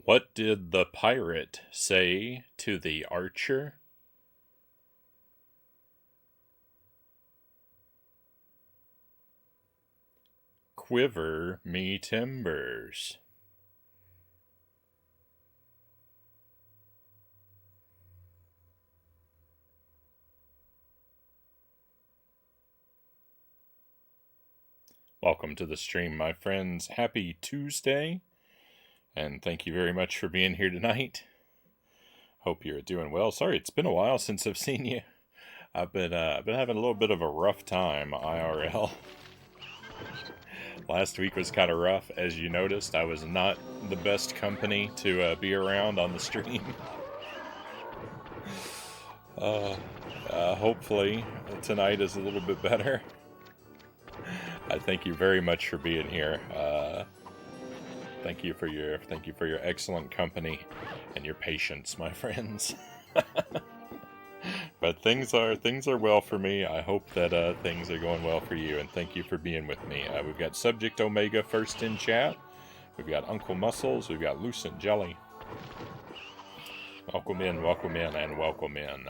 What did the pirate say to the archer? Quiver me timbers. Welcome to the stream, my friends. Happy Tuesday, and thank you very much for being here tonight. Hope you're doing well. Sorry, it's been a while since I've seen you. I've been having a little bit of a rough time IRL. Last week was kind of rough, as you noticed. I was not the best company to be around on the stream. Hopefully tonight is a little bit better. I thank you very much for being here. Thank you for your excellent company and your patience, my friends. But things are well for me. I hope that things are going well for you, and thank you for being with me. We've got Subject Omega first in chat. We've got Uncle Muscles. We've got Lucent Jelly. Welcome in, and welcome in.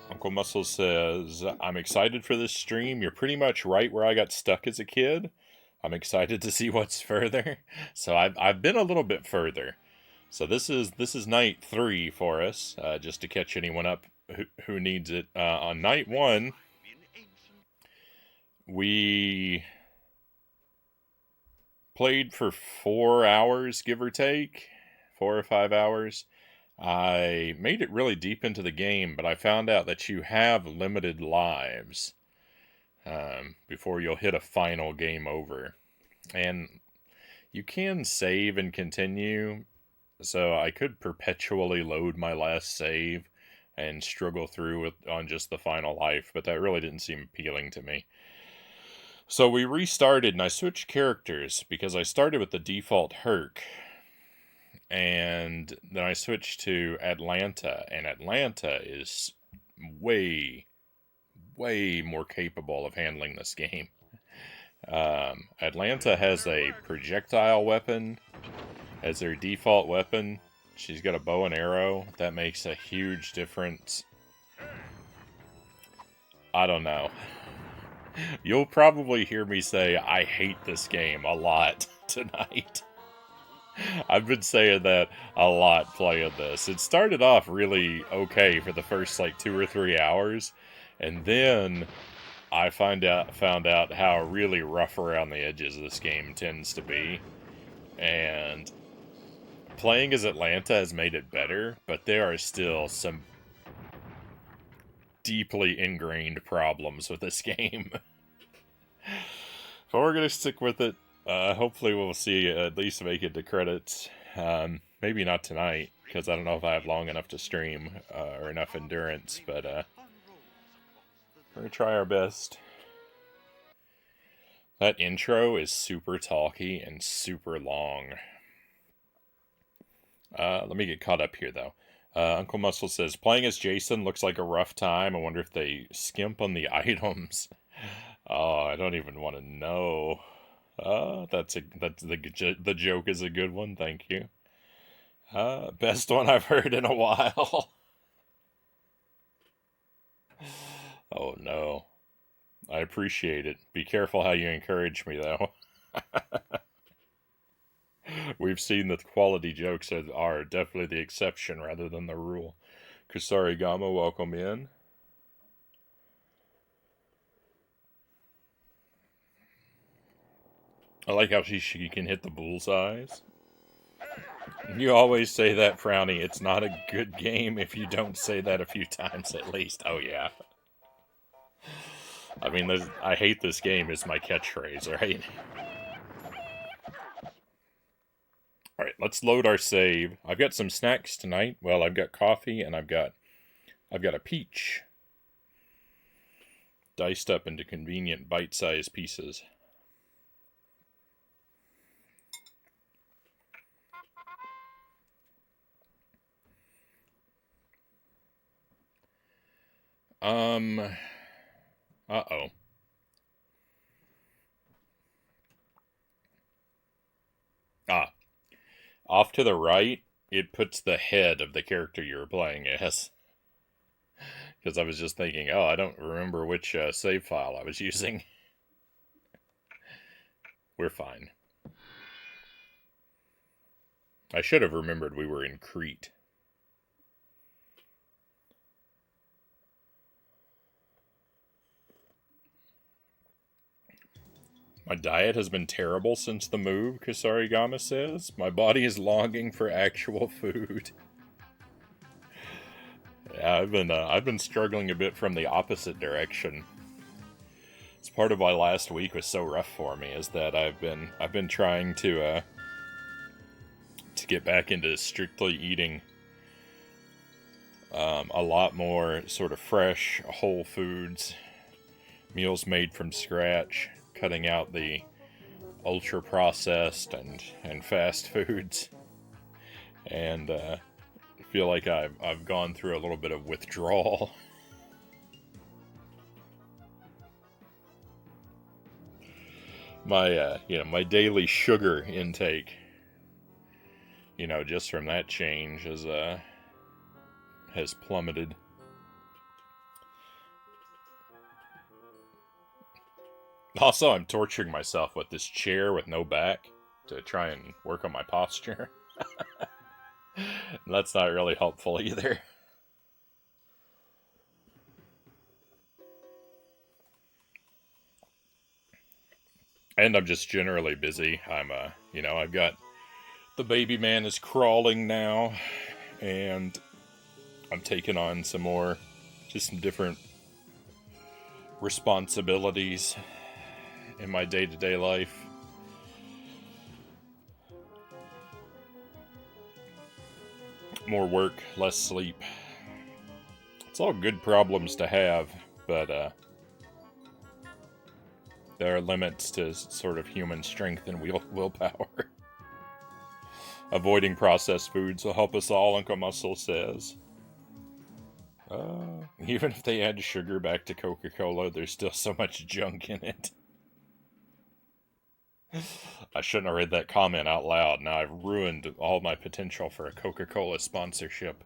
Uncle Muscles says, I'm excited for this stream. You're pretty much right where I got stuck as a kid. I'm excited to see what's further. So I've been a little bit further. So this is night 3 for us, just to catch anyone up who needs it. On night 1, we played for 4 hours, give or take, 4 or 5 hours. I made it really deep into the game, but I found out that you have limited lives before you'll hit a final game over. And you can save and continue, so I could perpetually load my last save and struggle through on just the final life, but that really didn't seem appealing to me. So we restarted, and I switched characters, because I started with the default Herc. And then I switched to Atlanta, and Atlanta is way, way more capable of handling this game. Atlanta has a projectile weapon as their default weapon. She's got a bow and arrow. That makes a huge difference. I don't know. You'll probably hear me say I hate this game a lot tonight. I've been saying that a lot playing this. It started off really okay for the first 2 or 3 hours, and then I found out how really rough around the edges this game tends to be. And playing as Atlanta has made it better, but there are still some deeply ingrained problems with this game. But we're going to stick with it. Hopefully we'll see at least make it to credits. Maybe not tonight, because I don't know if I have long enough to stream, or enough endurance, but we're going to try our best. That intro is super talky and super long. Let me get caught up here, though. Uncle Muscle says, playing as Jason looks like a rough time. I wonder if they skimp on the items. Oh, I don't even want to know. The joke is a good one. Thank you. Best one I've heard in a while. Oh no. I appreciate it. Be careful how you encourage me, though. We've seen that quality jokes are definitely the exception rather than the rule. Kusari Gama, welcome in. I like how she can hit the bullseyes. You always say that, Frownie. It's not a good game if you don't say that a few times at least. Oh, yeah. I mean, I hate this game is my catchphrase, right? Alright, let's load our save. I've got some snacks tonight. Well, I've got coffee, and I've got a peach. Diced up into convenient bite-sized pieces. Uh-oh. Ah. Off to the right, it puts the head of the character you were playing as. Because I was just thinking, oh, I don't remember which save file I was using. We're fine. I should have remembered we were in Crete. My diet has been terrible since the move, Kusarigama says. My body is longing for actual food. Yeah, I've been struggling a bit from the opposite direction. It's part of why last week was so rough for me, is that I've been trying to get back into strictly eating a lot more sort of fresh, whole foods, meals made from scratch, cutting out the ultra processed and fast foods, and I feel like I've gone through a little bit of withdrawal. My my daily sugar intake, just from that change has plummeted. Also, I'm torturing myself with this chair with no back to try and work on my posture. That's not really helpful either. And I'm just generally busy. I've got the baby man is crawling now, and I'm taking on some different responsibilities in my day-to-day life. More work, less sleep. It's all good problems to have, but there are limits to sort of human strength and willpower. Avoiding processed foods will help us all, Uncle Muscle says. Even if they add sugar back to Coca-Cola, there's still so much junk in it. I shouldn't have read that comment out loud. Now I've ruined all my potential for a Coca-Cola sponsorship.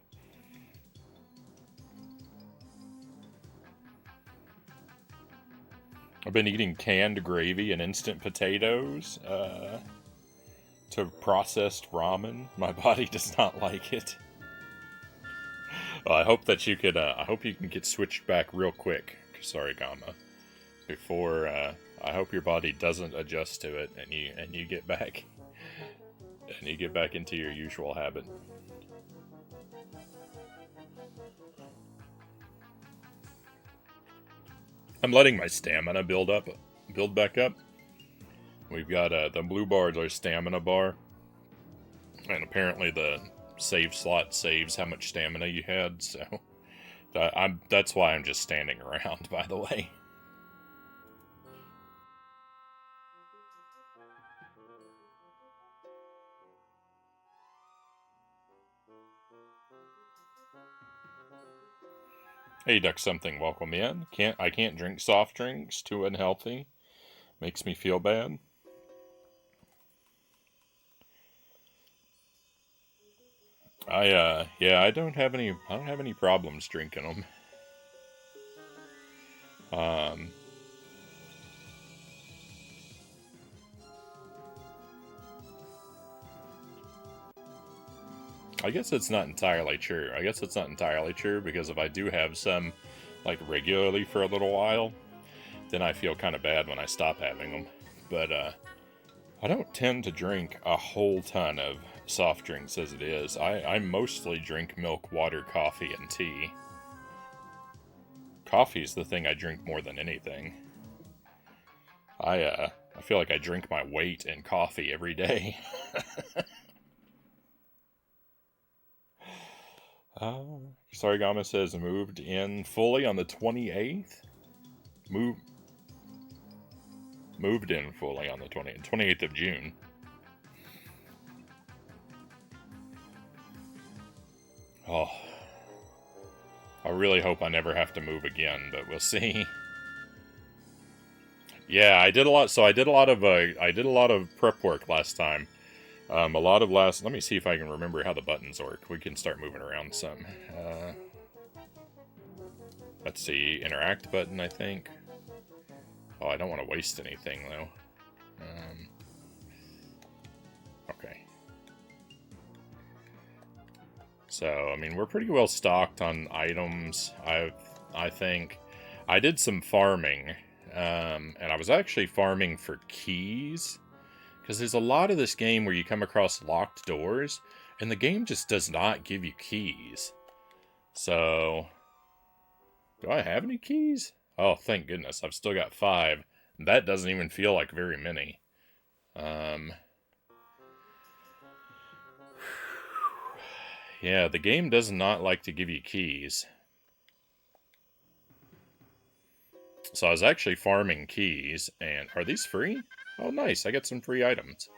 I've been eating canned gravy and instant potatoes to processed ramen. My body does not like it. Well, I hope that you could. I hope you can get switched back real quick, Kusarigama, before. I hope your body doesn't adjust to it, and you get back into your usual habit. I'm letting my stamina build back up. We've got the blue bar is our stamina bar, and apparently the save slot saves how much stamina you had. So that's why I'm just standing around. By the way. Hey, Duck Something, welcome in. I can't drink soft drinks, too unhealthy. Makes me feel bad. I don't have any problems drinking them. I guess it's not entirely true. Because if I do have some, like, regularly for a little while, then I feel kind of bad when I stop having them. But, I don't tend to drink a whole ton of soft drinks as it is. I mostly drink milk, water, coffee, and tea. Coffee's the thing I drink more than anything. I feel like I drink my weight in coffee every day. Sarigama says moved in fully on the 28th. Moved in fully on the 28th of June. Oh, I really hope I never have to move again, but we'll see. Yeah, I did a lot. So I did a lot of prep work last time. A lot of last... Let me see if I can remember how the buttons work. We can start moving around some. Let's see. Interact button, I think. Oh, I don't want to waste anything, though. Okay. So, I mean, we're pretty well stocked on items, I think. I did some farming, and I was actually farming for keys. Because there's a lot of this game where you come across locked doors, and the game just does not give you keys. So, do I have any keys? Oh, thank goodness. I've still got 5. That doesn't even feel like very many. Yeah, the game does not like to give you keys. So I was actually farming keys, and are these free? Oh, nice. I get some free items.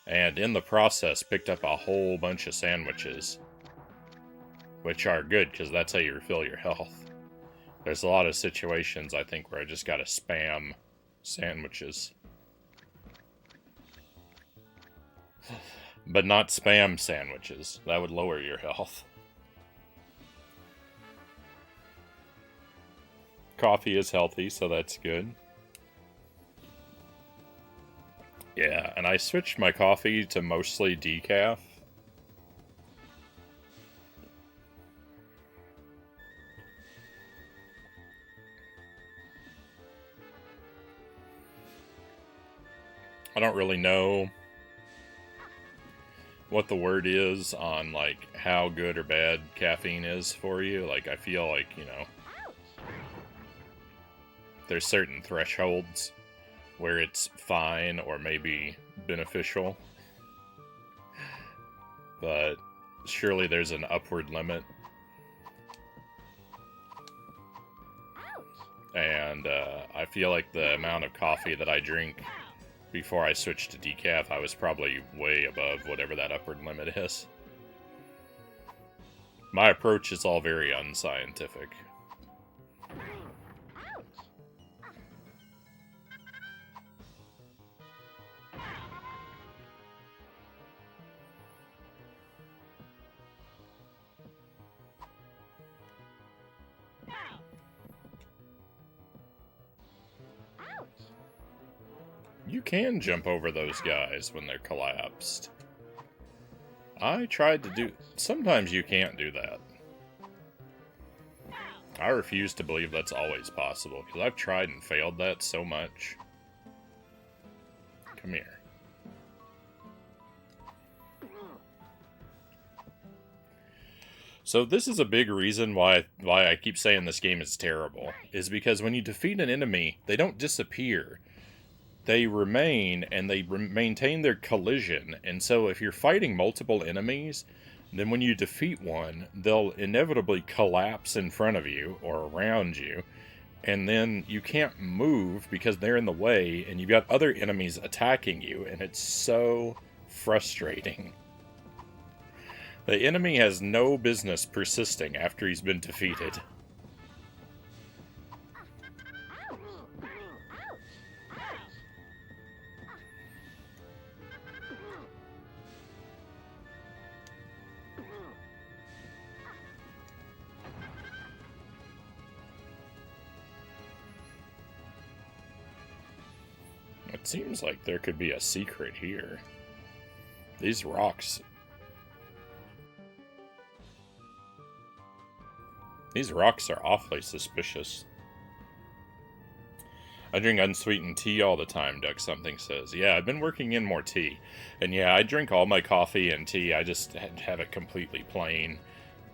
And in the process, picked up a whole bunch of sandwiches. Which are good, because that's how you refill your health. There's a lot of situations, I think, where I just gotta spam sandwiches. But not spam sandwiches. That would lower your health. Coffee is healthy, so that's good. Yeah, and I switched my coffee to mostly decaf. I don't really know what the word is on, like, how good or bad caffeine is for you. Like, I feel like, you know, there's certain thresholds where it's fine or maybe beneficial. But surely there's an upward limit. And I feel like the amount of coffee that I drink before I switched to decaf, I was probably way above whatever that upward limit is. My approach is all very unscientific. You can jump over those guys when they're collapsed. I tried to do... Sometimes you can't do that. I refuse to believe that's always possible, because I've tried and failed that so much. Come here. So this is a big reason why I keep saying this game is terrible, is because when you defeat an enemy, they don't disappear. They remain, and they maintain their collision, and so if you're fighting multiple enemies, then when you defeat one, they'll inevitably collapse in front of you, or around you, and then you can't move because they're in the way, and you've got other enemies attacking you, and it's so frustrating. The enemy has no business persisting after he's been defeated. It seems like there could be a secret here. These rocks... These rocks are awfully suspicious. I drink unsweetened tea all the time, Duck Something says. Yeah, I've been working in more tea. And yeah, I drink all my coffee and tea. I just have it completely plain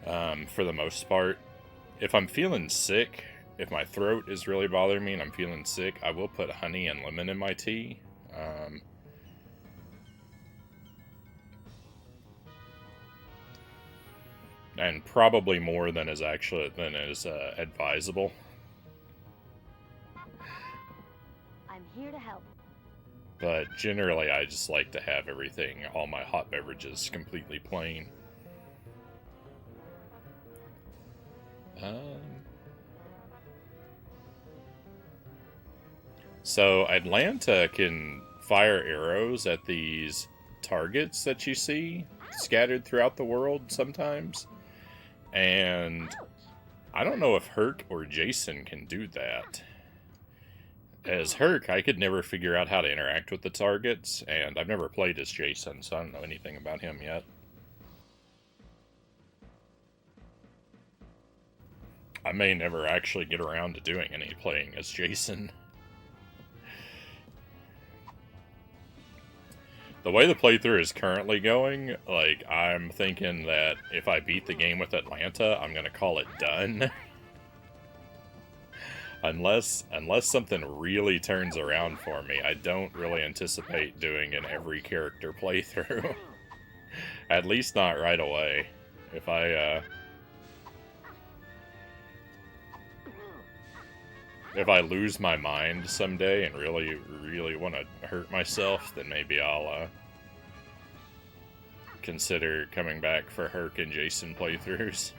for the most part. If I'm feeling sick, if my throat is really bothering me and I'm feeling sick, I will put honey and lemon in my tea. And probably more than is advisable. I'm here to help. But generally, I just like to have everything, all my hot beverages, completely plain. So Atlanta can fire arrows at these targets that you see scattered throughout the world sometimes. And I don't know if Herc or Jason can do that. As Herc, I could never figure out how to interact with the targets, and I've never played as Jason, so I don't know anything about him yet. I may never actually get around to doing any playing as Jason. The way the playthrough is currently going, like, I'm thinking that if I beat the game with Atlanta, I'm gonna call it done. Unless something really turns around for me, I don't really anticipate doing an every character playthrough. At least not right away. If I lose my mind someday and really want to hurt myself, then maybe I'll consider coming back for Herc and Jason playthroughs.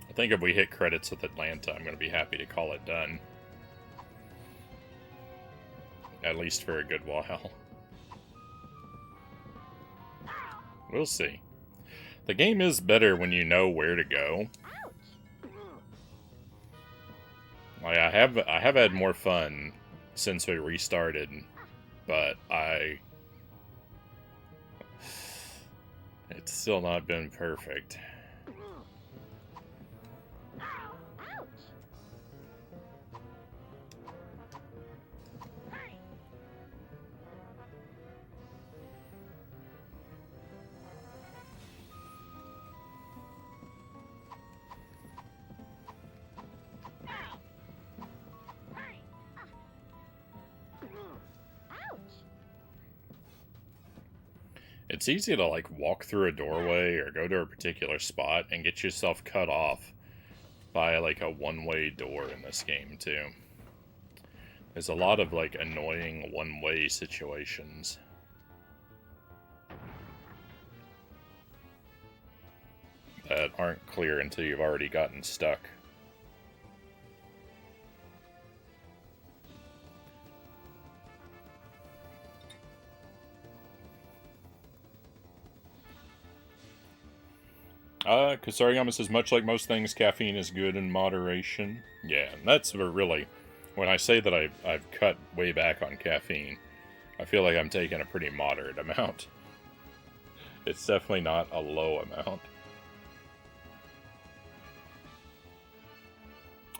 I think if we hit credits with Atlanta, I'm going to be happy to call it done. At least for a good while. We'll see. The game is better when you know where to go. Like, I have had more fun since we restarted, but it's still not been perfect. It's easy to, like, walk through a doorway or go to a particular spot and get yourself cut off by, like, a one-way door in this game, too. There's a lot of, like, annoying one-way situations. That aren't clear until you've already gotten stuck. Kusariyama says, much like most things, caffeine is good in moderation. Yeah, and that's really, when I say that I've cut way back on caffeine, I feel like I'm taking a pretty moderate amount. It's definitely not a low amount.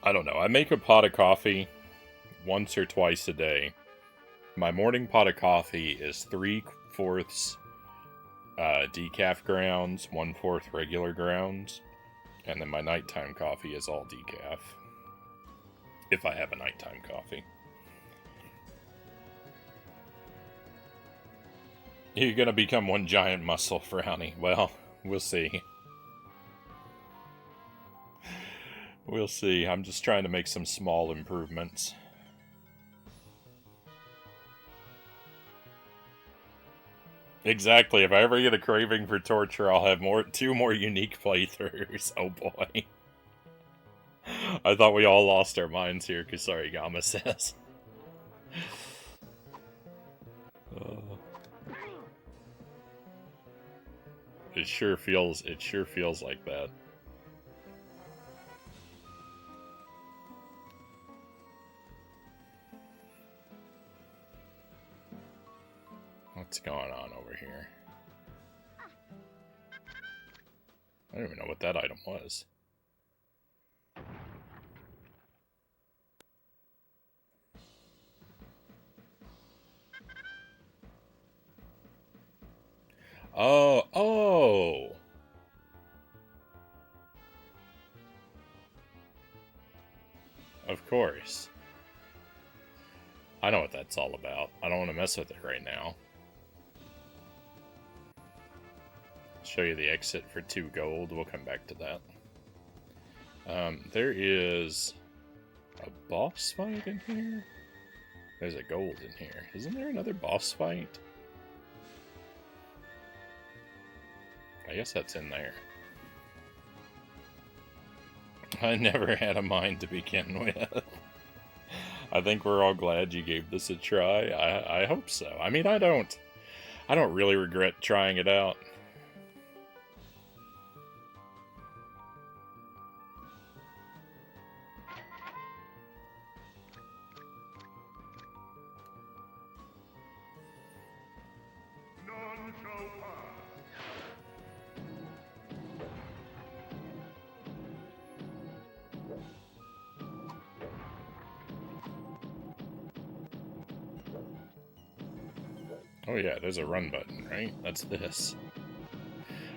I don't know, I make a pot of coffee once or twice a day. My morning pot of coffee is 3/4 decaf grounds, 1/4 regular grounds, and then my nighttime coffee is all decaf. If I have a nighttime coffee. You're gonna become one giant muscle, Frownie. Well, we'll see. We'll see. I'm just trying to make some small improvements. Exactly. If I ever get a craving for torture, I'll have two more unique playthroughs. Oh boy. I thought we all lost our minds here, Kusarigama says. It sure feels like that. What's going on over here? I don't even know what that item was. Oh! Of course. I know what that's all about. I don't want to mess with it right now. Show you the exit for 2 gold. We'll come back to that. There is a boss fight in here? There's a gold in here. Isn't there another boss fight? I guess that's in there. I never had a mind to begin with. I think we're all glad you gave this a try. I hope so. I mean, I don't really regret trying it out. Oh yeah, there's a run button, right? That's this.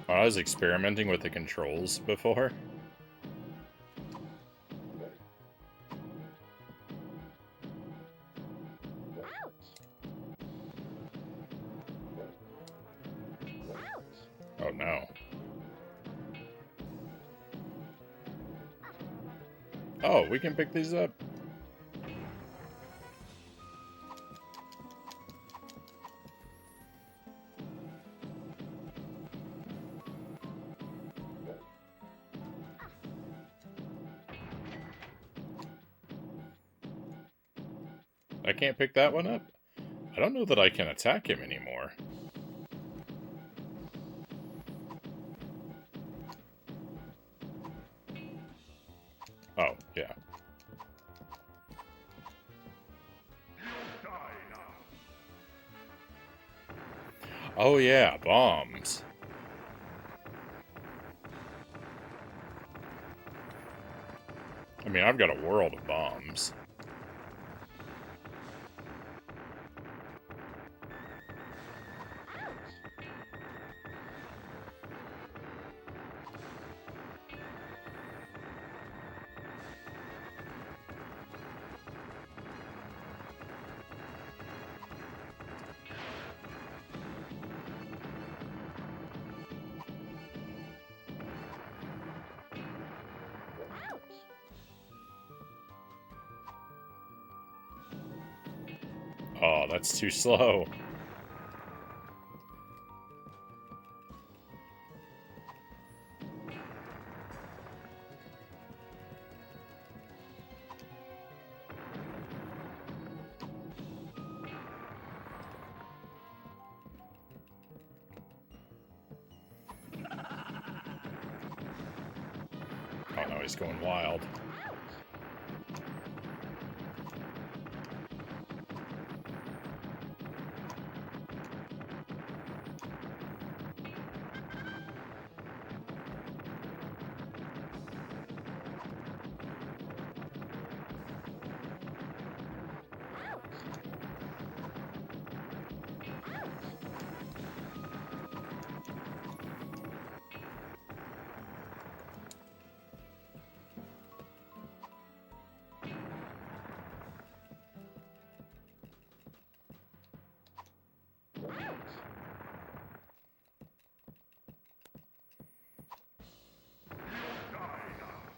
Oh, I was experimenting with the controls before. Oh no. Oh, we can pick these up. I can't pick that one up? I don't know that I can attack him anymore. Oh, yeah. Oh yeah, bombs. I mean, I've got a world of bombs. Oh, that's too slow. Oh no, he's going wild.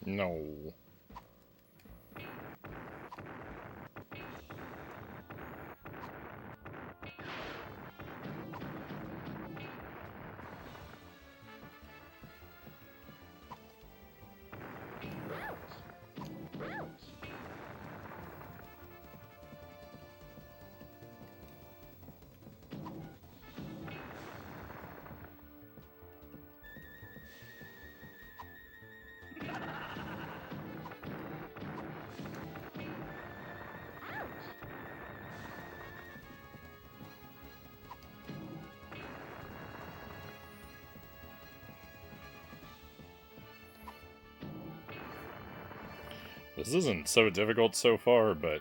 No. This isn't so difficult so far, but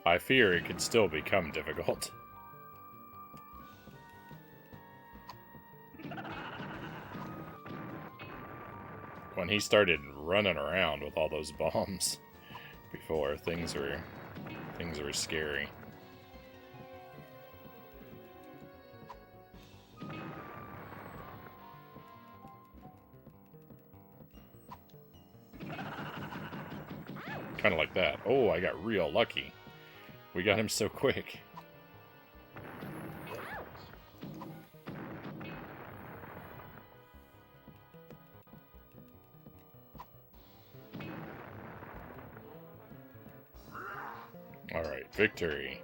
I fear it could still become difficult. When he started running around with all those bombs before, things were scary. Kind of like that. Oh, I got real lucky. We got him so quick. Alright, victory.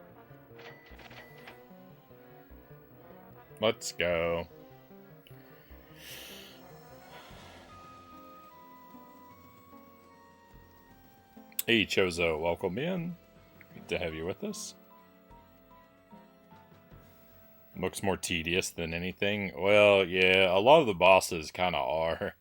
Let's go. Hey, Chozo, welcome in. Good to have you with us. Looks more tedious than anything. Well, yeah, a lot of the bosses kind of are.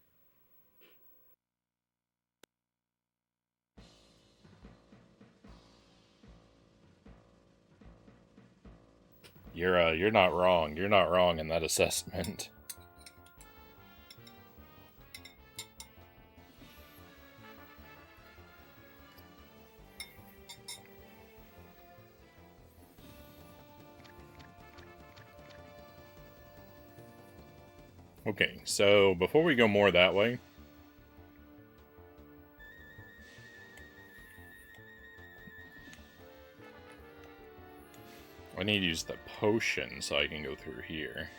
You're not wrong. You're not wrong in that assessment. Okay, so before we go more that way, I need to use the potion so I can go through here.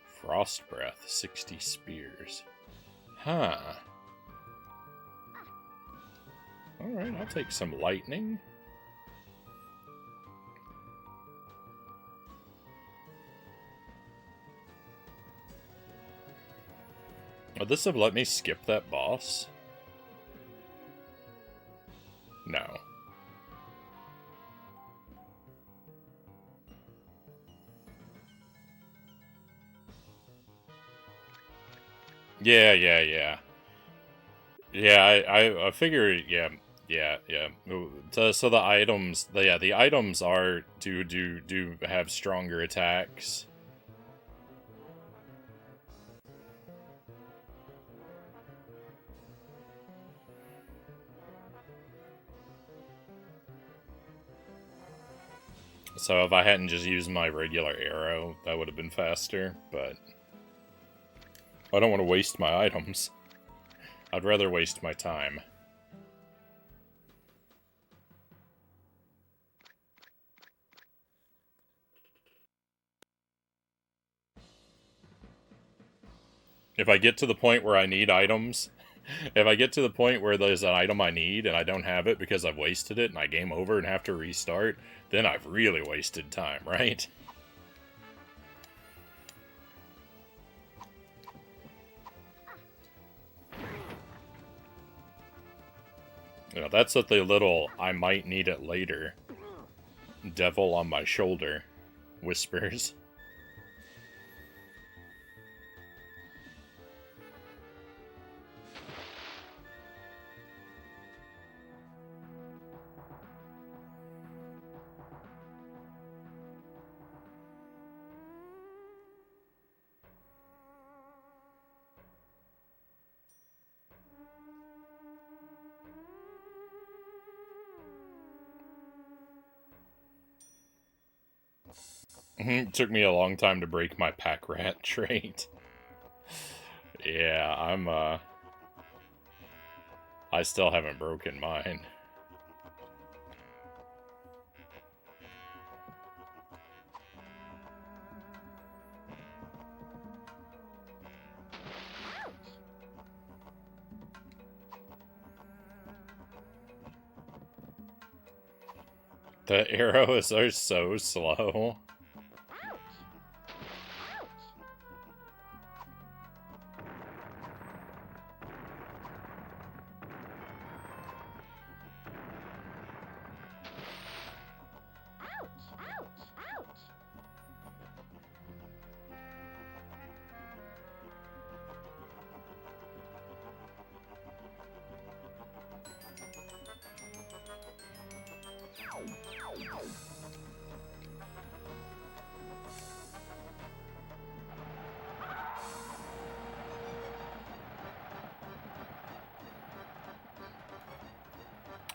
Frost Breath, 60 spears. Huh. Alright, I'll take some lightning. Would this have let me skip that boss? No. Yeah. Yeah, I figured, yeah. So the items, the items are do have stronger attacks. So if I hadn't just used my regular arrow, that would have been faster, but I don't want to waste my items. I'd rather waste my time. If I get to the point where I need items, if I get to the point where there's an item I need and I don't have it because I've wasted it and I game over and have to restart, then I've really wasted time, right? You know, that's what the little I might need it later devil on my shoulder whispers. It took me a long time to break my pack rat trait. Yeah, I still haven't broken mine. The arrows are so slow.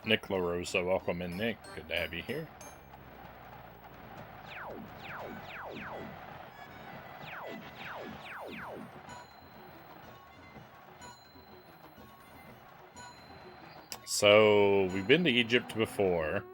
Nick LaRosa, welcome in, Nick. Good to have you here. So, we've been to Egypt before.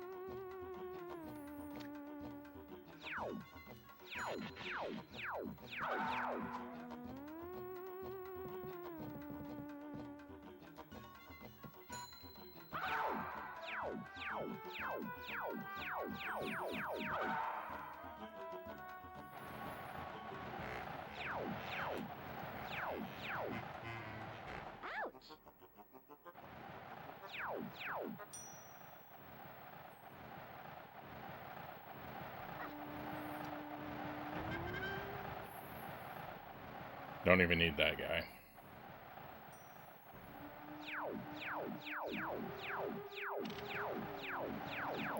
Don't even need that guy.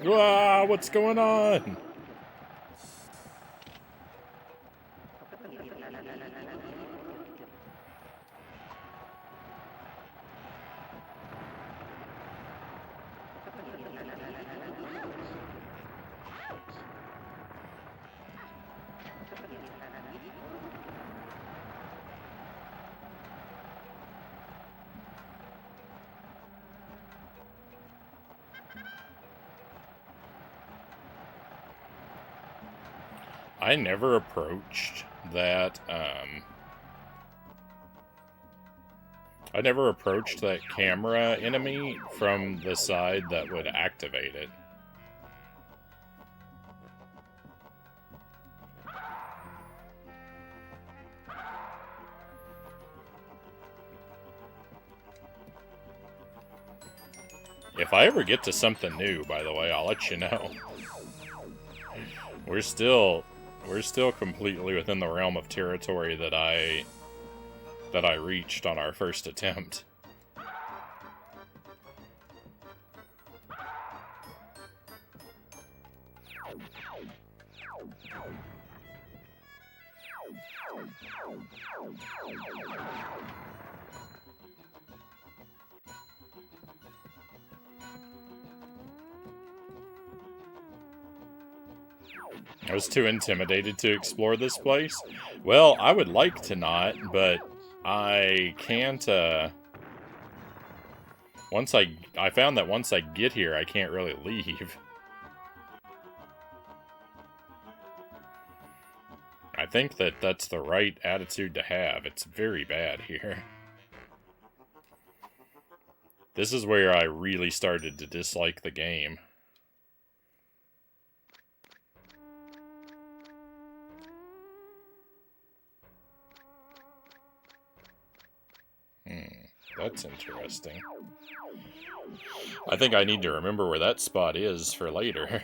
Wow, what's going on? I never approached that, I never approached that camera enemy from the side that would activate it. If I ever get to something new, by the way, I'll let you know. We're still completely within the realm of territory that I reached on our first attempt. I was too intimidated to explore this place. Well, I would like to not, but I can't, I found that once I get here, I can't really leave. I think that that's the right attitude to have. It's very bad here. This is where I really started to dislike the game. That's interesting. I think I need to remember where that spot is for later.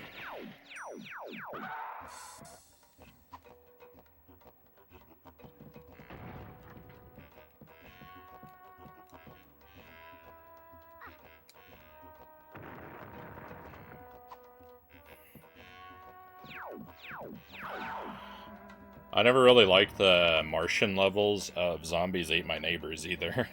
I never really liked the Martian levels of Zombies Ate My Neighbors either.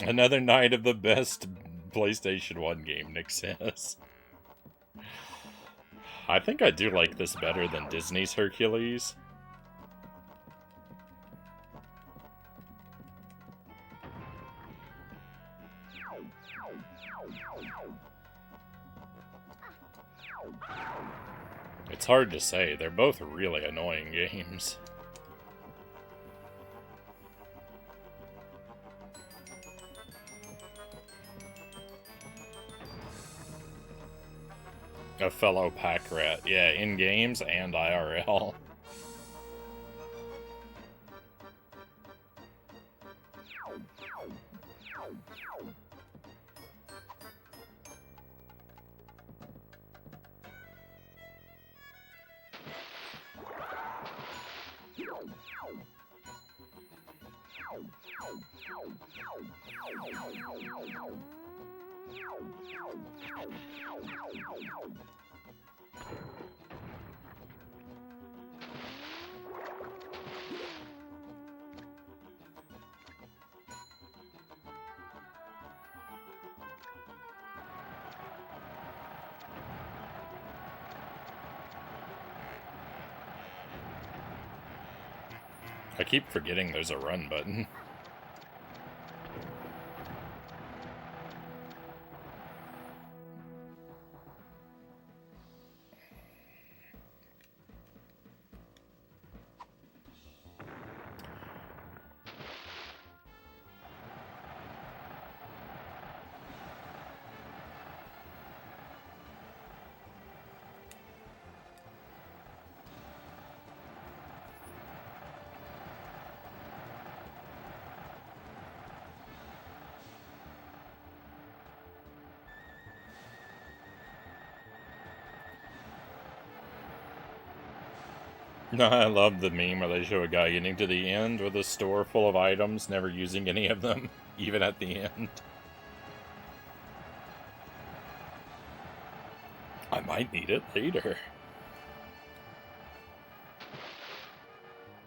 Another night of the best PlayStation 1 game, Nick says. I think I do like this better than Disney's Hercules. It's hard to say. They're both really annoying games. A fellow pack rat. Yeah, in games and IRL. I keep forgetting there's a run button. No, I love the meme where they show a guy getting to the end with a store full of items, never using any of them, even at the end. I might need it later.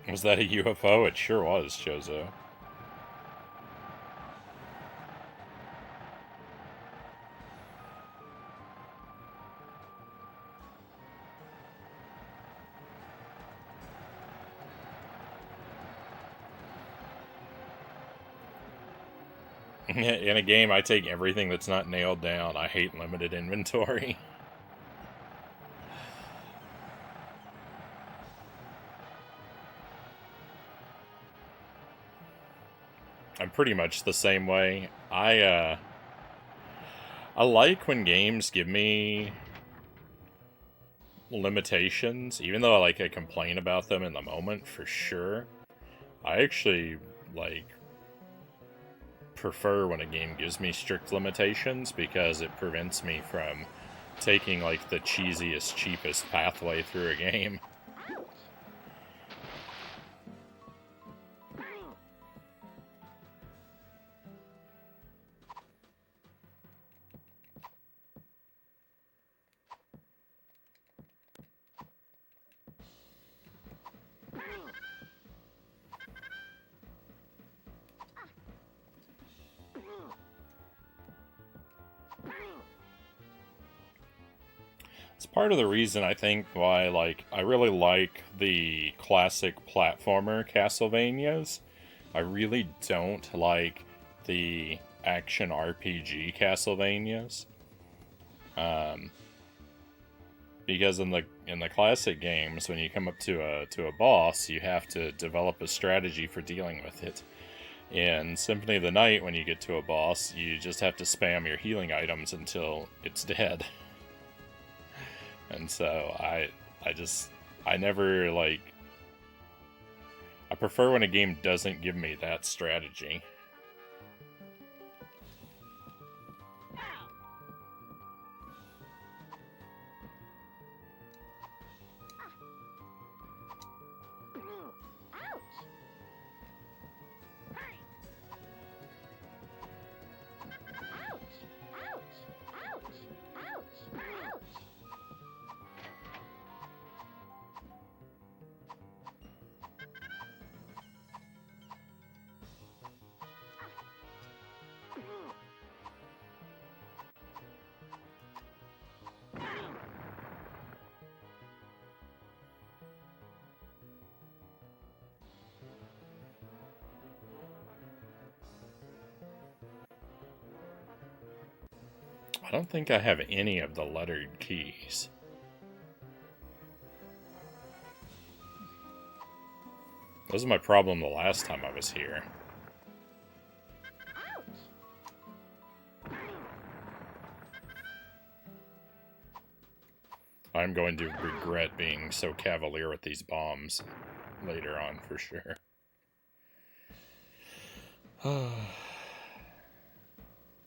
Was that a UFO? It sure was, Chozo. In a game, I take everything that's not nailed down. I hate limited inventory. I'm pretty much the same way. I like when games give me limitations, even though I complain about them in the moment for sure. I actually prefer when a game gives me strict limitations because it prevents me from taking the cheesiest, cheapest pathway through a game. It's part of the reason I think why I really like the classic platformer Castlevanias. I really don't like the action RPG Castlevanias. Because in the classic games, when you come up to a boss, you have to develop a strategy for dealing with it. In Symphony of the Night, when you get to a boss, you just have to spam your healing items until it's dead. And so I never I prefer when a game doesn't give me that strategy. I don't think I have any of the lettered keys. That was my problem the last time I was here. I'm going to regret being so cavalier with these bombs later on, for sure.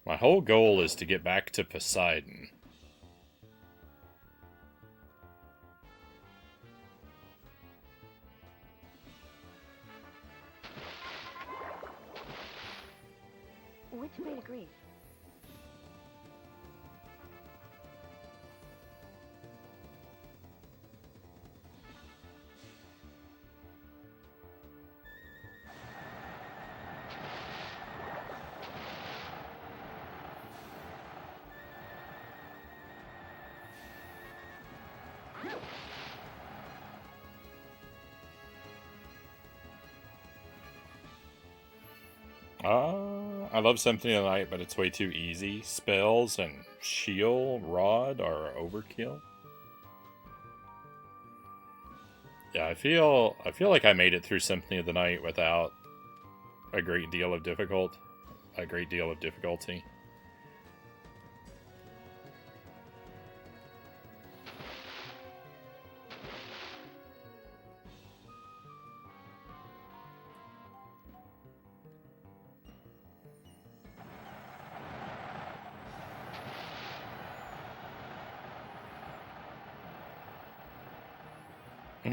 My whole goal is to get back to Poseidon. Which way to Greece? I love Symphony of the Night, but it's way too easy. Spells and shield rod are overkill. Yeah, I feel like I made it through Symphony of the Night without a great deal of difficulty.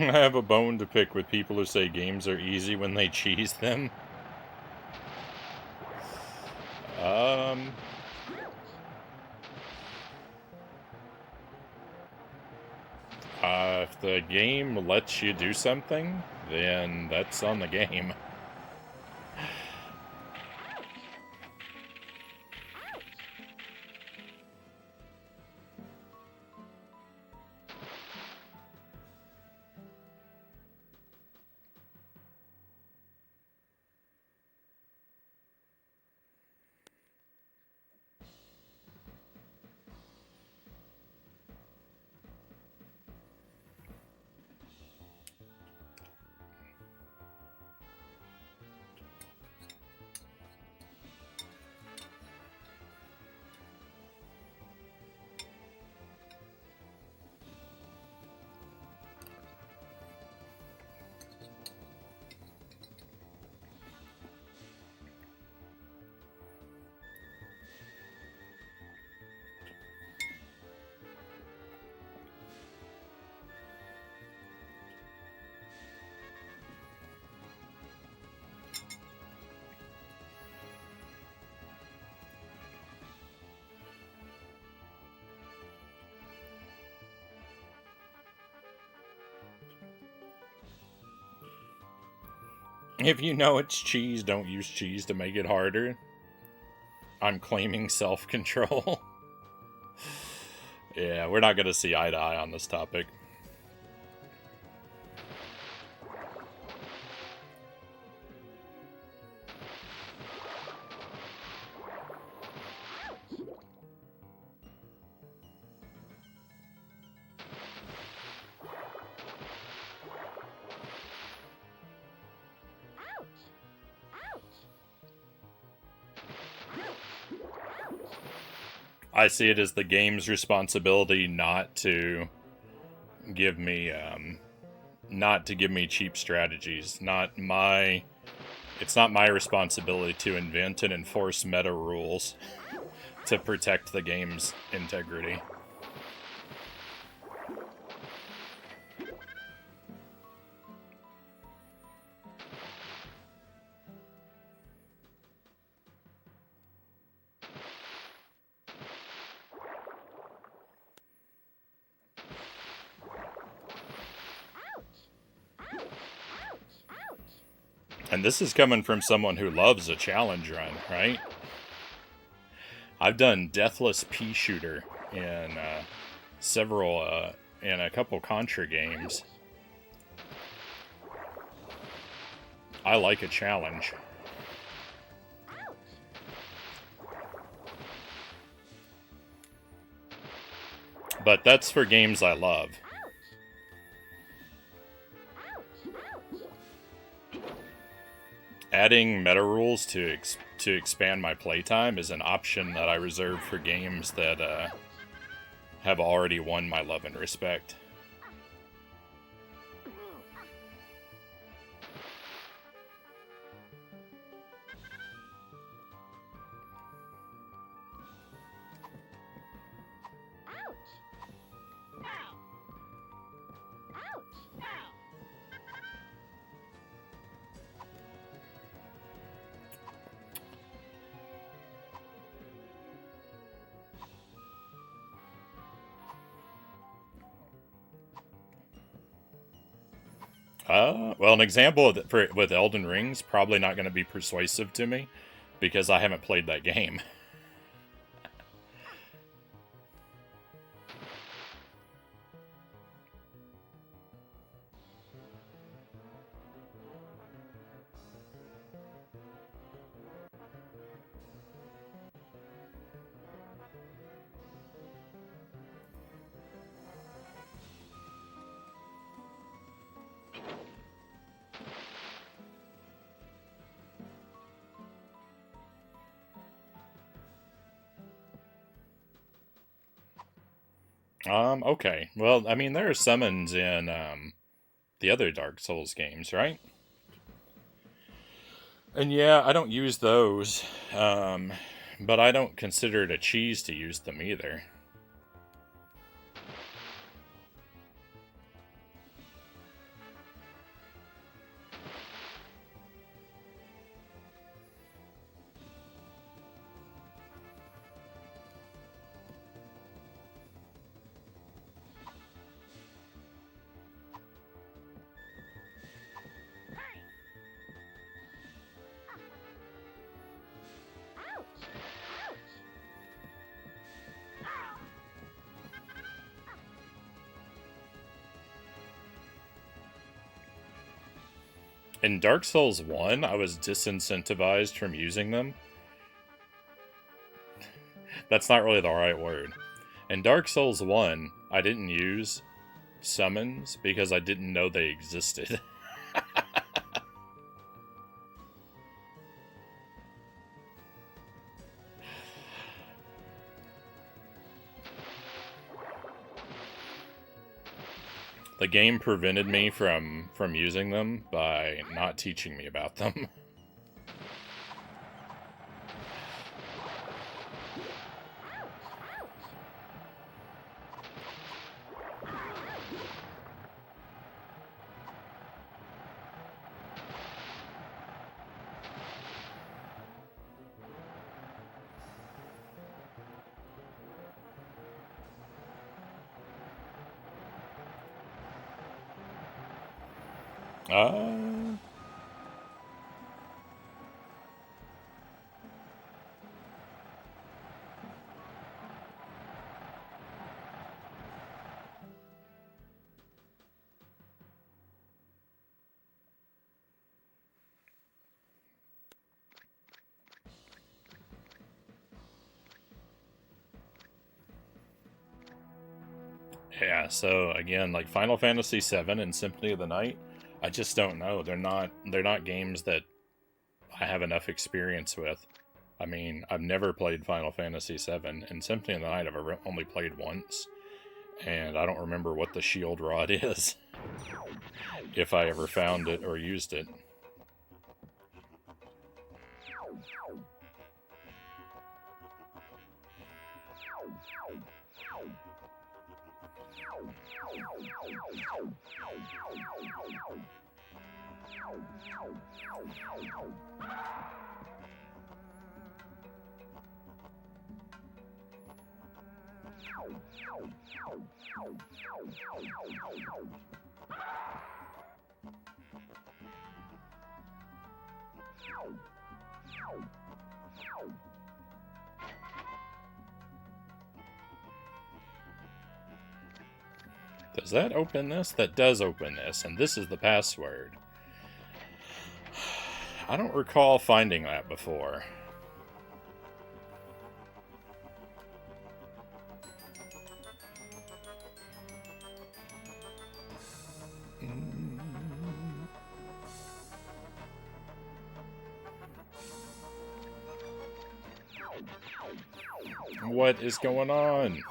I have a bone to pick with people who say games are easy when they cheese them. If the game lets you do something, then that's on the game. If you know it's cheese, don't use cheese to make it harder. I'm claiming self-control. Yeah, we're not going to see eye to eye on this topic. I see it as the game's responsibility not to give me cheap strategies. It's not my responsibility to invent and enforce meta rules to protect the game's integrity. And this is coming from someone who loves a challenge run, right? I've done Deathless Pea Shooter in in a couple Contra games. I like a challenge. But that's for games I love. Adding meta rules to expand my playtime is an option that I reserve for games that have already won my love and respect. Well, an example with Elden Ring's probably not going to be persuasive to me because I haven't played that game. Okay. Well, I mean, there are summons in the other Dark Souls games, right? And yeah, I don't use those, but I don't consider it a cheese to use them either. In Dark Souls 1, I was disincentivized from using them. That's not really the right word. In Dark Souls 1, I didn't use summons because I didn't know they existed. The game prevented me from using them by not teaching me about them. Yeah, so again, like Final Fantasy VII and Symphony of the Night, I just don't know. They're not games that I have enough experience with. I mean, I've never played Final Fantasy VII, and Symphony of the Night I've only played once, and I don't remember what the shield rod is, if I ever found it or used it. Does that open this? That does open this, and this is the password. I don't recall finding that before. What is going on?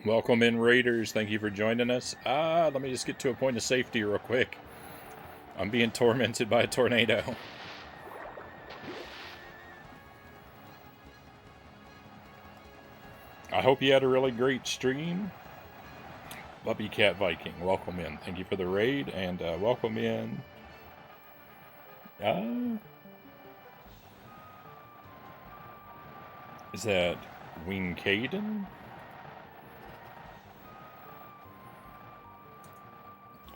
Welcome in, Raiders. Thank you for joining us. Let me just get to a point of safety real quick. I'm being tormented by a tornado. I hope you had a really great stream. Puppy Cat Viking, welcome in. Thank you for the raid, and welcome in Is that Wingcaden?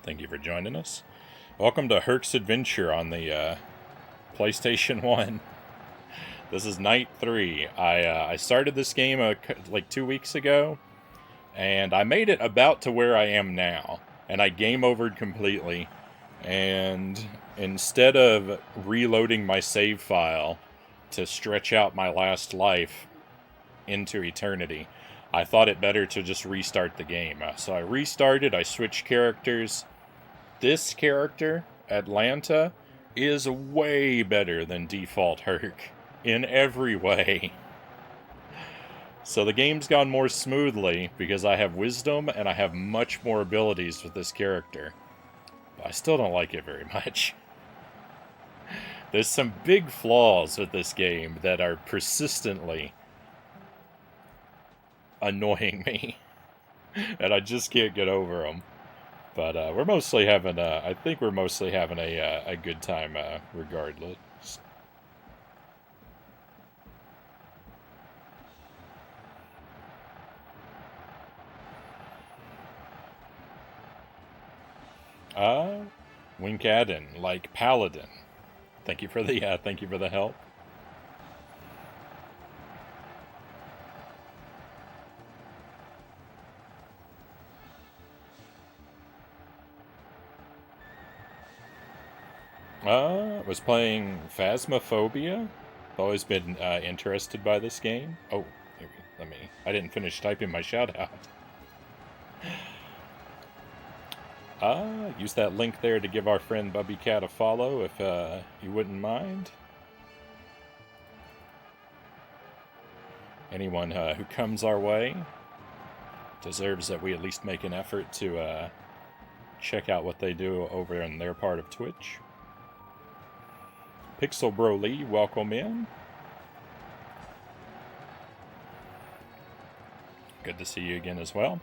Thank you for joining us. Welcome to Herc's Adventure on the PlayStation 1. This is night 3. I started this game like 2 weeks ago, and I made it about to where I am now. And I game overed completely, and instead of reloading my save file to stretch out my last life into eternity, I thought it better to just restart the game. So I restarted, I switched characters. This character, Atlanta, is way better than default Herc in every way. So the game's gone more smoothly because I have wisdom and I have much more abilities with this character. But I still don't like it very much. There's some big flaws with this game that are persistently annoying me. And I just can't get over them. But we're mostly having I think we're mostly having a good time regardless. Winkadden, like Paladin. Thank you for the help. Was playing Phasmophobia. Always been interested by this game. Oh, I didn't finish typing my shout out. Use that link there to give our friend Bubby Cat a follow if you wouldn't mind. Anyone who comes our way deserves that we at least make an effort to check out what they do over in their part of Twitch. Pixel Bro Lee, welcome in. Good to see you again as well.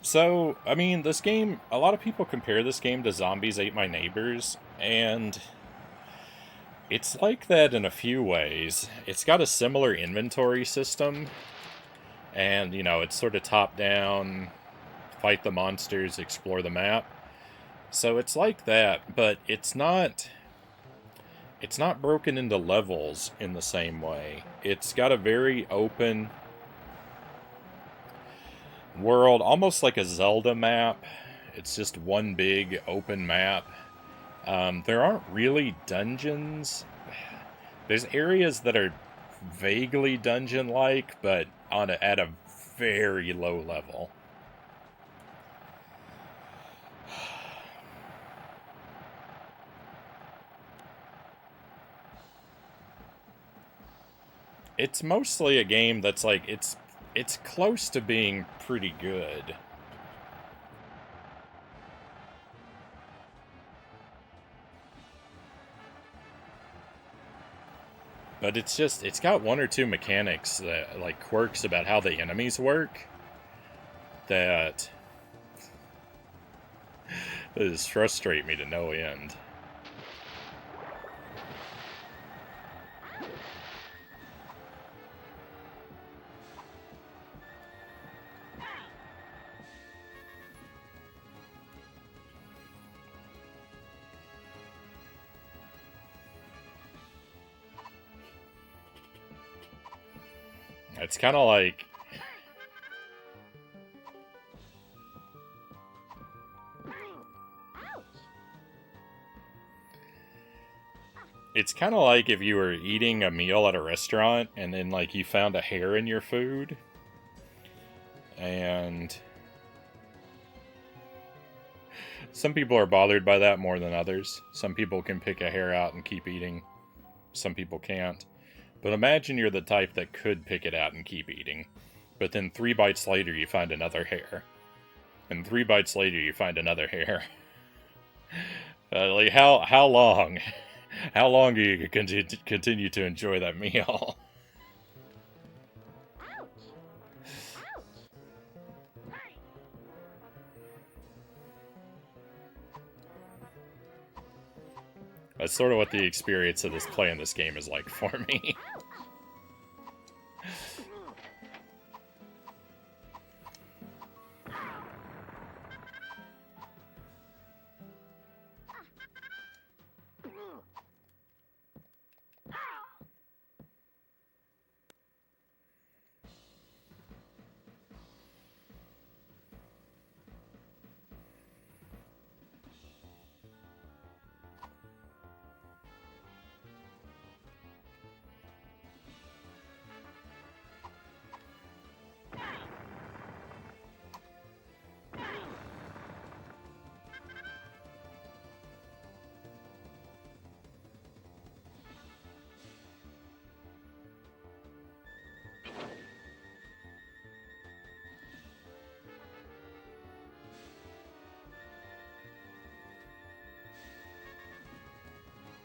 So, I mean, this game, a lot of people compare this game to Zombies Ate My Neighbors, and it's like that in a few ways. It's got a similar inventory system, and, you know, it's sort of top-down, fight the monsters, explore the map. So it's like that, but it's not broken into levels in the same way. It's got a very open world, almost like a Zelda map. It's just one big open map. There aren't really dungeons. There's areas that are vaguely dungeon-like, but at a very low level. It's mostly a game that's like, it's close to being pretty good. But it's got one or two mechanics that, like, quirks about how the enemies work that just frustrate me to no end. It's kind of like... It's kind of like if you were eating a meal at a restaurant and then, like, you found a hair in your food. And some people are bothered by that more than others. Some people can pick a hair out and keep eating. Some people can't. But imagine you're the type that could pick it out and keep eating. But then 3 bites later you find another hair. And 3 bites later you find another hair. Like, how long? How long do you continue to enjoy that meal? That's sort of what the experience of playing this game is like for me.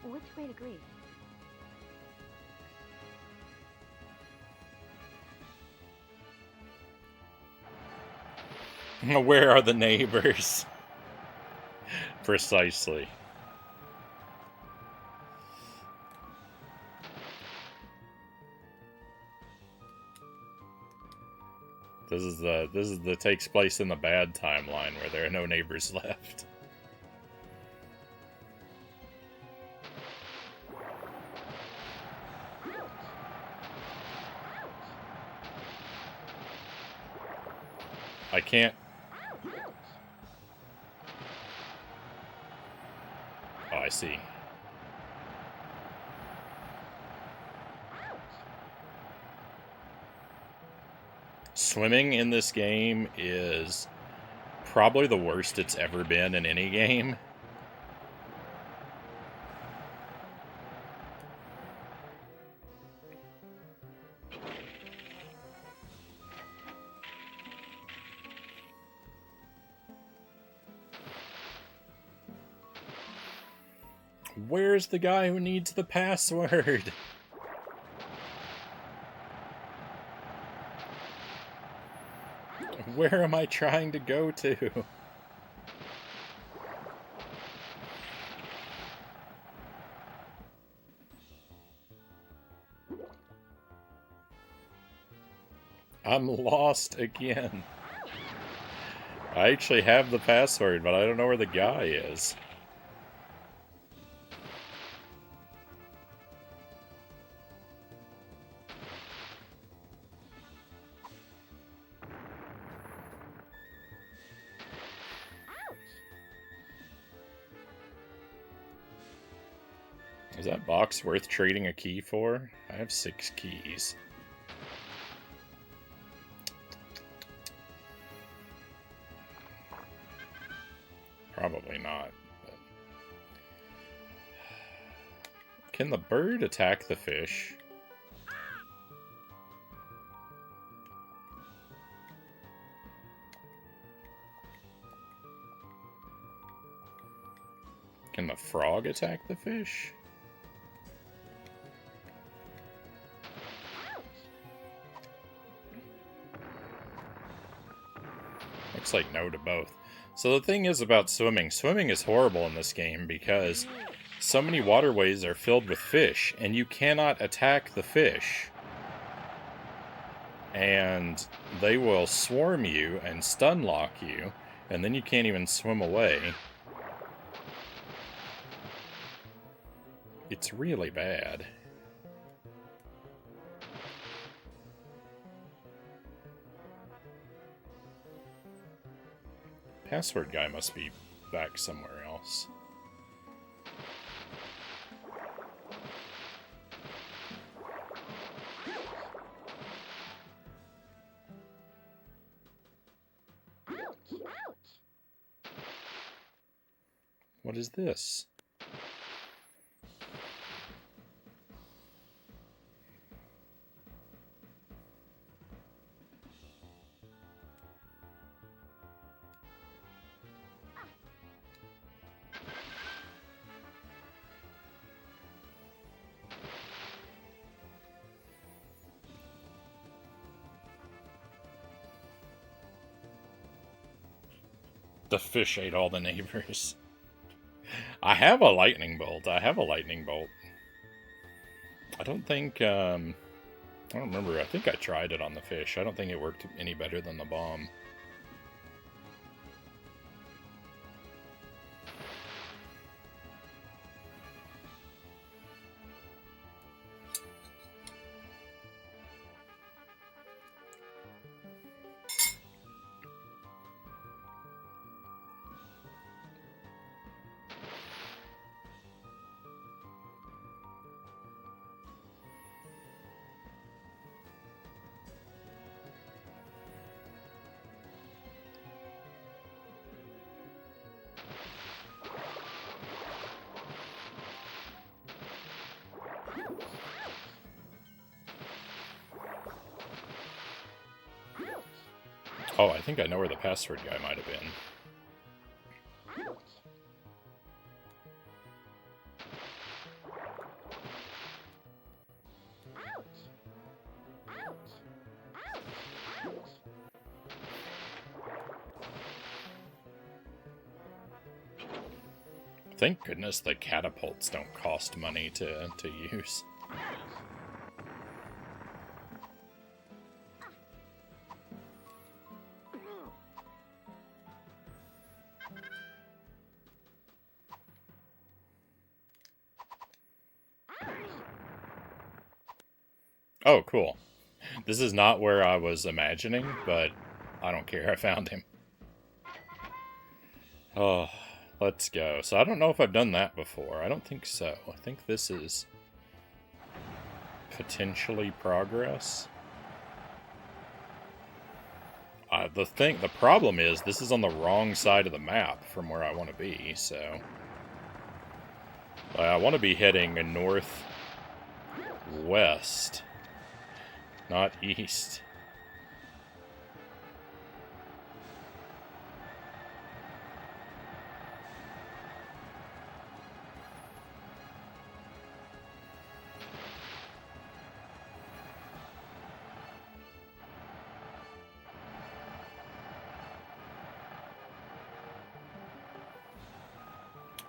Which way to Greece? Where are the neighbors? Precisely. This is the takes place in the bad timeline where there are no neighbors left. I can't. Oh, I see. Swimming in this game is probably the worst it's ever been in any game. Where's the guy who needs the password? Where am I trying to go to? I'm lost again. I actually have the password, but I don't know where the guy is. Is that box worth trading a key for? I have 6 keys. Probably not. But... Can the bird attack the fish? Can the frog attack the fish? Looks like no to both. So the thing is about swimming is horrible in this game because so many waterways are filled with fish and you cannot attack the fish. And they will swarm you and stun lock you, and then you can't even swim away. It's really bad. Password guy must be back somewhere else. What is this? The fish ate all the neighbors. I have a lightning bolt. I have a lightning bolt. I don't think, I don't remember. I think I tried it on the fish. I don't think it worked any better than the bomb. Oh, I think I know where the password guy might have been. Thank goodness the catapults don't cost money to use. Oh, cool. This is not where I was imagining, but I don't care. I found him. Oh, let's go. So I don't know if I've done that before. I don't think so. I think this is potentially progress. The problem is this is on the wrong side of the map from where I want to be, so I want to be heading northwest, not east.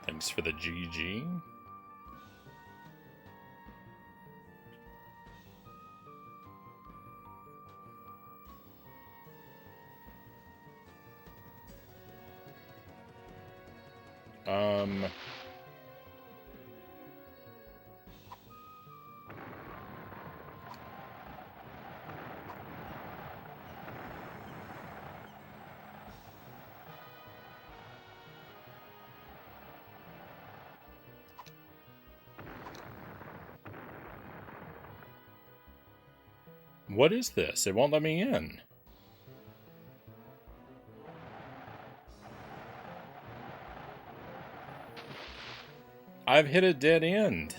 Thanks for the GG. What is this? It won't let me in. I've hit a dead end.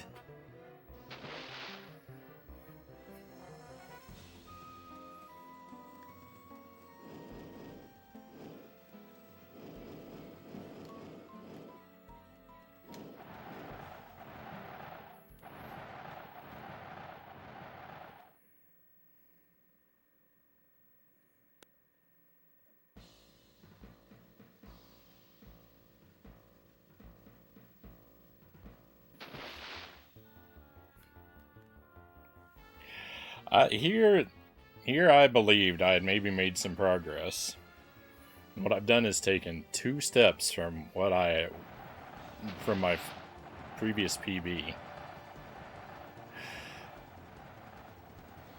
Here I believed I had maybe made some progress. What I've done is taken 2 steps from my previous PB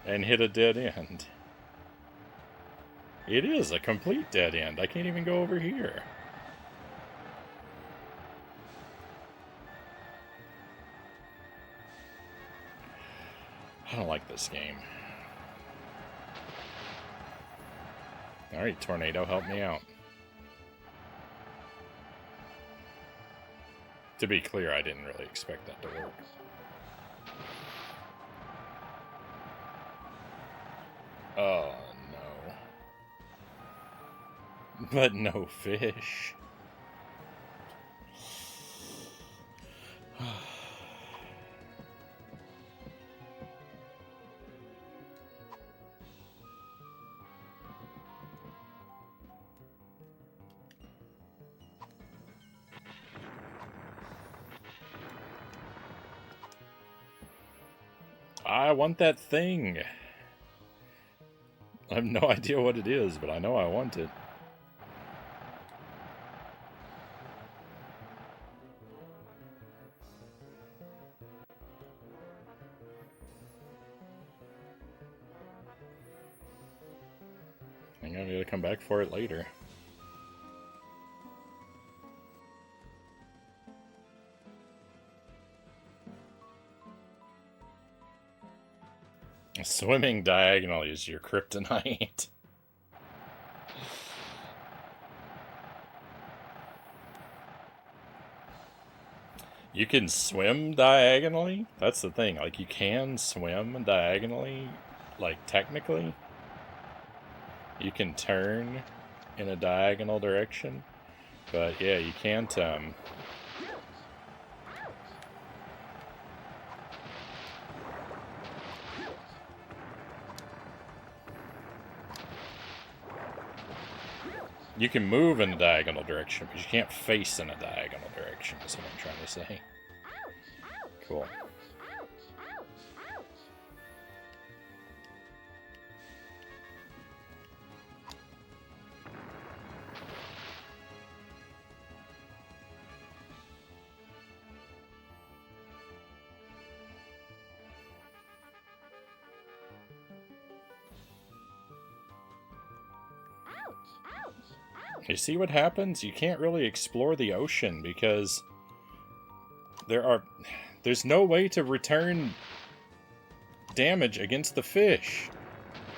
and hit a dead end. It is a complete dead end. I can't even go over here. I don't like this game. Alright, Tornado, help me out. To be clear, I didn't really expect that to work. Oh, no. But no fish. I want that thing. I have no idea what it is, but I know I want it. I'm gonna need to come back for it later. Swimming diagonally is your kryptonite. You can swim diagonally? That's the thing. Like, you can swim diagonally, like, technically. You can turn in a diagonal direction. But, yeah, you can't, you can move in a diagonal direction, but you can't face in a diagonal direction, is what I'm trying to say. Cool. You see what happens? You can't really explore the ocean because there's no way to return damage against the fish.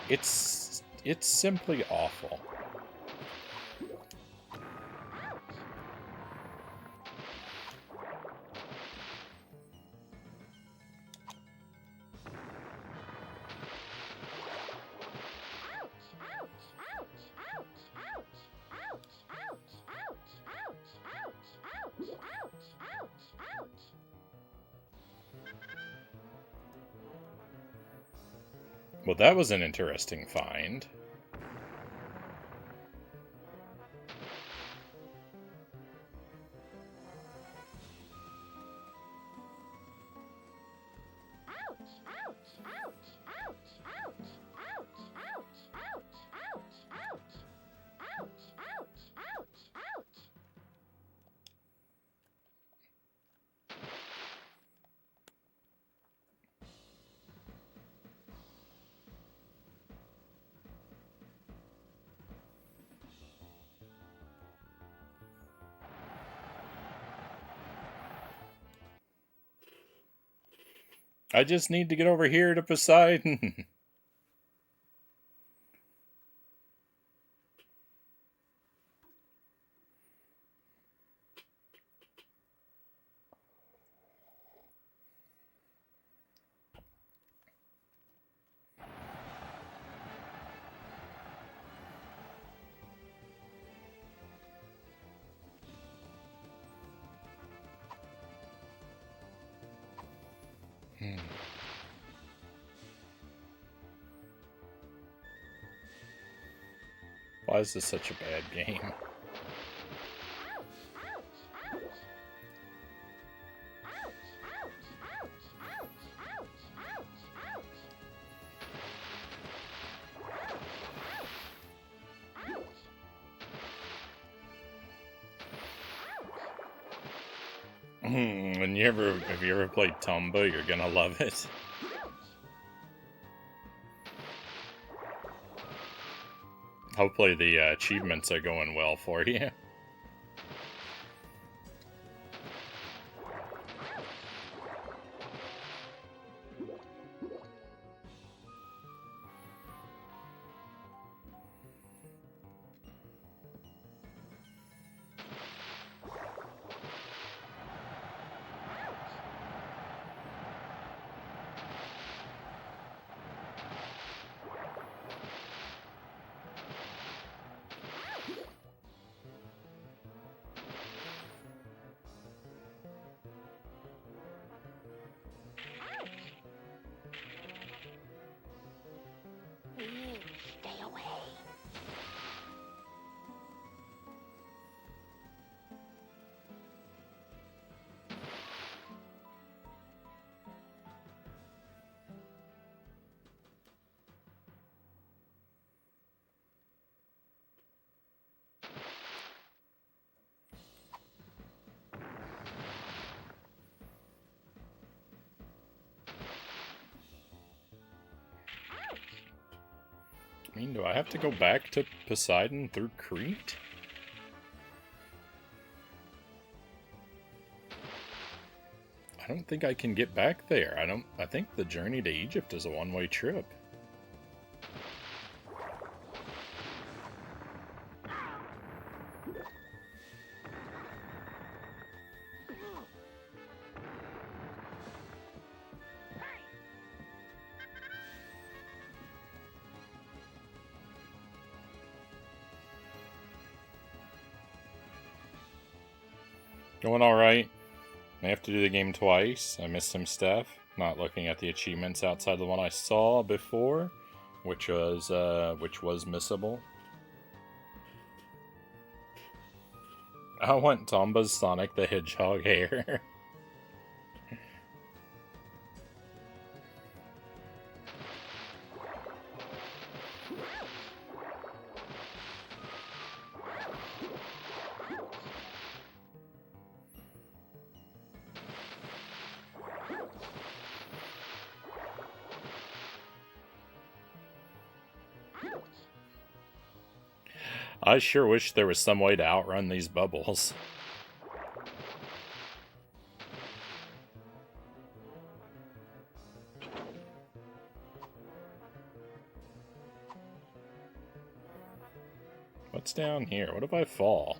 It's simply awful. Well, that was an interesting find. I just need to get over here to Poseidon. Why is this such a bad game? If you ever played Tomba, you're gonna love it. Hopefully the achievements are going well for you. mean, do I have to go back to Poseidon through Crete? I don't think I can get back there. I think the journey to Egypt is a one-way trip. Going alright. I have to do the game twice. I missed some stuff. Not looking at the achievements outside the one I saw before, which was missable. I want Tomba's Sonic the Hedgehog hair. I sure wish there was some way to outrun these bubbles. What's down here? What if I fall?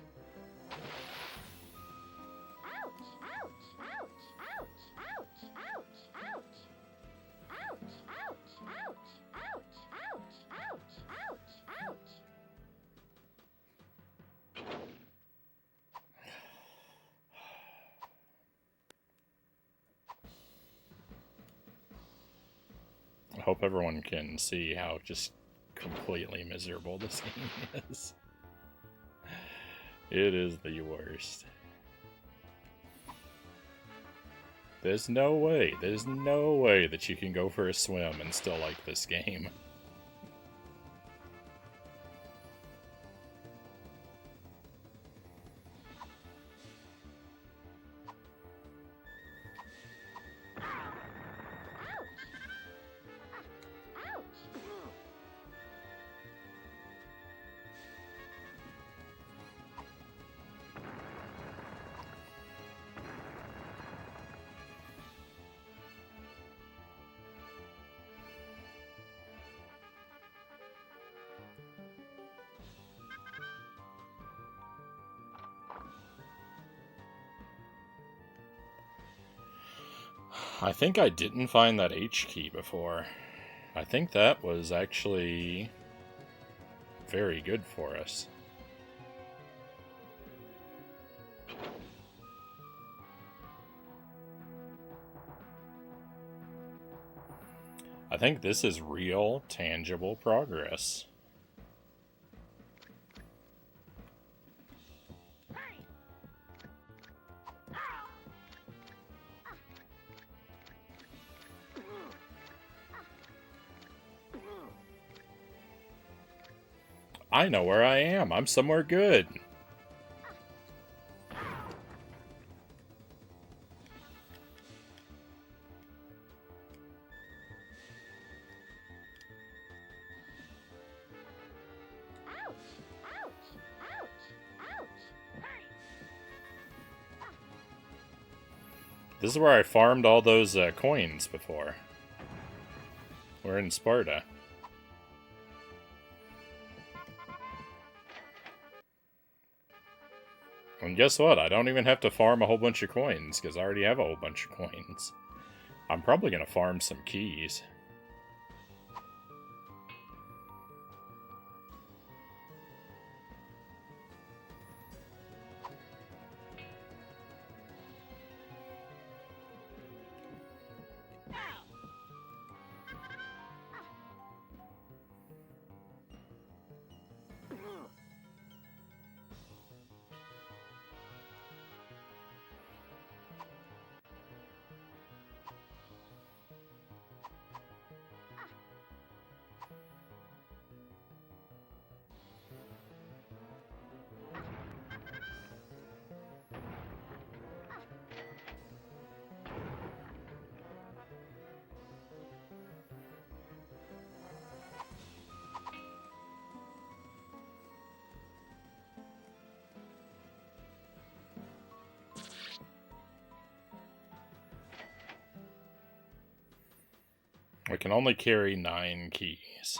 I hope everyone can see how just completely miserable this game is. It is the worst. There's no way that you can go for a swim and still like this game. I think I didn't find that H key before. I think that was actually very good for us. I think this is real, tangible progress. I know where I am. I'm somewhere good. This is where I farmed all those coins before. We're in Sparta. And guess what? I don't even have to farm a whole bunch of coins, because I already have a whole bunch of coins. I'm probably going to farm some keys. We can only carry 9 keys.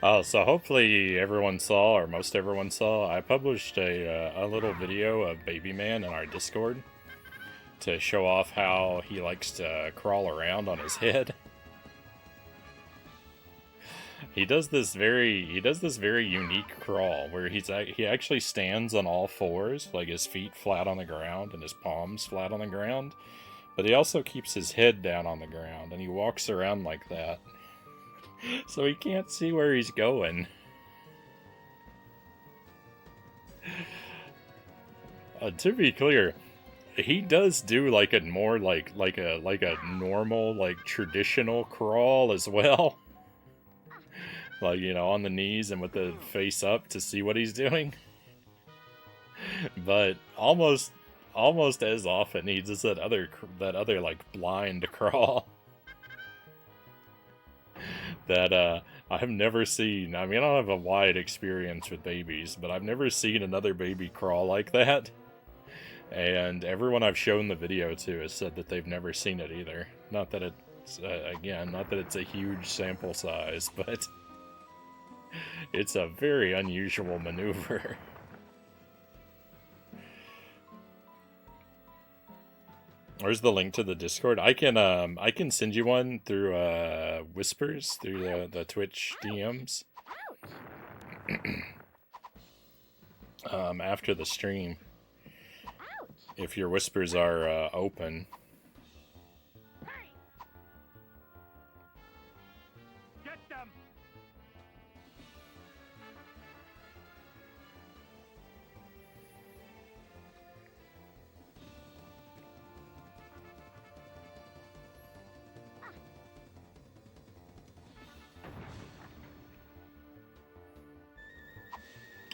Oh, so hopefully everyone saw, or most everyone saw, I published a little video of Baby Man in our Discord to show off how he likes to crawl around on his head. He does this very unique crawl where he actually stands on all fours, like his feet flat on the ground and his palms flat on the ground, but he also keeps his head down on the ground and he walks around like that. So he can't see where he's going. To be clear, he does do like a more like a normal, like traditional crawl as well. Like, you know, on the knees and with the face up to see what he's doing. But almost as often he does that other like blind crawl. That I've never seen. I mean, I don't have a wide experience with babies, but I've never seen another baby crawl like that. And everyone I've shown the video to has said that they've never seen it either. Not that it's, again, not that it's a huge sample size, but it's a very unusual maneuver. Where's the link to the Discord? I can send you one through Whispers, through the Twitch DMs. After the stream. If your Whispers are open. Get them.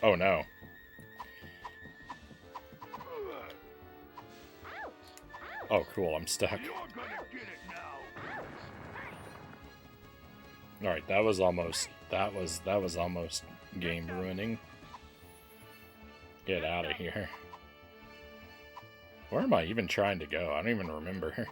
Oh no. Oh cool, I'm stuck. Alright, that was almost game ruining. Get out of here. Where am I even trying to go? I don't even remember.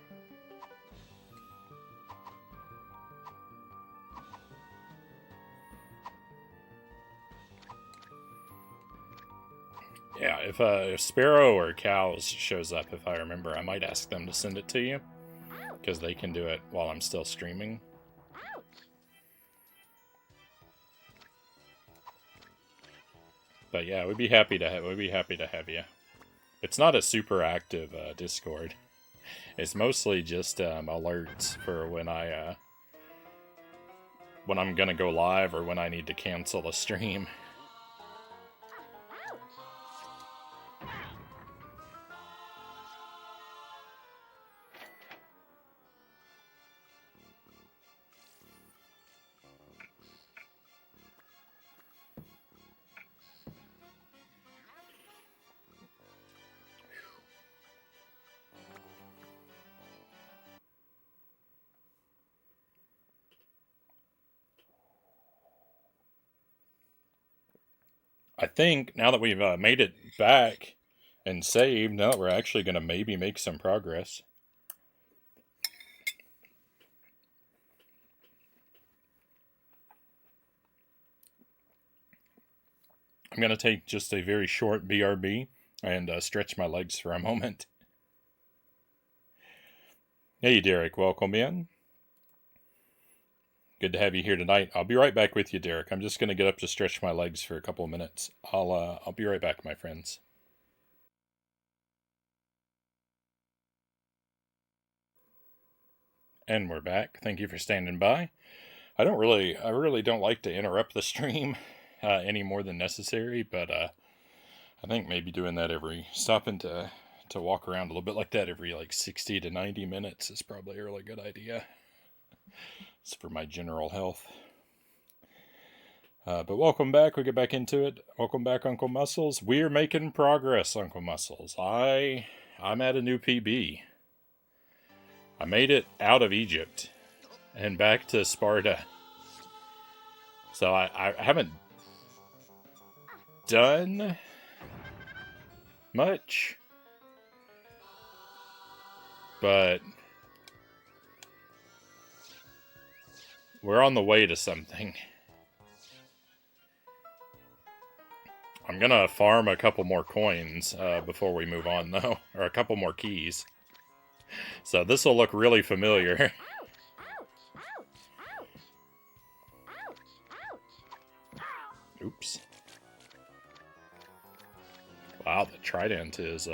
Yeah, if Sparrow or Cows shows up, if I remember, I might ask them to send it to you. Because they can do it while I'm still streaming. But yeah, we'd be happy to have you. It's not a super active Discord. It's mostly just alerts for when I'm gonna go live or when I need to cancel a stream. I think now that we've made it back and saved, now that we're actually going to maybe make some progress. I'm going to take just a very short BRB and stretch my legs for a moment. Hey Derek, welcome in. Good to have you here tonight. I'll be right back with you, Derek. I'm just going to get up to stretch my legs for a couple of minutes. I'll be right back, my friends. And we're back. Thank you for standing by. I really don't like to interrupt the stream any more than necessary, but I think maybe doing that stopping to to walk around a little bit like that every like 60 to 90 minutes is probably a really good idea. It's for my general health. But welcome back. We get back into it. Welcome back, Uncle Muscles. We're making progress, Uncle Muscles. I'm at a new PB. I made it out of Egypt and back to Sparta. So I haven't done much, but we're on the way to something. I'm gonna farm a couple more coins before we move on, though, or a couple more keys. So this will look really familiar. Oops. Wow, the trident is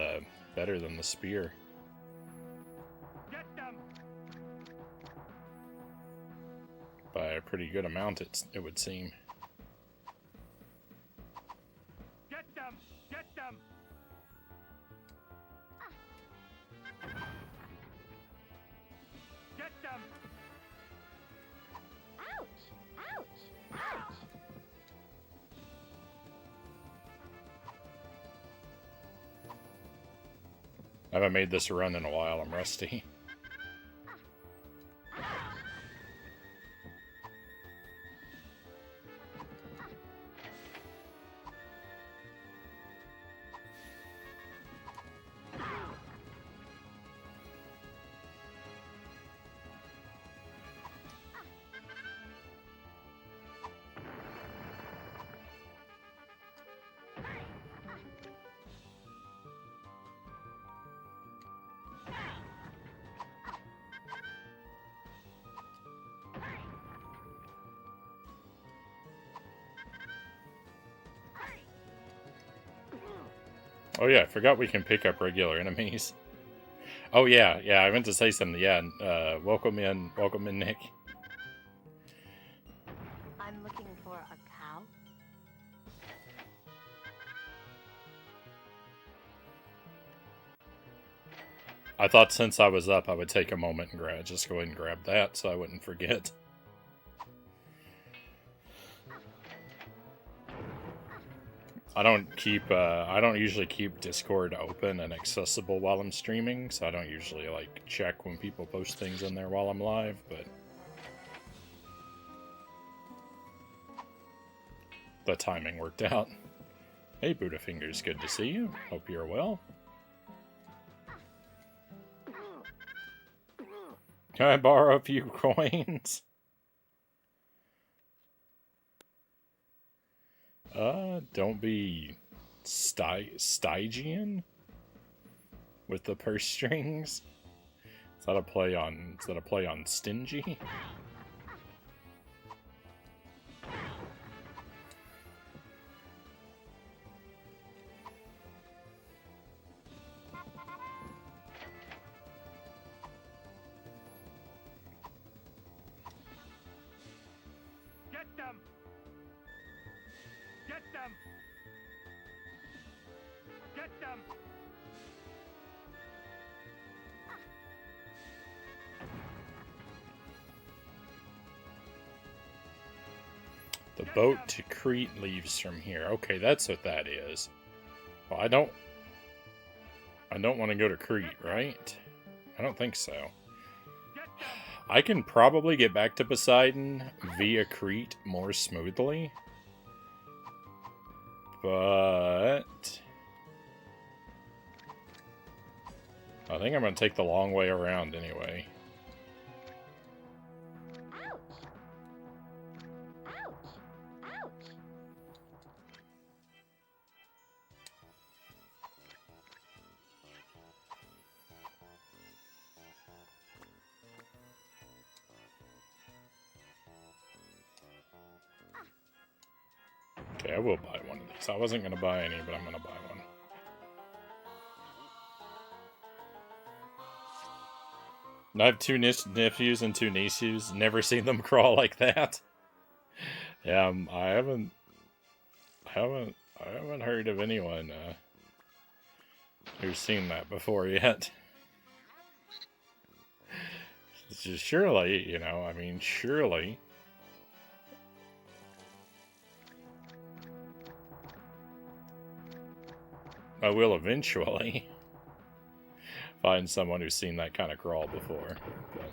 better than the spear. By a pretty good amount, it would seem. Get them! Get them! Get them! Ouch! Ouch! Ouch! I haven't made this run in a while. I'm rusty. Oh yeah, I forgot we can pick up regular enemies. Oh yeah, I meant to say something. Yeah, welcome in, Nick. I'm looking for a cow. I thought since I was up, I would take a moment and just go ahead and grab that, so I wouldn't forget. I don't usually keep Discord open and accessible while I'm streaming, so I don't usually, like, check when people post things in there while I'm live, but the timing worked out. Hey, Buddha Fingers, good to see you. Hope you're well. Can I borrow a few coins? Don't be Stygian with the purse strings. Is that a play on stingy? Get them! Get them! Get them! The boat to Crete leaves from here. Okay, that's what that is. Well, I don't want to go to Crete, right? I don't think so. I can probably get back to Poseidon via Crete more smoothly. But I think I'm going to take the long way around anyway. Okay, I will buy one of these. I wasn't going to buy any, but I'm going to buy one. And I have two nephews and two nieces. Never seen them crawl like that. Yeah, I haven't heard of anyone who's seen that before yet. Surely, you know, I mean, surely. I will eventually find someone who's seen that kind of crawl before. But...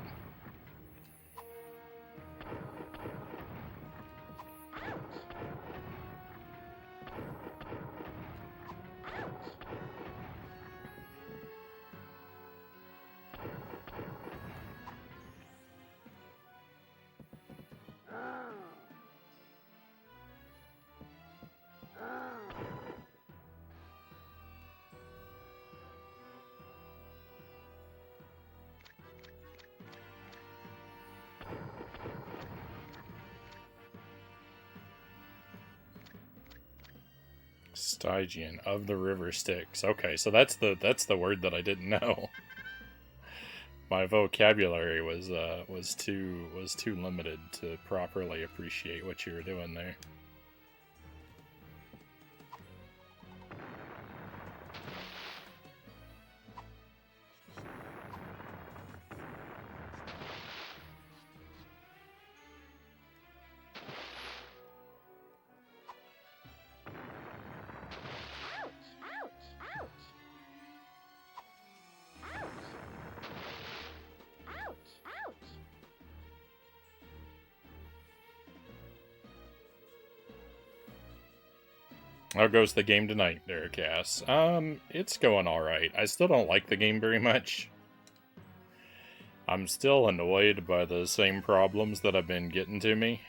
Stygian of the River Styx. Okay, so that's the word that I didn't know. My vocabulary was too limited to properly appreciate what you were doing there. How goes the game tonight, Derek asks? It's going alright. I still don't like the game very much. I'm still annoyed by the same problems that have been getting to me.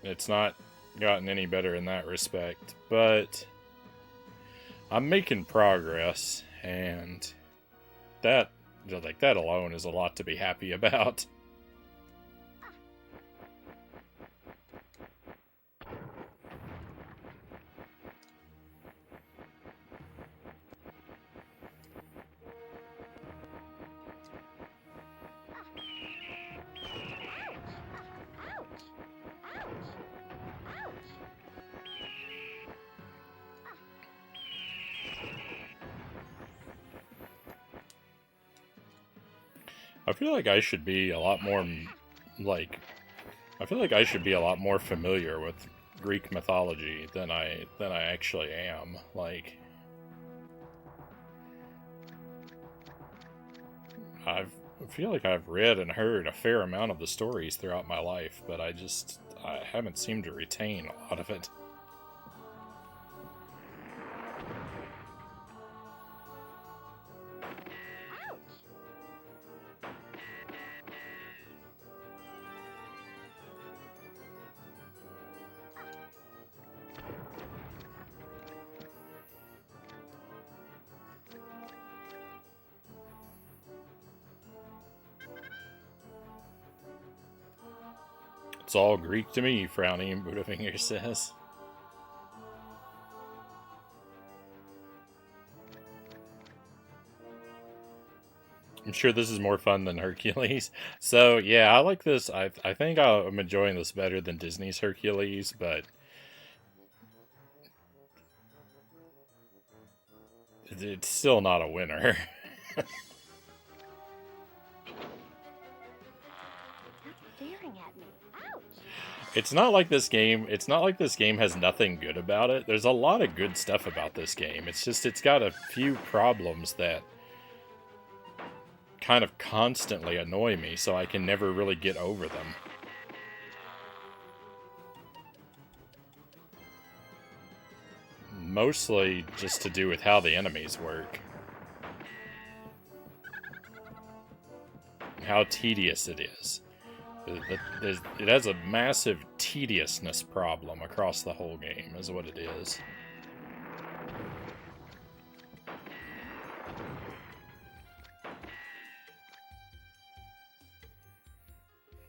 It's not gotten any better in that respect, but I'm making progress, and that alone is a lot to be happy about. I feel like I should be a lot more, I feel like I should be a lot more familiar with Greek mythology than I actually am. Like, I feel like I've read and heard a fair amount of the stories throughout my life, but I haven't seemed to retain a lot of it. It's all Greek to me, Frownie, Budafinger says. I'm sure this is more fun than Hercules. So, yeah, I like this. I think I'm enjoying this better than Disney's Hercules, but it's still not a winner. Staring at me. Ouch! It's not like this game has nothing good about it. There's a lot of good stuff about this game. It's just it's got a few problems that kind of constantly annoy me, so I can never really get over them. Mostly just to do with how the enemies work. How tedious it is. It has a massive tediousness problem across the whole game, is what it is.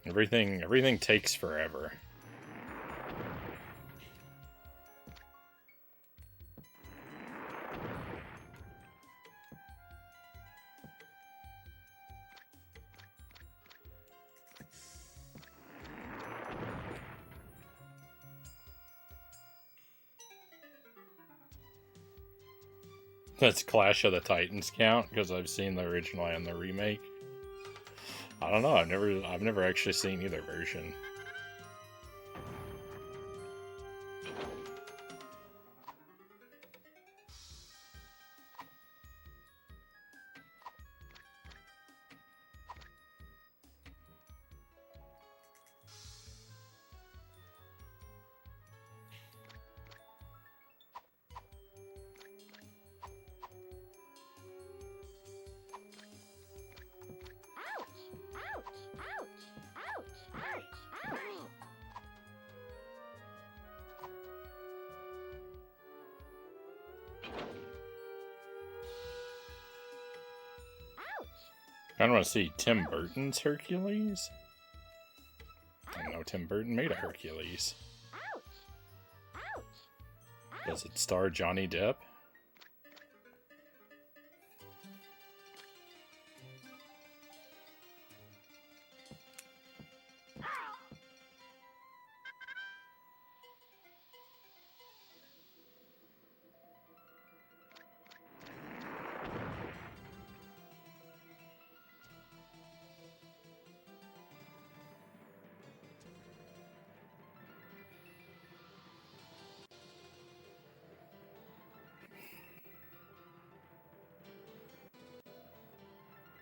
Everything takes forever. That's Clash of the Titans count? Because I've seen the original and the remake. I don't know. I've never actually seen either version. I don't want to see Tim Burton's Hercules. I know Tim Burton made a Hercules. Does it star Johnny Depp?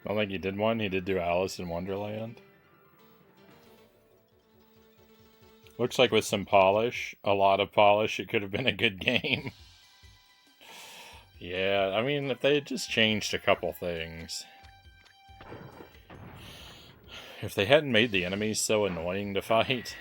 I don't think he did one. He did do Alice in Wonderland. Looks like with some polish, a lot of polish, it could have been a good game. Yeah, I mean, if they had just changed a couple things. If they hadn't made the enemies so annoying to fight.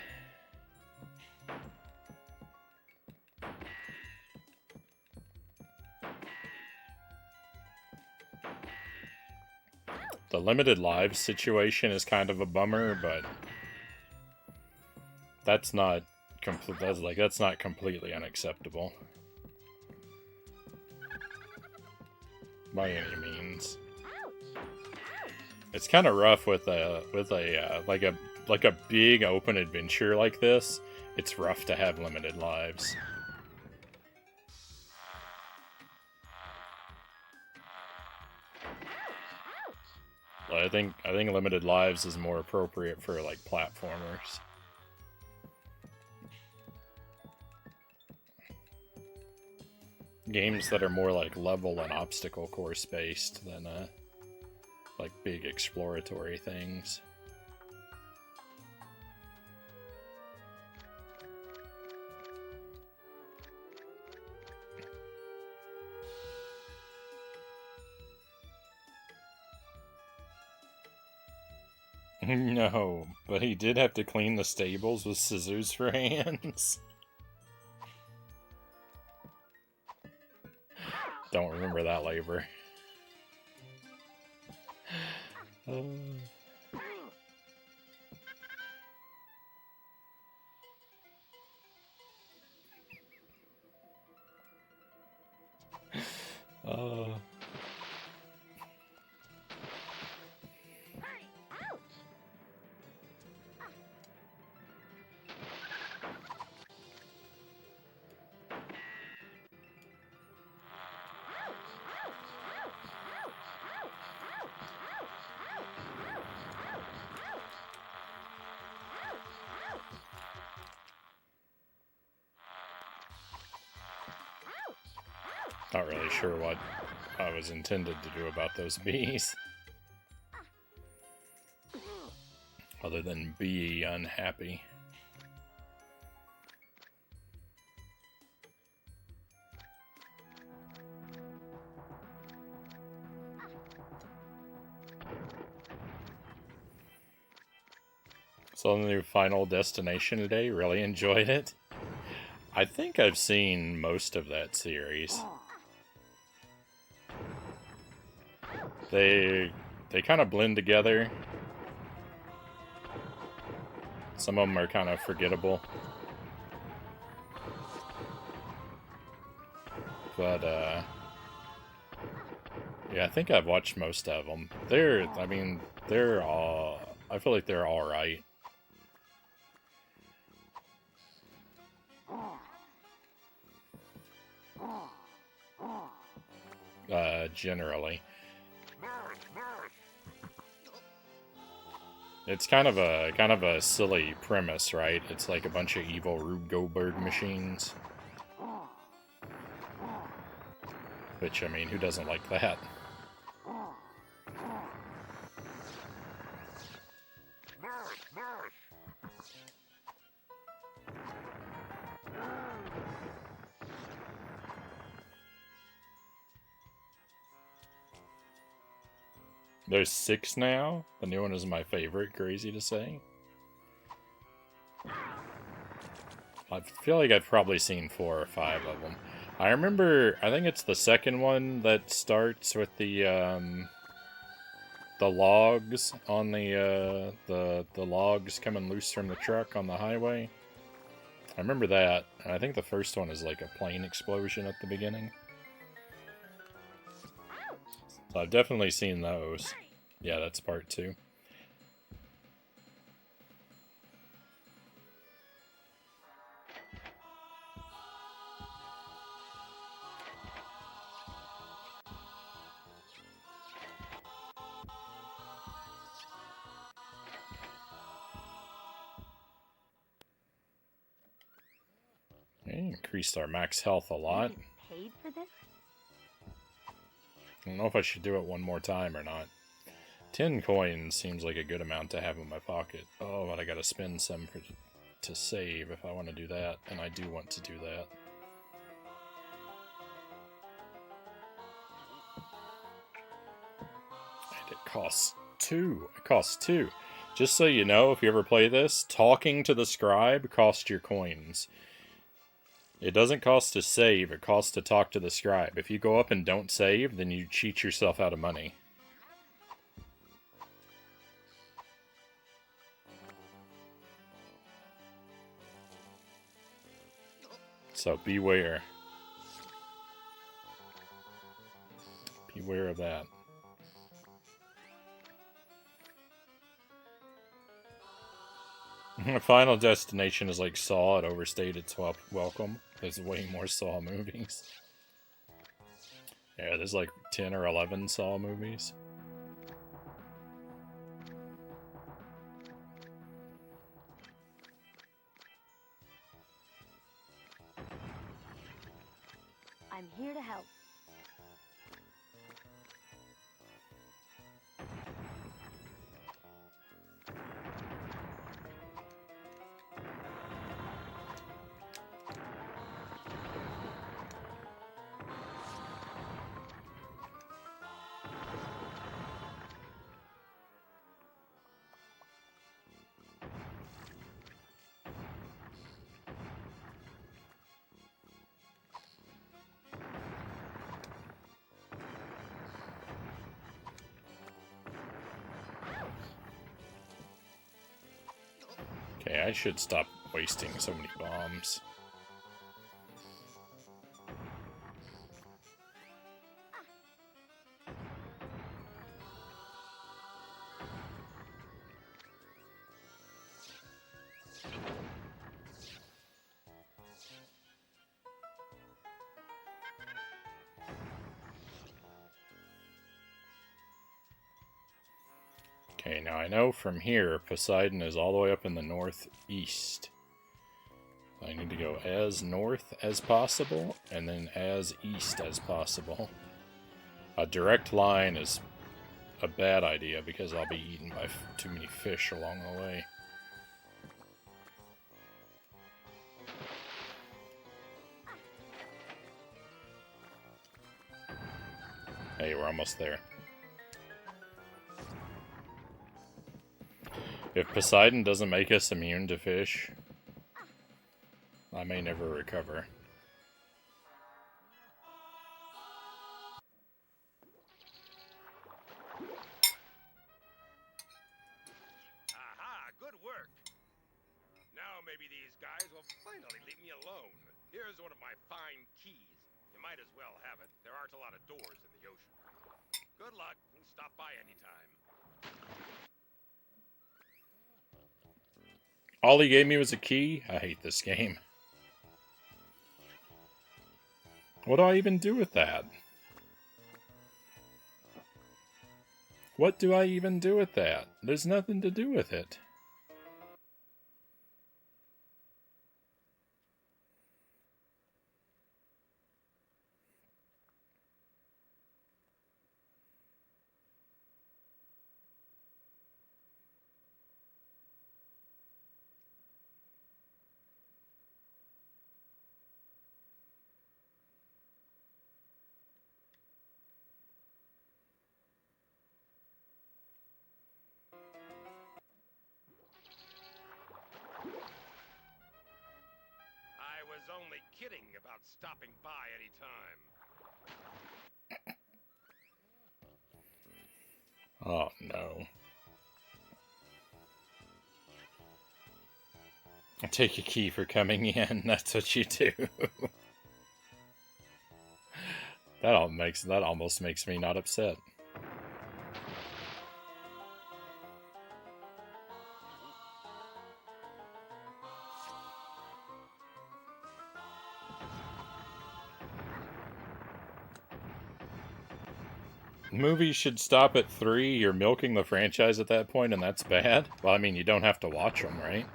The limited lives situation is kind of a bummer, but that's not that's not completely unacceptable by any means. It's kind of rough with a like a big open adventure like this. It's rough to have limited lives. I think limited lives is more appropriate for like platformers. Games that are more like level and obstacle course based than like big exploratory things. No, but he did have to clean the stables with scissors for hands. Don't remember that labor. Not really sure what I was intended to do about those bees. Other than be unhappy. So the new Final Destination today, really enjoyed it. I think I've seen most of that series. They kind of blend together. Some of them are kind of forgettable. But, yeah, I think I've watched most of them. They're all... I feel like they're alright. generally. It's kind of a silly premise, right? It's like a bunch of evil Rube Goldberg machines. Which, I mean, who doesn't like that? There's 6 now. The new one is my favorite, crazy to say. I feel like I've probably seen 4 or 5 of them. I remember, I think it's the second one that starts with the logs on the logs coming loose from the truck on the highway. I remember that, and I think the first one is like a plane explosion at the beginning. So I've definitely seen those. Yeah, that's part 2. Increased our max health a lot. Paid for this? I don't know if I should do it one more time or not. 10 coins seems like a good amount to have in my pocket. Oh, but I gotta spend some to save if I want to do that, and I do want to do that. And it costs 2. It costs 2. Just so you know, if you ever play this, talking to the scribe costs your coins. It doesn't cost to save, it costs to talk to the scribe. If you go up and don't save, then you cheat yourself out of money. So beware. Beware of that. Final Destination is like Saw. It overstayed its welcome. There's way more Saw movies. Yeah, there's like 10 or 11 Saw movies. I'm here to help. Okay, I should stop wasting so many bombs. Okay, now I know from here, Poseidon is all the way up in the northeast. I need to go as north as possible, and then as east as possible. A direct line is a bad idea, because I'll be eaten by too many fish along the way. Hey, we're almost there. If Poseidon doesn't make us immune to fish, I may never recover. Aha, good work. Now maybe these guys will finally leave me alone. Here's one of my fine keys. You might as well have it. There aren't a lot of doors in the ocean. Good luck, and stop by anytime. All he gave me was a key? I hate this game. What do I even do with that? What do I even do with that? There's nothing to do with it. I was only kidding about stopping by any time. Oh, no. I take a key for coming in. That's what you do. That almost makes me not upset. Movies should stop at 3. You're milking the franchise at that point, and that's bad. Well, I mean, you don't have to watch them, right?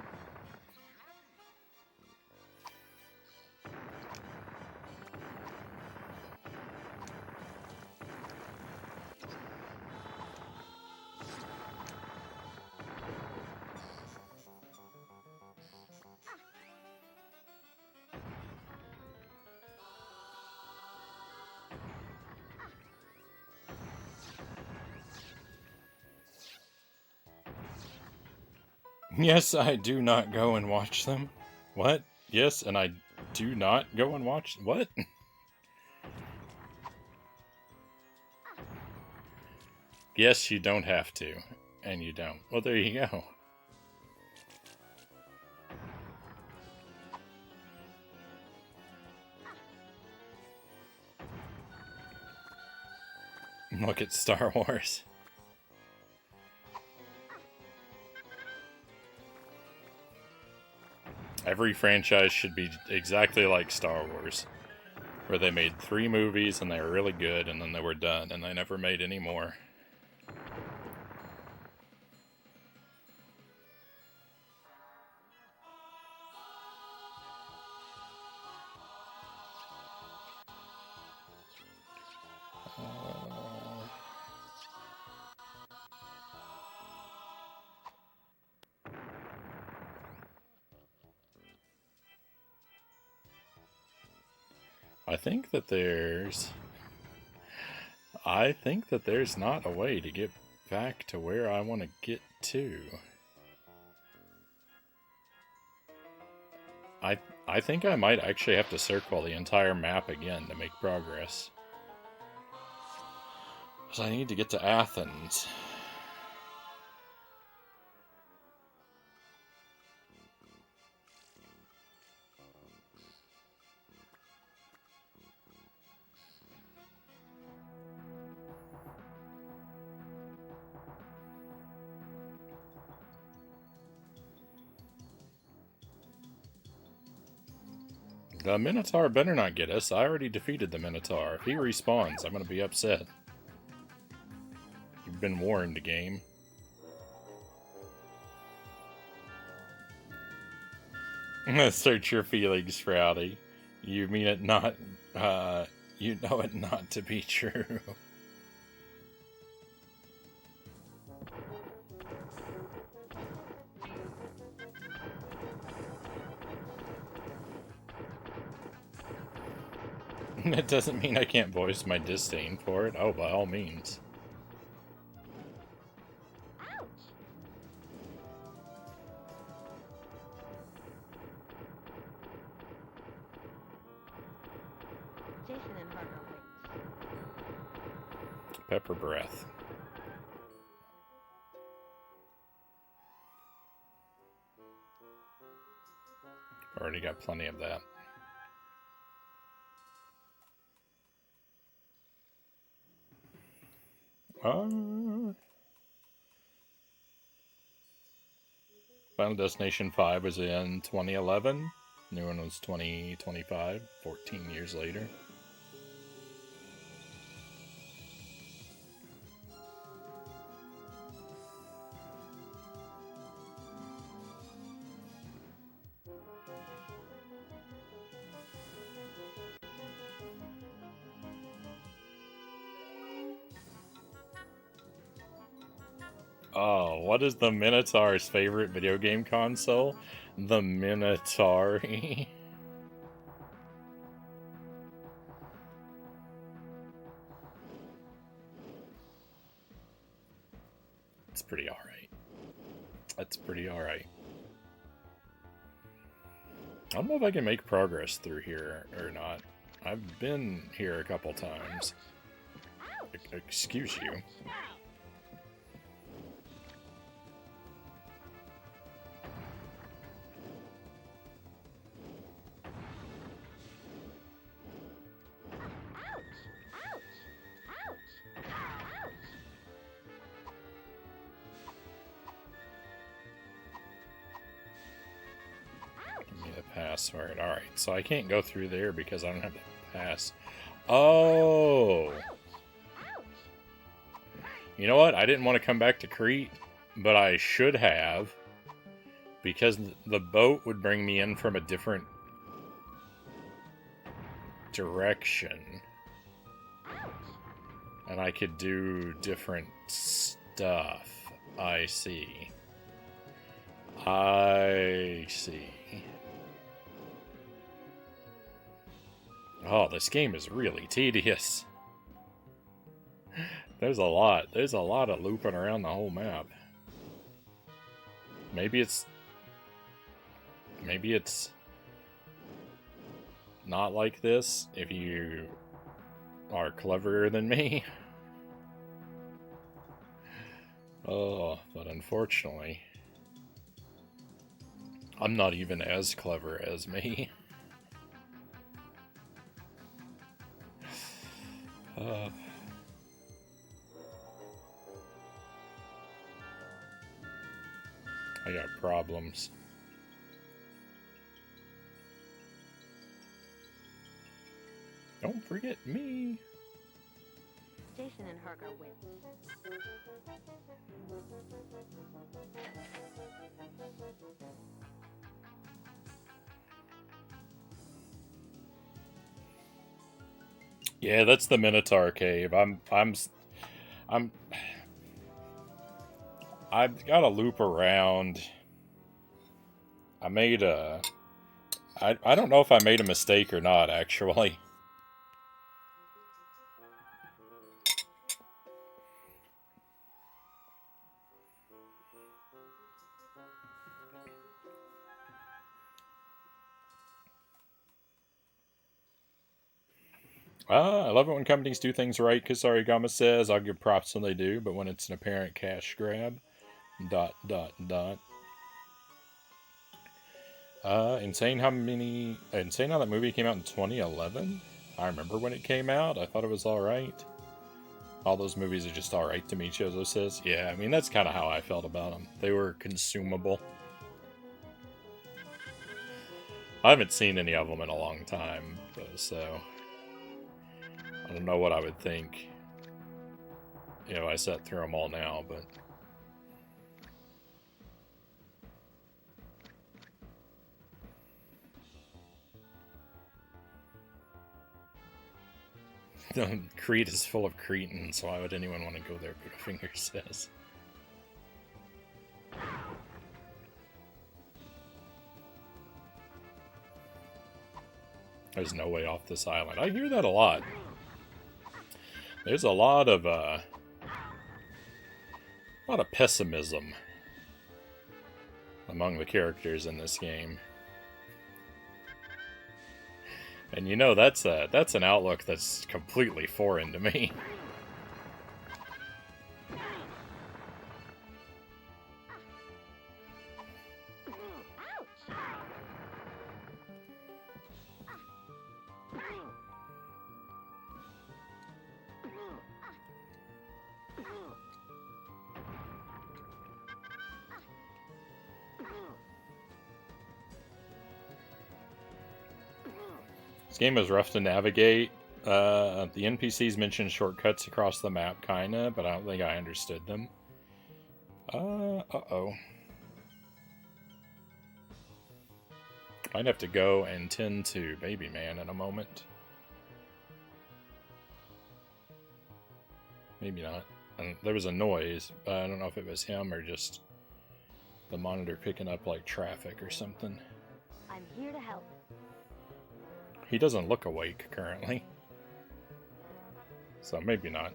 Yes, I do not go and watch them. What? Yes, and I do not go and watch... What? Yes, you don't have to. And you don't. Well, there you go. Look at Star Wars. Every franchise should be exactly like Star Wars, where they made 3 movies and they were really good and then they were done and they never made any more. I think that there's not a way to get back to where I want to get to. I think I might actually have to circle the entire map again to make progress. Because I need to get to Athens. The Minotaur better not get us. I already defeated the Minotaur. If he respawns, I'm going to be upset. You've been warned, game. Search your feelings, Frownie. You mean it not, you know it not to be true. It doesn't mean I can't voice my disdain for it. Oh, by all means. Ouch! Jason and Herc are wings. Pepper breath. Already got plenty of that. Final Destination 5 was in 2011. New one was 2025, 14 years later. Oh, what is the Minotaur's favorite video game console? The Minotaur. It's pretty alright. That's pretty alright. I don't know if I can make progress through here or not. I've been here a couple times. Excuse you. Password. Alright, so I can't go through there because I don't have the pass. Oh! You know what? I didn't want to come back to Crete, but I should have. Because the boat would bring me in from a different direction. And I could do different stuff. I see. I see. Oh, this game is really tedious. There's a lot of looping around the whole map. Maybe it's not like this if you are cleverer than me. Oh, but unfortunately, I'm not even as clever as me. I got problems. Don't forget me. Jason and Herc are wins. Yeah, that's the Minotaur cave. I've got to loop around. I don't know if I made a mistake or not, actually. I love it when companies do things right, because Origama says, I'll give props when they do, but when it's an apparent cash grab, ... Insane how that movie came out in 2011? I remember when it came out. I thought it was alright. All those movies are just alright to me, Chozo says. Yeah, I mean, that's kind of how I felt about them. They were consumable. I haven't seen any of them in a long time, though, so I don't know what I would think. You know, I sat through them all now, but... Crete is full of Cretans, so why would anyone want to go there, Buddhafinger says. There's no way off this island. I hear that a lot. There's a lot of pessimism among the characters in this game. And you know, that's an outlook that's completely foreign to me. This game is rough to navigate. The NPCs mention shortcuts across the map, kinda, but I don't think I understood them. Uh-oh. Might have to go and tend to Baby Man in a moment. Maybe not. And there was a noise, but I don't know if it was him or just the monitor picking up like traffic or something. I'm here to help. He doesn't look awake currently. So maybe not.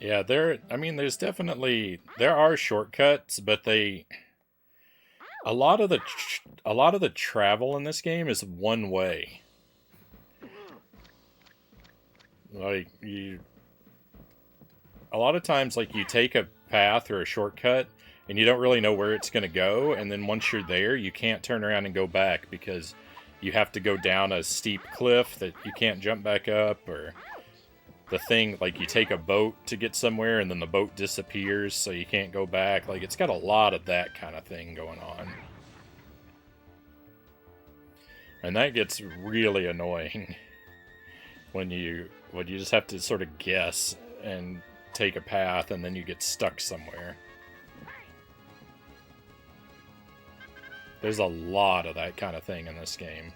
Yeah, there's definitely, there are shortcuts, but a lot of the travel in this game is one way. Like, a lot of times, like, you take a path or a shortcut, and you don't really know where it's going to go, and then once you're there, you can't turn around and go back, because you have to go down a steep cliff that you can't jump back up, or the thing, like, you take a boat to get somewhere, and then the boat disappears, so you can't go back. Like, it's got a lot of that kind of thing going on. And that gets really annoying when you just have to sort of guess and take a path, and then you get stuck somewhere. There's a lot of that kind of thing in this game.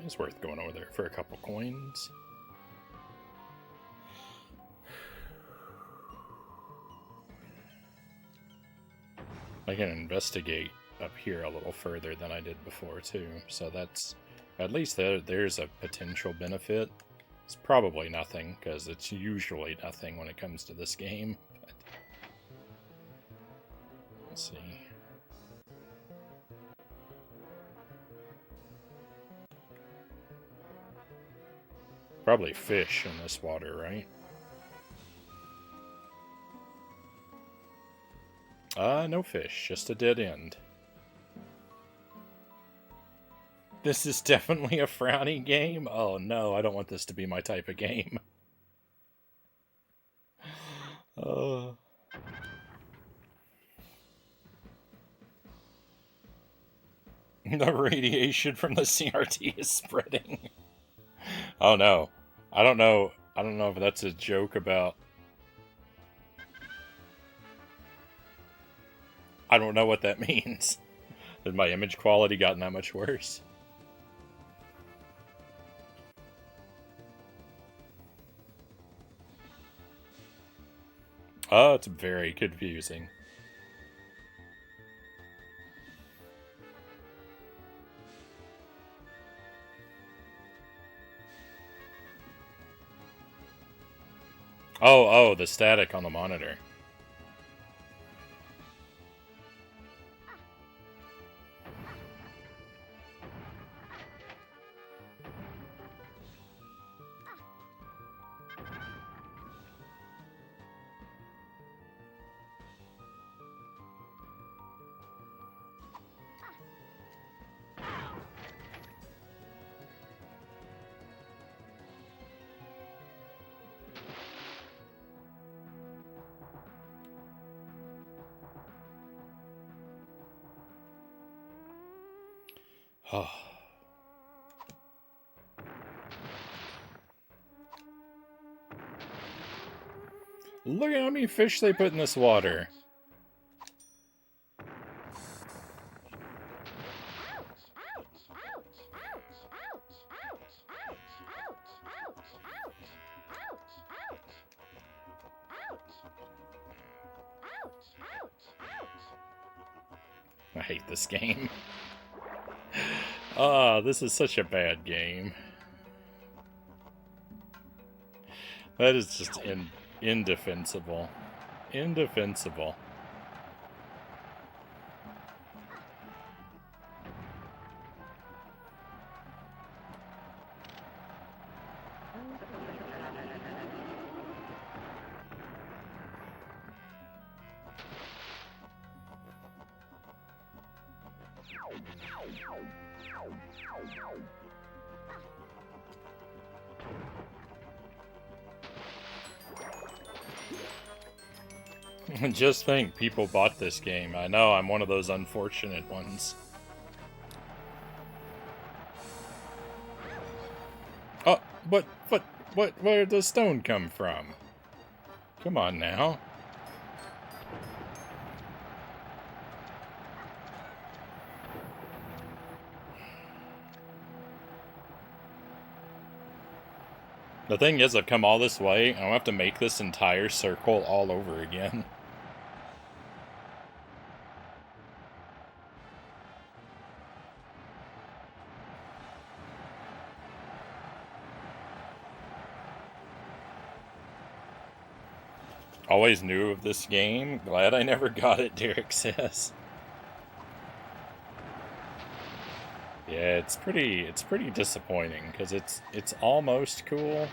It's worth going over there for a couple coins. I can investigate up here a little further than I did before too, so that's at least there's a potential benefit. It's probably nothing, because it's usually nothing when it comes to this game. But let's see. Probably fish in this water, right? No fish, just a dead end. This is definitely a Frownie game? Oh no, I don't want this to be my type of game. The radiation from the CRT is spreading. Oh no. I don't know if that's a joke about... I don't know what that means. Has my image quality gotten that much worse? Oh, it's very confusing. Oh, the static on the monitor. Oh. Look at how many fish they put in this water. I hate this game. Ah, this is such a bad game. That is just indefensible. Indefensible. Just think, people bought this game. I know, I'm one of those unfortunate ones. Oh, where'd the stone come from? Come on now. The thing is, I've come all this way, and I'll have to make this entire circle all over again. Always knew of this game. Glad I never got it, Derek says. Yeah, it's pretty disappointing because it's almost cool.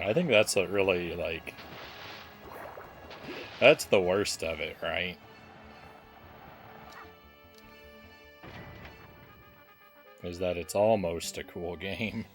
I think that's what really, like, that's the worst of it, right? Is that it's almost a cool game.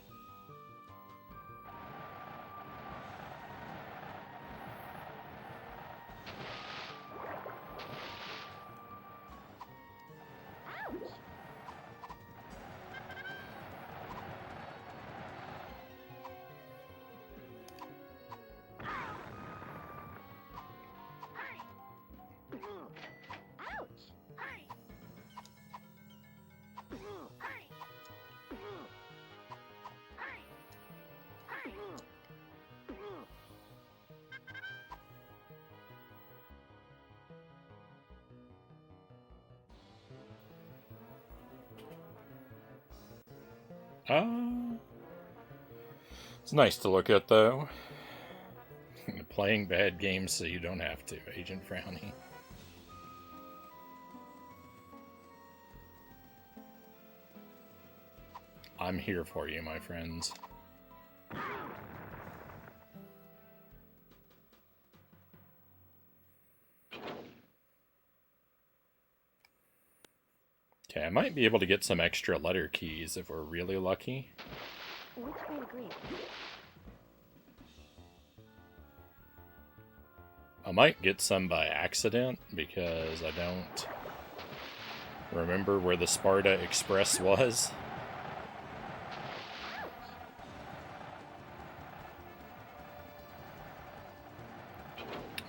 It's nice to look at, though. Playing bad games so you don't have to, Agent Frownie. I'm here for you, my friends. Okay, I might be able to get some extra letter keys if we're really lucky. Which way to green? I might get some by accident because I don't remember where the Sparta Express was.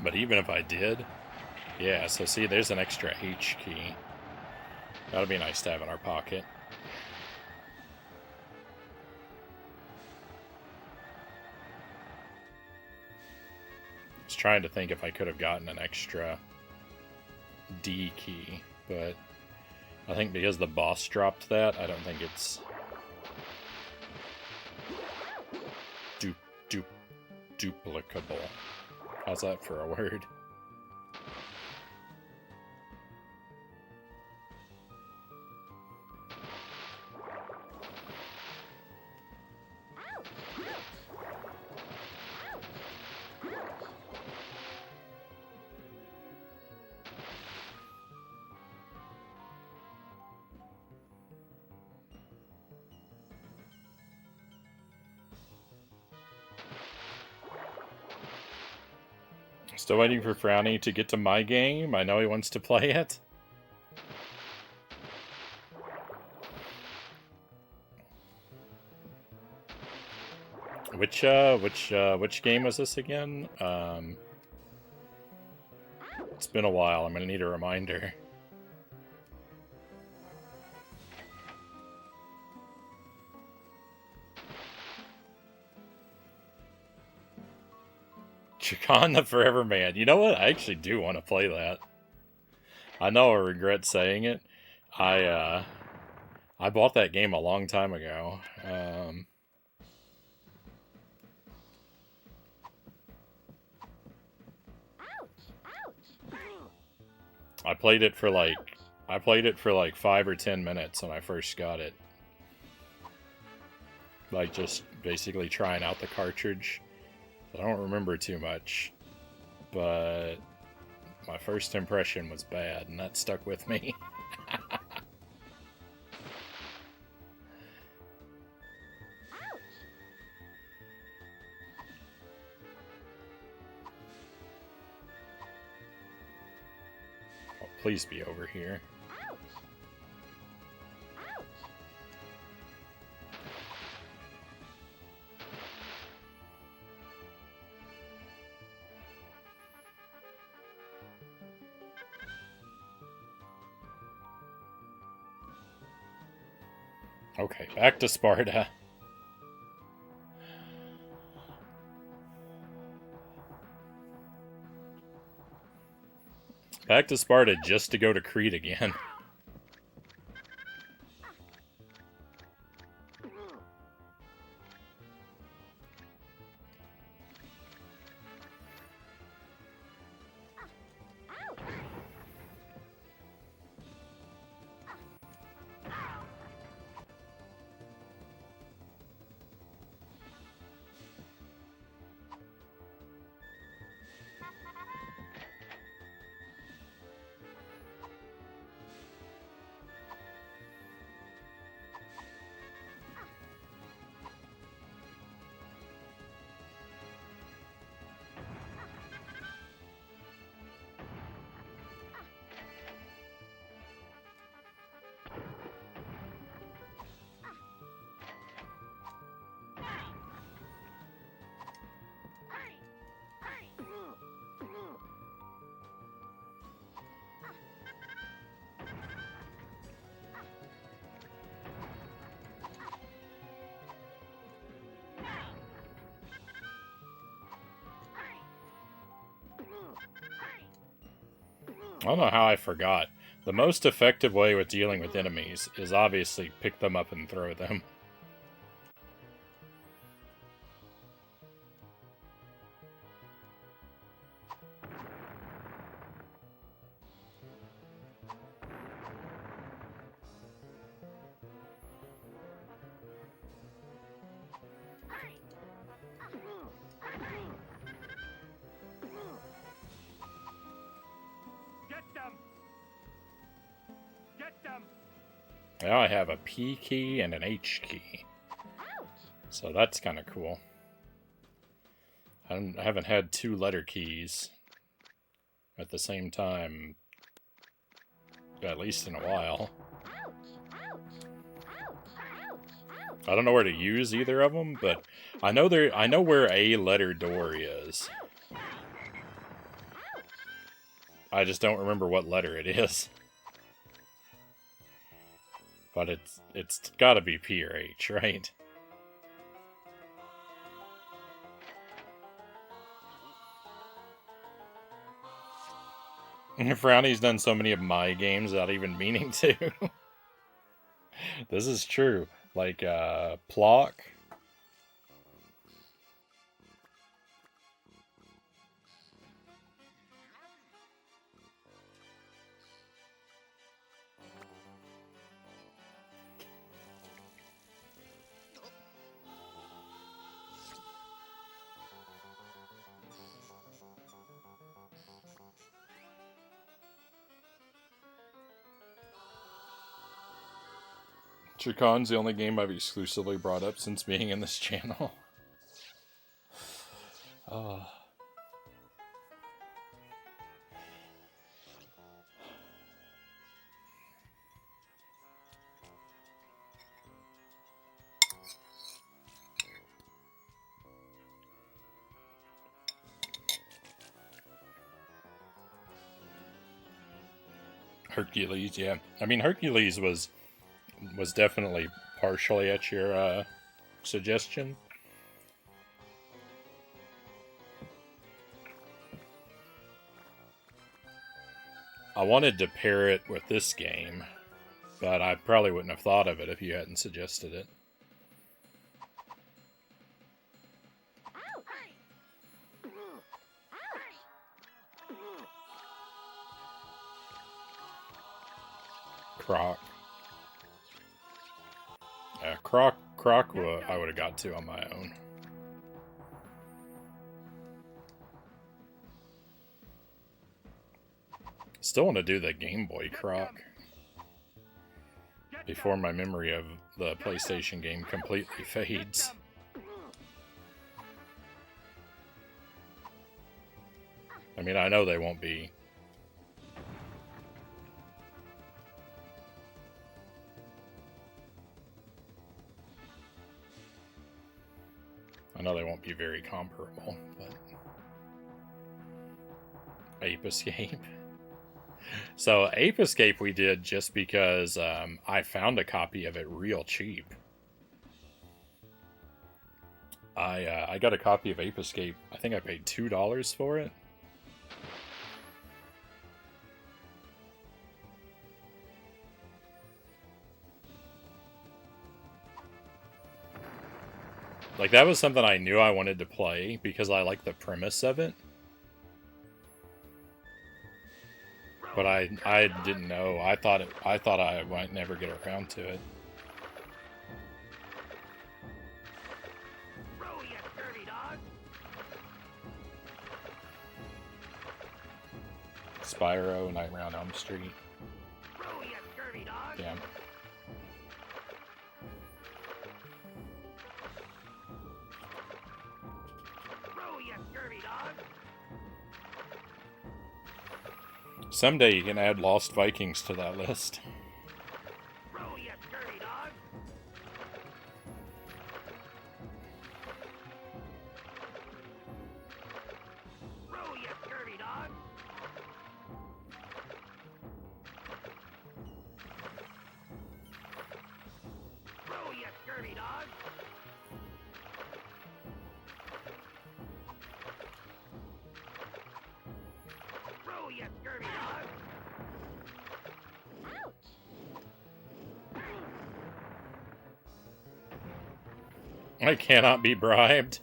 But even if I did, yeah, so see, there's an extra H key. That'll be nice to have in our pocket. I was trying to think if I could have gotten an extra D key, but I think because the boss dropped that, I don't think it's duplicable. How's that for a word? Still waiting for Frownie to get to my game. I know he wants to play it. Which game was this again? It's been a while. I'm gonna need a reminder. Chacon the Forever Man. You know what? I actually do want to play that. I know I regret saying it. I bought that game a long time ago. I played it for like 5 or 10 minutes when I first got it. Like, just basically trying out the cartridge. I don't remember too much, but my first impression was bad, and that stuck with me. Oh, please be over here. Okay, back to Sparta. Back to Sparta just to go to Crete again. I don't know how I forgot. The most effective way with dealing with enemies is obviously pick them up and throw them. Now I have a P key and an H key. So that's kind of cool. I haven't had 2 letter keys at the same time, at least in a while. I don't know where to use either of them, but I know where a letter door is. I just don't remember what letter it is. But it's gotta be P or H, right? Frownie's done so many of my games without even meaning to. This is true. Like, Plock. Chicon's the only game I've exclusively brought up since being in this channel. Oh. Hercules, yeah. I mean, Hercules was definitely partially at your suggestion. I wanted to pair it with this game, but I probably wouldn't have thought of it if you hadn't suggested it. Croc. Croc I would have got to on my own. Still want to do the Game Boy croc before my memory of the PlayStation game completely fades. I mean, I know they won't be. I know they won't be very comparable, but... Ape Escape. So, Ape Escape we did just because I found a copy of it real cheap. I got a copy of Ape Escape. I think I paid $2 for it. Like, that was something I knew I wanted to play because I like the premise of it. But I didn't know. I thought I might never get around to it. Spyro, Nightmare on Elm Street. Yeah. Someday you can add Lost Vikings to that list. I cannot be bribed.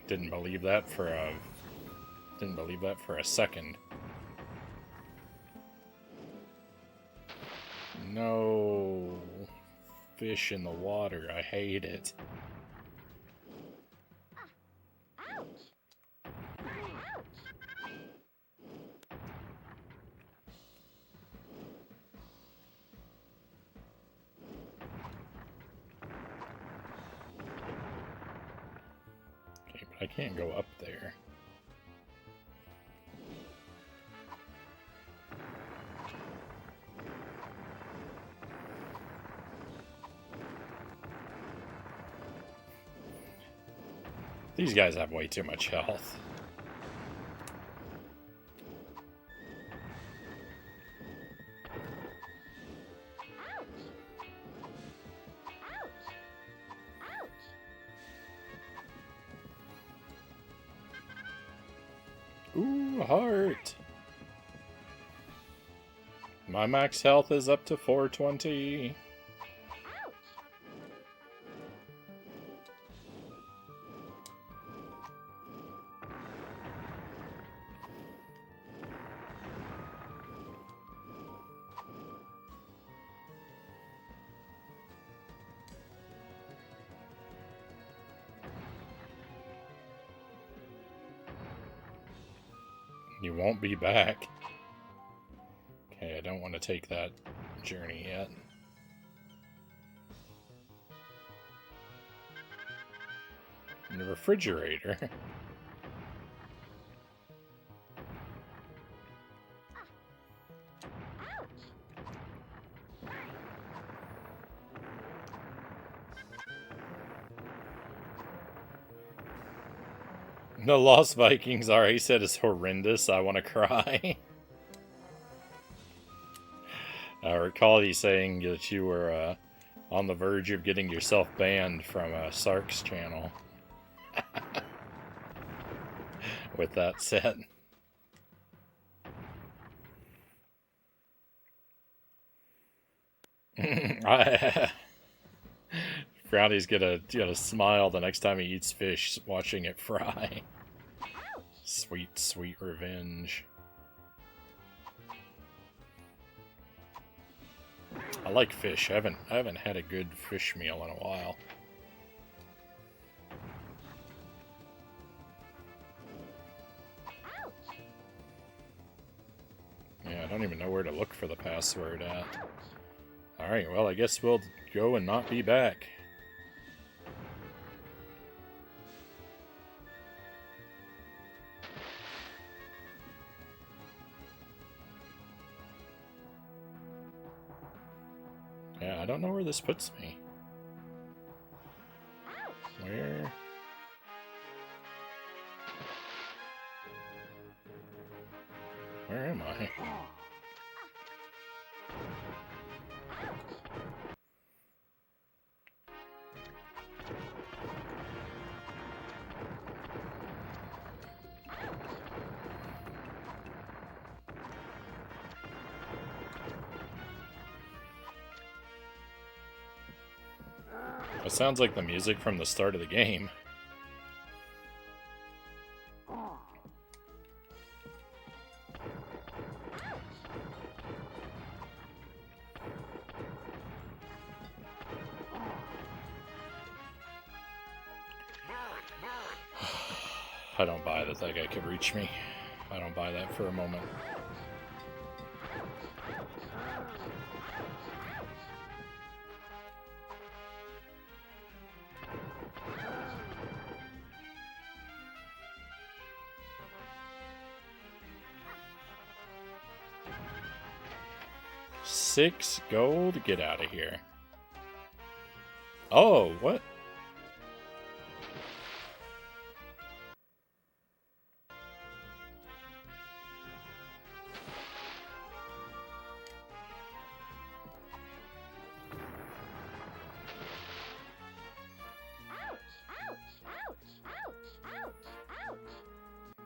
Didn't believe that for a second. No. Fish in the water. I hate it. I can't go up there. These guys have way too much health. Ooh, heart. My max health is up to 420. You won't be back. Okay, I don't want to take that journey yet. In the refrigerator. The Lost Vikings RA said is horrendous. I want to cry. I recall you saying that you were on the verge of getting yourself banned from Sark's channel. With that said. Frownie's gonna smile the next time he eats fish, watching it fry. Sweet, sweet revenge. I like fish. I haven't had a good fish meal in a while. don't even know where to look for the password at. Alright, well, I guess we'll go and not be back. Yeah, I don't know where this puts me. Where? Where am I? It sounds like the music from the start of the game. I don't buy that that guy could reach me. I don't buy that for a moment. $6 gold? Get out of here. Oh, what?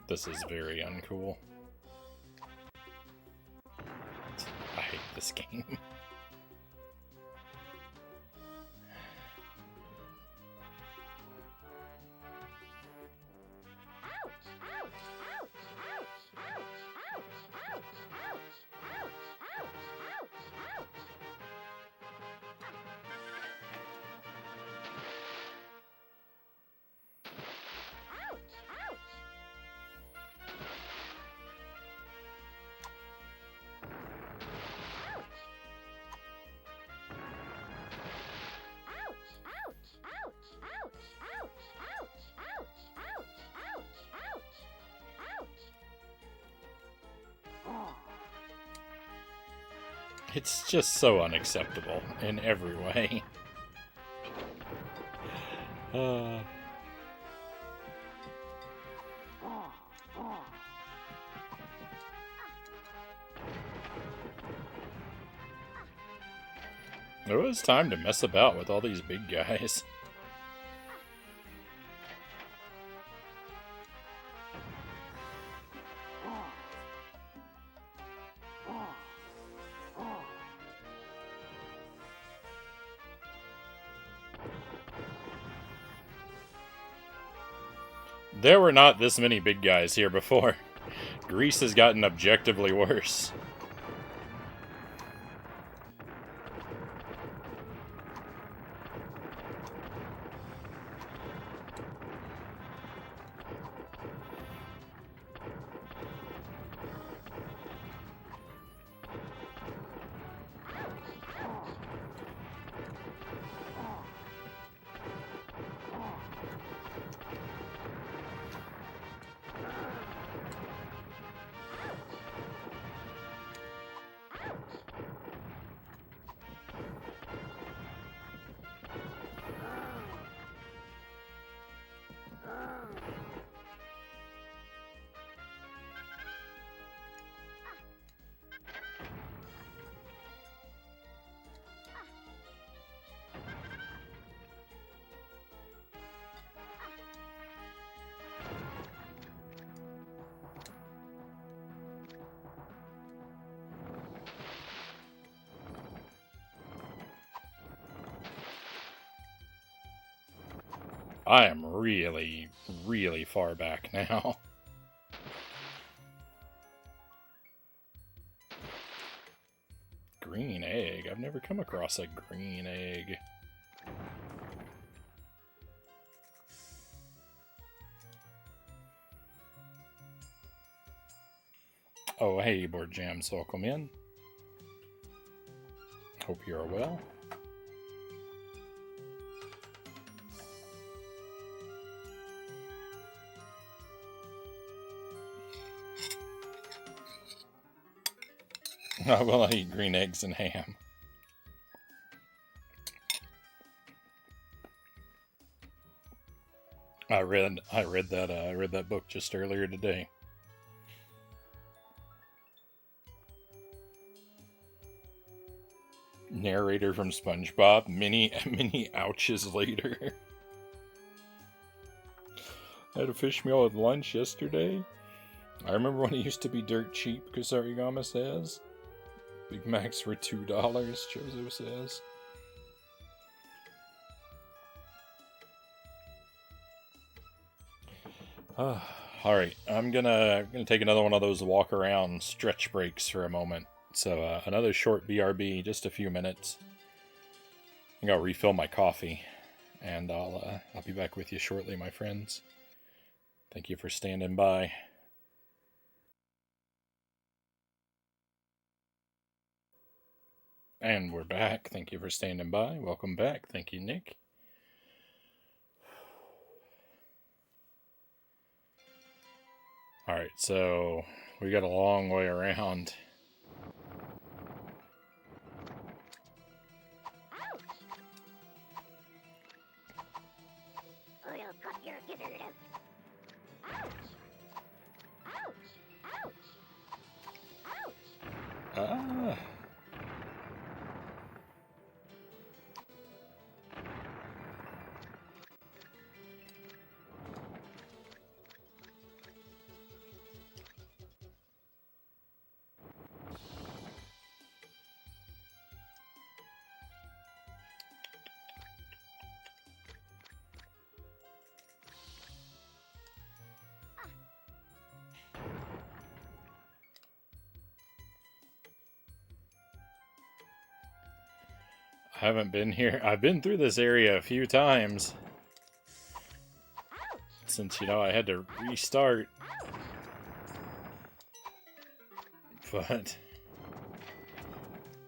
This is very uncool. I hate this game. It's just so unacceptable in every way. It was time to mess about with all these big guys. There were not this many big guys here before. Greece has gotten objectively worse. I am really, really far back now. Green egg? I've never come across a green egg. Oh, hey, Board Jams, welcome in. Hope you're well. I will eat green eggs and ham. I read that book just earlier today. Narrator from SpongeBob, many ouches later. I had a fish meal with lunch yesterday. I remember when it used to be dirt cheap, Kusarigama says. Big Macs were $2, Chozo says. Alright, I'm gonna take another one of those walk around stretch breaks for a moment. So another short BRB, just a few minutes. I think I'll refill my coffee, and I'll be back with you shortly, my friends. Thank you for standing by. And we're back. Thank you for standing by. Welcome back. Thank you, Nick. Alright, so we got a long way around. Ah. I haven't been here. I've been through this area a few times. Since, you know, I had to restart. But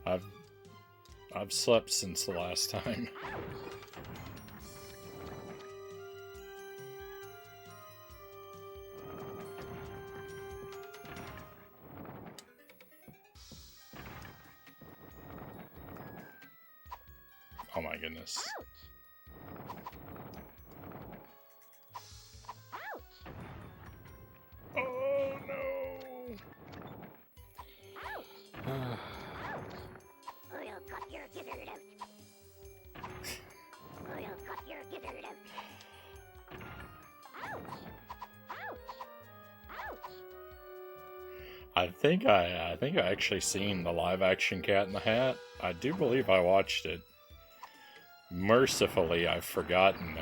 I've slept since the last time. Oh my goodness. Oh no! I think I actually seen the live action Cat in the Hat. I do believe I watched it. Mercifully, I've forgotten.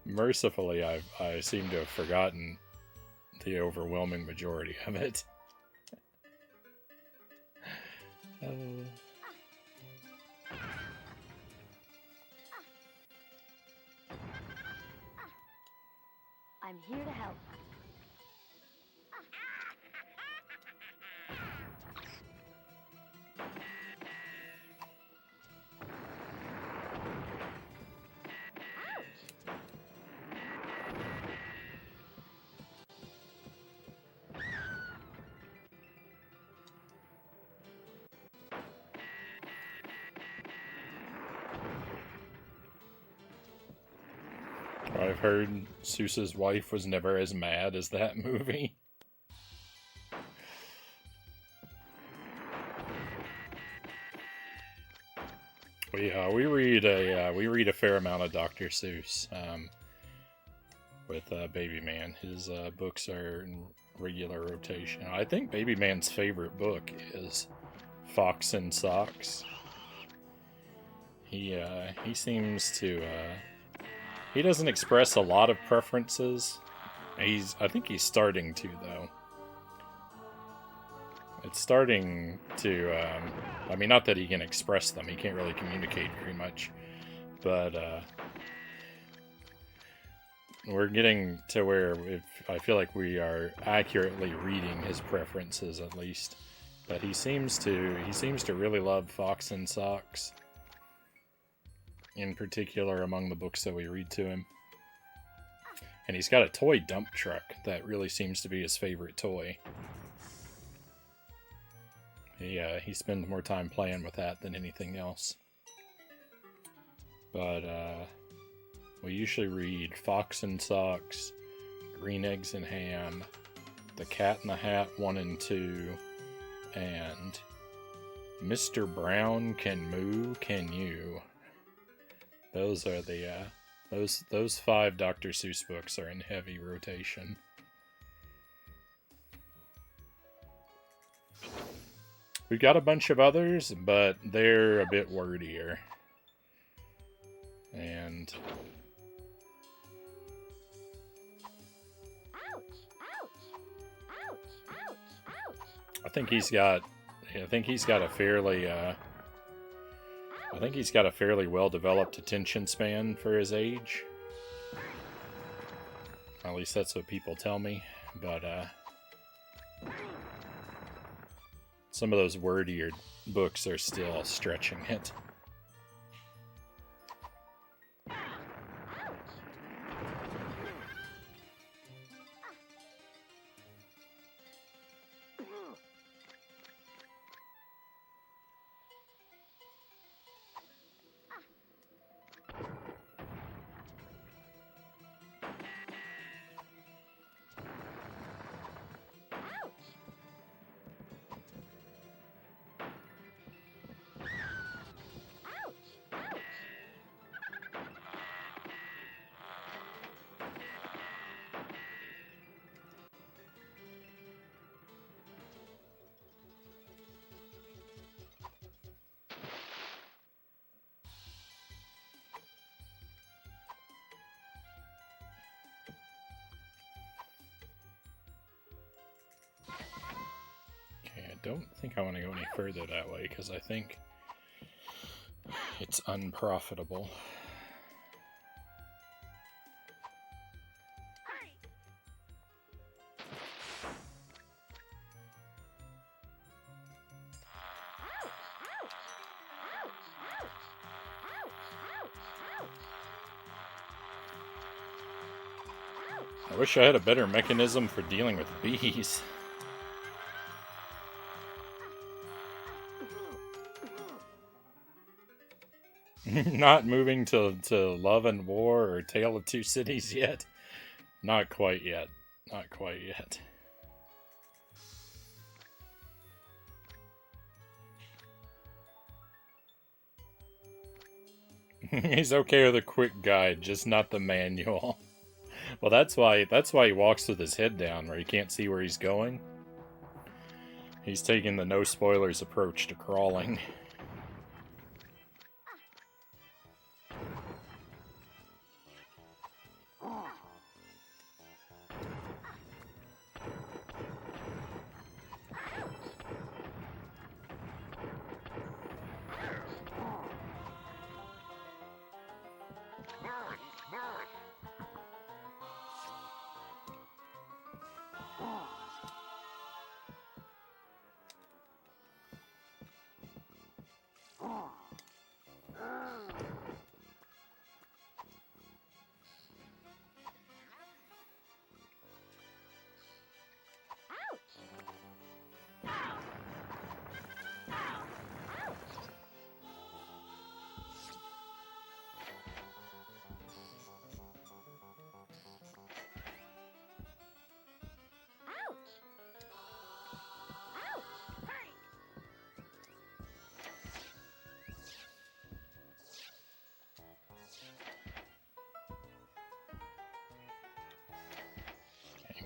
Mercifully, I seem to have forgotten the overwhelming majority of it. I'm here to help. I've heard Seuss's wife was never as mad as that movie. We read a fair amount of Dr. Seuss with Baby Man. His books are in regular rotation. I think Baby Man's favorite book is Fox and Socks. He seems to he doesn't express a lot of preferences. I think he's starting to, though. It's starting to, I mean, not that he can express them. He can't really communicate very much. But, we're getting to where I feel like we are accurately reading his preferences, at least. But he seems to really love Fox and Socks, in particular among the books that we read to him. And he's got a toy dump truck that really seems to be his favorite toy. He spends more time playing with that than anything else. But we usually read Fox and Socks, Green Eggs and Ham, The Cat in the Hat 1 and 2, and Mr. Brown Can Moo, Can You? Those are the those 5 Dr. Seuss books are in heavy rotation. We've got a bunch of others, but they're a bit wordier. And I think he's got a fairly well-developed attention span for his age. At least that's what people tell me. But some of those wordier books are still stretching it. I don't think I want to go any further that way, because I think it's unprofitable. I wish I had a better mechanism for dealing with bees. Not moving to Love and War or Tale of Two Cities yet. Not quite yet. Not quite yet. He's okay with a quick guide, just not the manual. Well, that's why he walks with his head down, where he can't see where he's going. He's taking the no spoilers approach to crawling.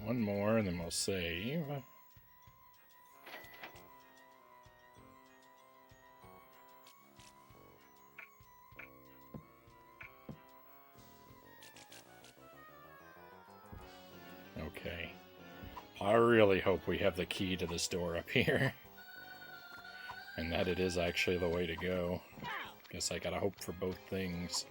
One more, and then we'll save. Okay. I really hope we have the key to this door up here. And that it is actually the way to go. Guess I gotta hope for both things.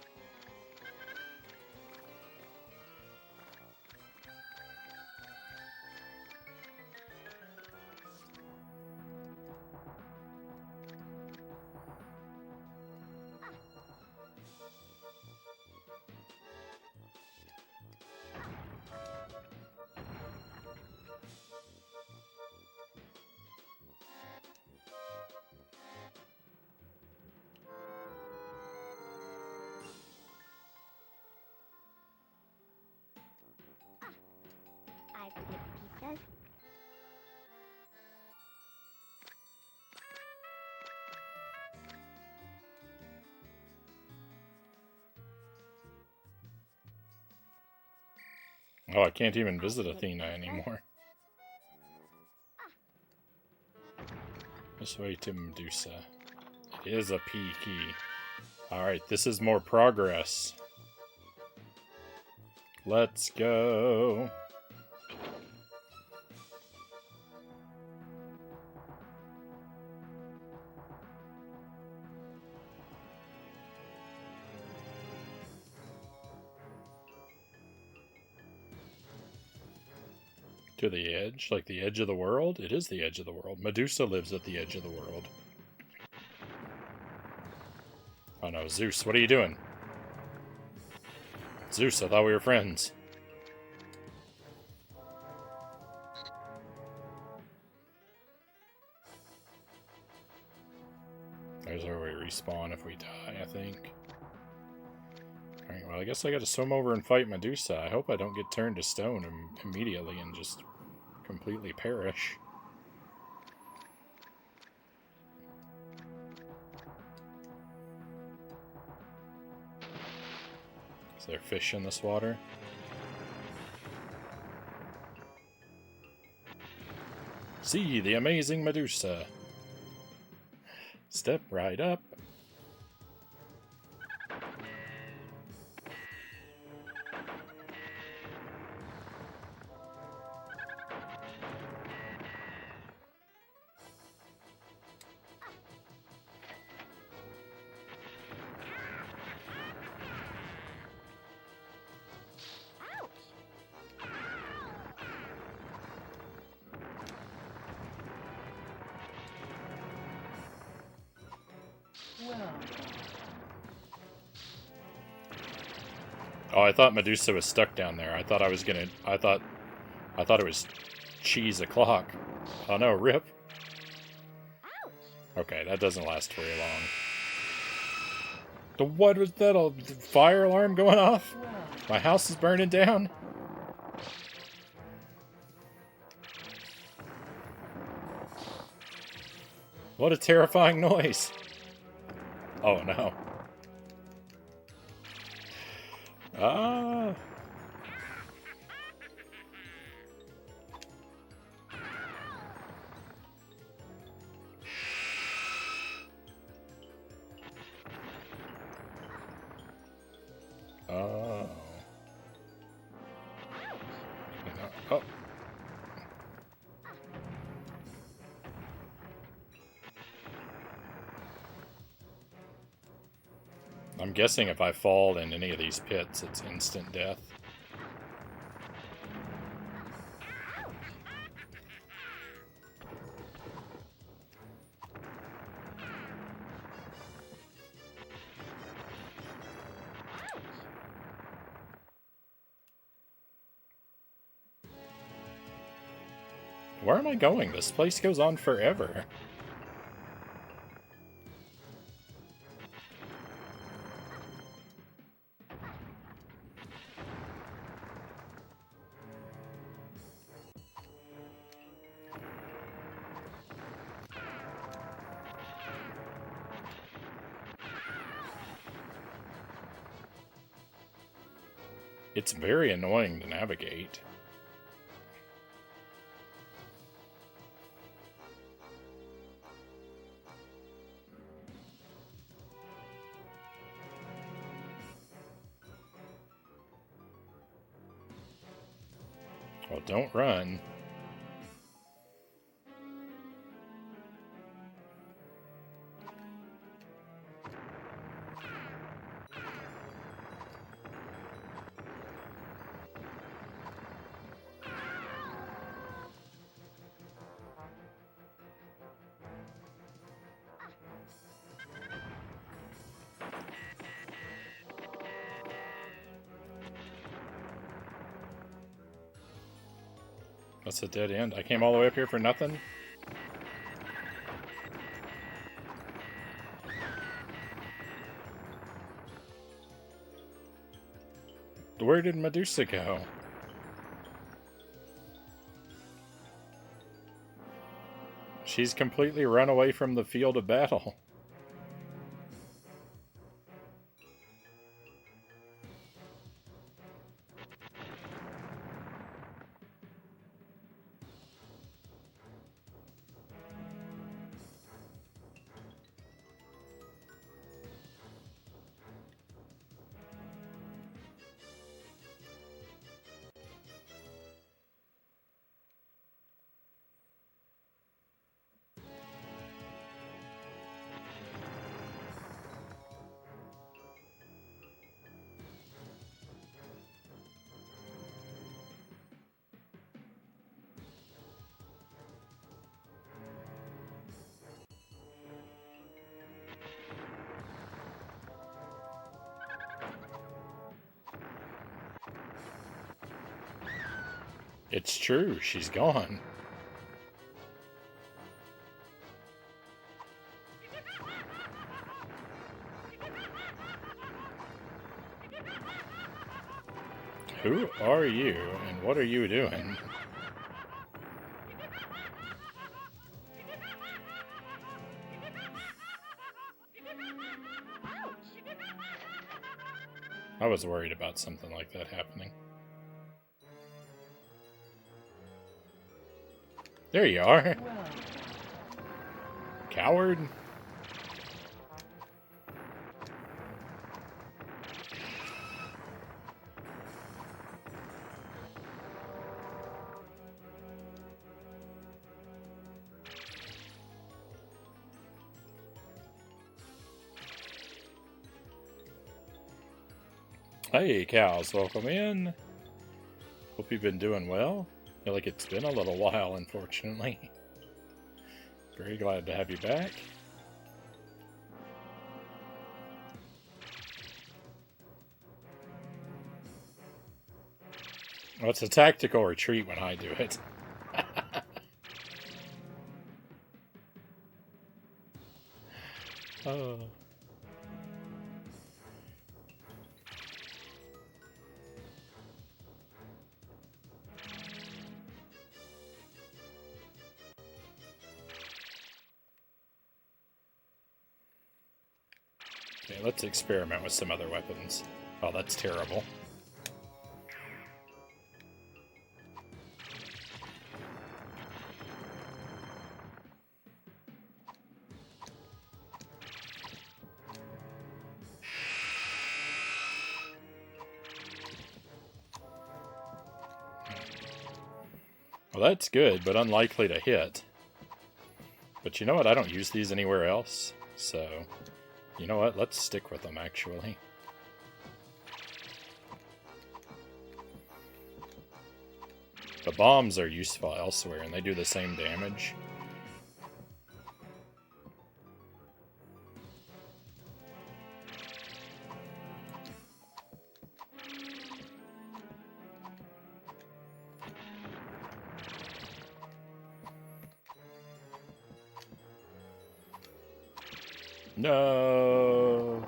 Oh, I can't even visit Athena anymore. This way to Medusa. It is a P key. Alright, this is more progress. Let's go. To the edge? Like the edge of the world? It is the edge of the world. Medusa lives at the edge of the world. Oh no, Zeus, what are you doing? Zeus, I thought we were friends. There's where we respawn if we die, I think. Alright, well, I guess I gotta swim over and fight Medusa. I hope I don't get turned to stone immediately and just completely perish. Is there fish in this water? See the amazing Medusa. Step right up. Oh, I thought Medusa was stuck down there. I thought it was cheese o'clock. Oh no, rip. Okay, that doesn't last very long. What was that? A fire alarm going off? My house is burning down? What a terrifying noise. Oh no. Ah. Oh. Oh. I'm guessing if I fall in any of these pits, it's instant death. Where am I going? This place goes on forever. It's very annoying to navigate. Well, don't run. That's a dead end. I came all the way up here for nothing? Where did Medusa go? She's completely run away from the field of battle. It's true, she's gone. Who are you, and what are you doing? I was worried about something like that happening. There you are. Coward. Hey, cows, welcome in. Hope you've been doing well. Feel like it's been a little while, unfortunately. Very glad to have you back. Well, it's a tactical retreat when I do it. Oh. Okay, let's experiment with some other weapons. Oh, that's terrible. Well, that's good, but unlikely to hit. But you know what? I don't use these anywhere else, so... You know what? Let's stick with them, actually. The bombs are useful elsewhere, and they do the same damage. No.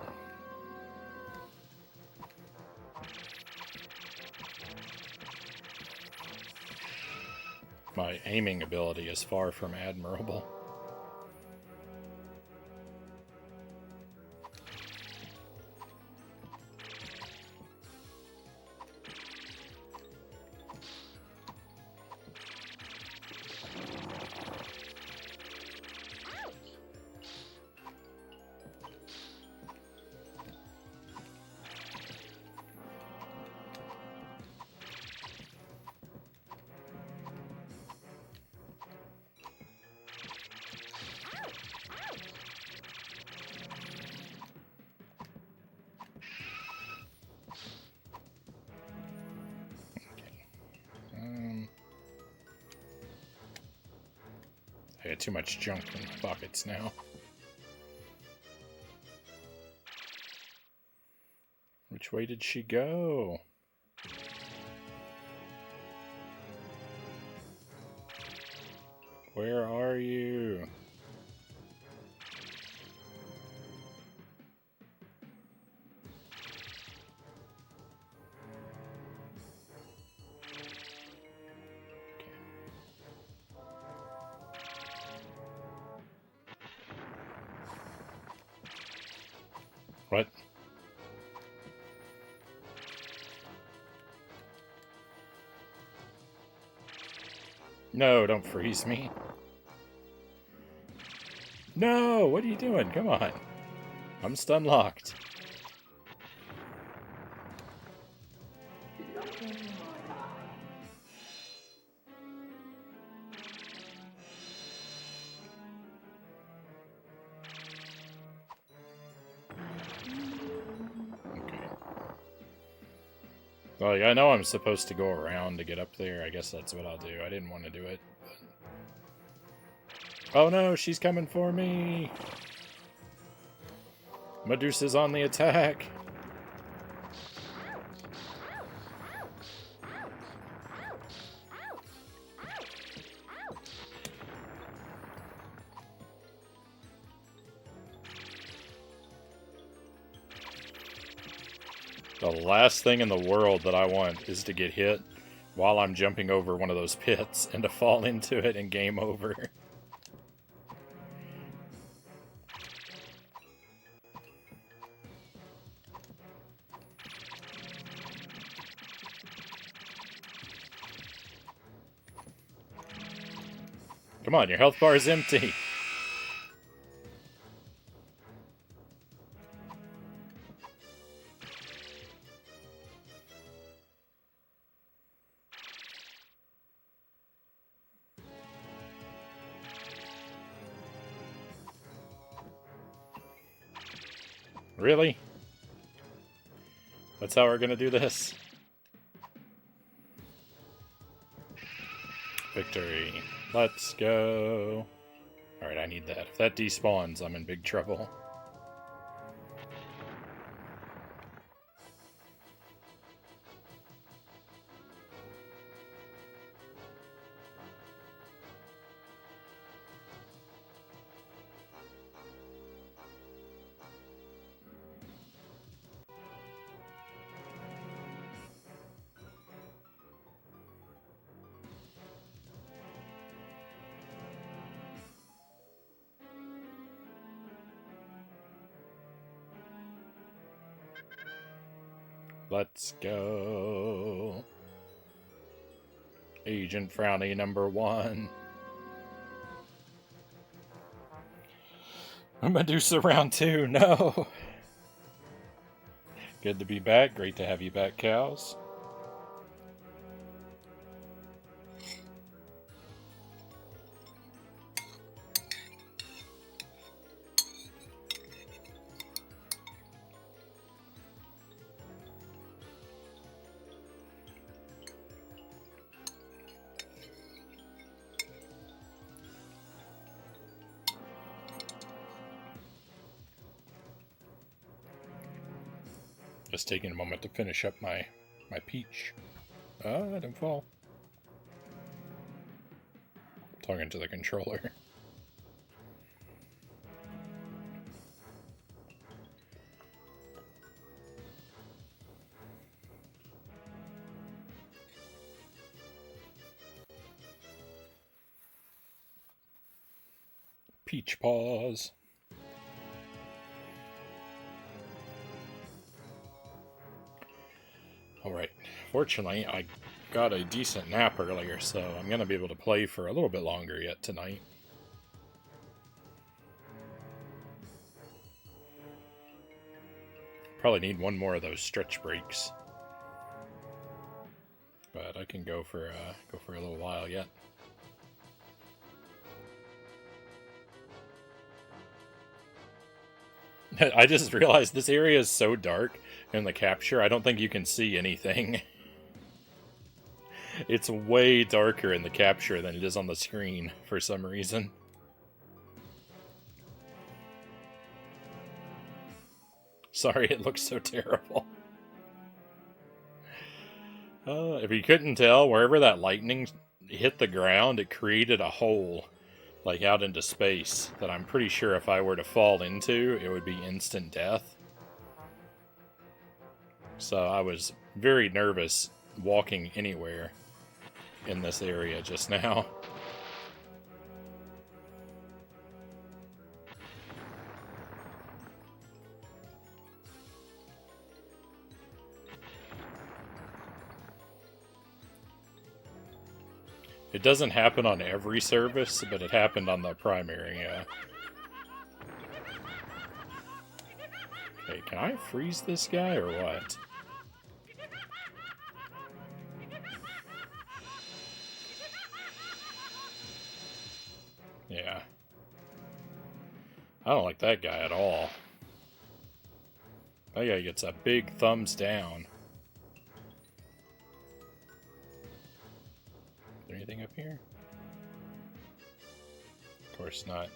My aiming ability is far from admirable. I got too much junk in my pockets now. Which way did she go? Where are you? What? No, don't freeze me. No, what are you doing? Come on. I'm stun locked. Well, I know I'm supposed to go around to get up there. I guess that's what I'll do. I didn't want to do it. But... Oh no, she's coming for me! Medusa's on the attack! The last thing in the world that I want is to get hit while I'm jumping over one of those pits and to fall into it and game over. Come on, your health bar is empty. Really? That's how we're gonna do this? Victory. Let's go. Alright, I need that. If that despawns, I'm in big trouble. Let's go. Agent Frownie #1. Medusa round 2, no! Good to be back. Great to have you back, cows. Just taking a moment to finish up my peach. Oh, I didn't fall. Talking to the controller. Peach paws. Alright, fortunately I got a decent nap earlier, so I'm going to be able to play for a little bit longer yet tonight. Probably need one more of those stretch breaks. But I can go for a little while yet. I just realized this area is so dark in the capture, I don't think you can see anything. It's way darker in the capture than it is on the screen, for some reason. Sorry, it looks so terrible. If you couldn't tell, wherever that lightning hit the ground, it created a hole, like out into space, that I'm pretty sure if I were to fall into, it would be instant death. So I was very nervous walking anywhere in this area just now. It doesn't happen on every service, but it happened on the primary, yeah. Okay, can I freeze this guy or what? Yeah. I don't like that guy at all. That guy gets a big thumbs down. Is there anything up here? Of course not.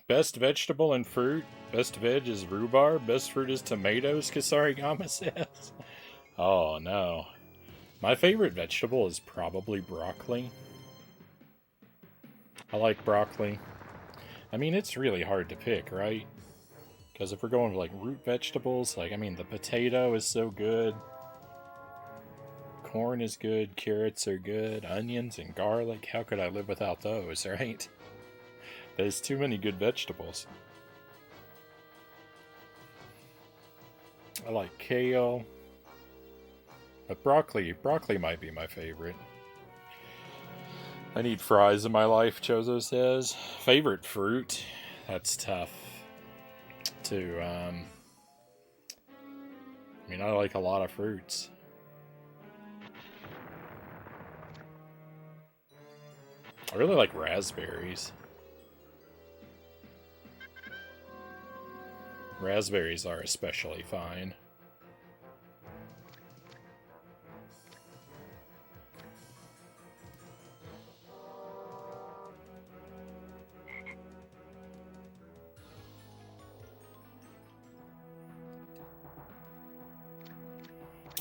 Best vegetable and fruit. Best veg is rhubarb. Best fruit is tomatoes, Kasarigama says. Oh, no. My favorite vegetable is probably broccoli. I like broccoli. I mean, it's really hard to pick, right? Because if we're going with like root vegetables, like, I mean, the potato is so good. Corn is good, carrots are good, onions and garlic. How could I live without those, right? There's too many good vegetables. I like kale. But broccoli might be my favorite. I need fries in my life, Chozo says. Favorite fruit? That's tough to, I mean, I like a lot of fruits. I really like raspberries. Raspberries are especially fine.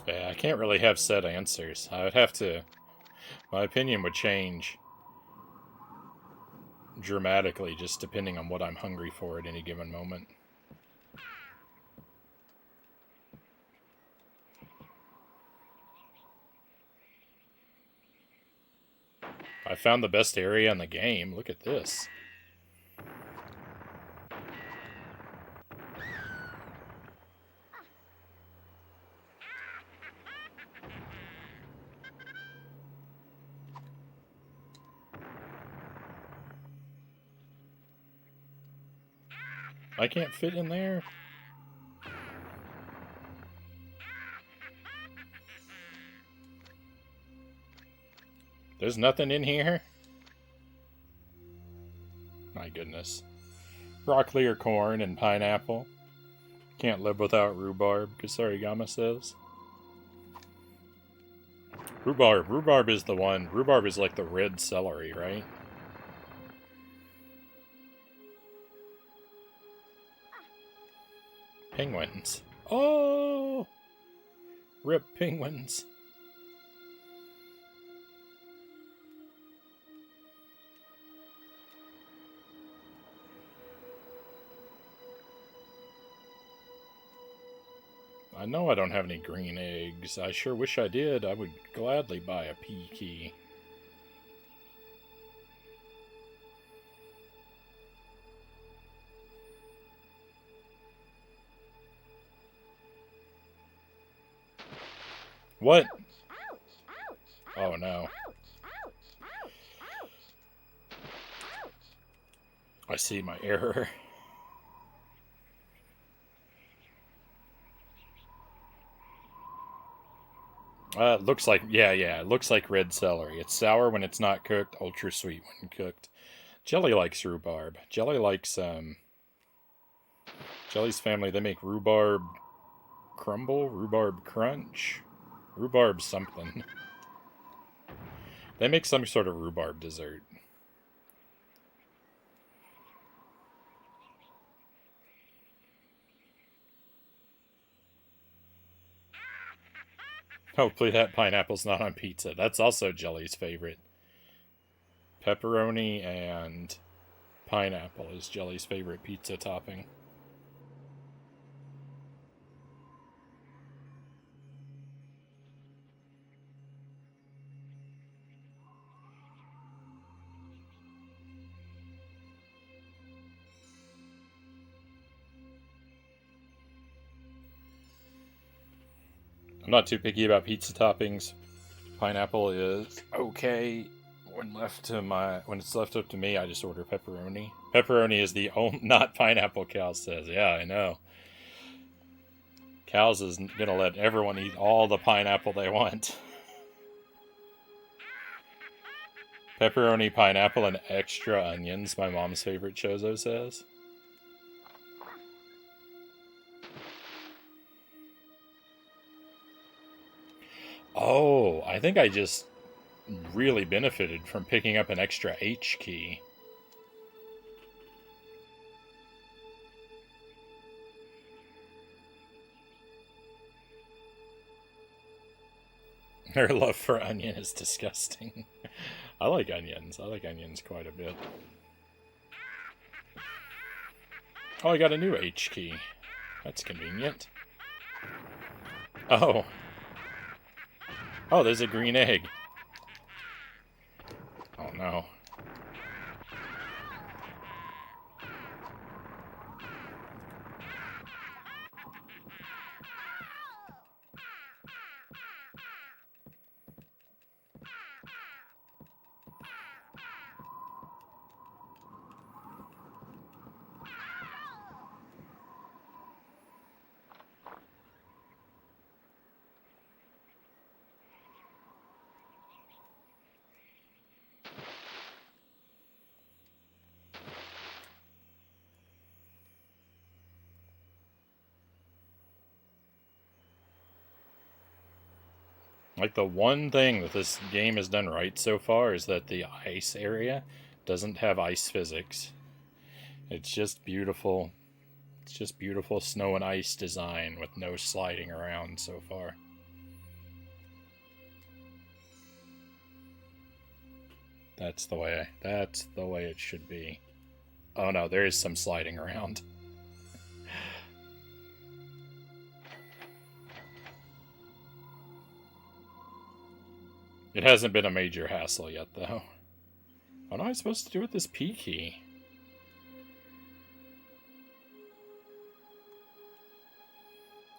Yeah, I can't really have set answers. I would have to... My opinion would change dramatically just depending on what I'm hungry for at any given moment. I found the best area in the game. Look at this. I can't fit in there. There's nothing in here? My goodness. Broccoli or corn and pineapple. Can't live without rhubarb, Kasarigama says. Rhubarb. Rhubarb is the one. Rhubarb is like the red celery, right? Penguins. Oh! Rip penguins. I know I don't have any green eggs. I sure wish I did. I would gladly buy a P key. What? Oh no. I see my error. It looks like, yeah, it looks like red celery. It's sour when it's not cooked, ultra sweet when cooked. Jelly likes rhubarb. Jelly likes, Jelly's family, they make rhubarb crumble, rhubarb crunch, rhubarb something. They make some sort of rhubarb dessert. Hopefully that pineapple's not on pizza. That's also Jelly's favorite. Pepperoni and pineapple is Jelly's favorite pizza topping. I'm not too picky about pizza toppings. Pineapple is okay. When it's left up to me, I just order pepperoni. Pepperoni is the only, not pineapple. Cal says, yeah, I know. Cal's is gonna let everyone eat all the pineapple they want. Pepperoni, pineapple, and extra onions. My mom's favorite, Chozo says. Oh, I think I just really benefited from picking up an extra H key. Her love for onion is disgusting. I like onions. I like onions quite a bit. Oh, I got a new H key. That's convenient. Oh. Oh, there's a green egg. Oh, no. Like, the one thing that this game has done right so far is that the ice area doesn't have ice physics. It's just beautiful. It's just beautiful snow and ice design with no sliding around so far. That's the way it should be. Oh no, there is some sliding around. It hasn't been a major hassle yet, though. What am I supposed to do with this P key?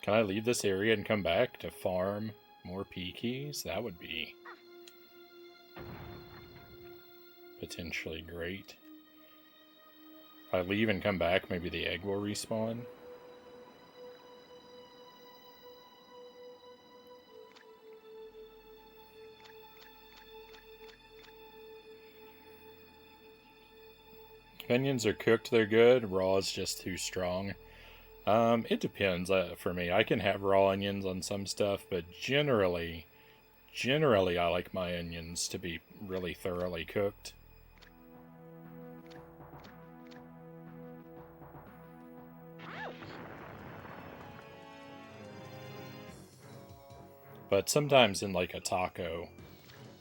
Can I leave this area and come back to farm more P keys? That would be potentially great. If I leave and come back, maybe the egg will respawn. If onions are cooked, they're good. Raw is just too strong. It depends for me. I can have raw onions on some stuff, but generally I like my onions to be really thoroughly cooked. But sometimes in like a taco,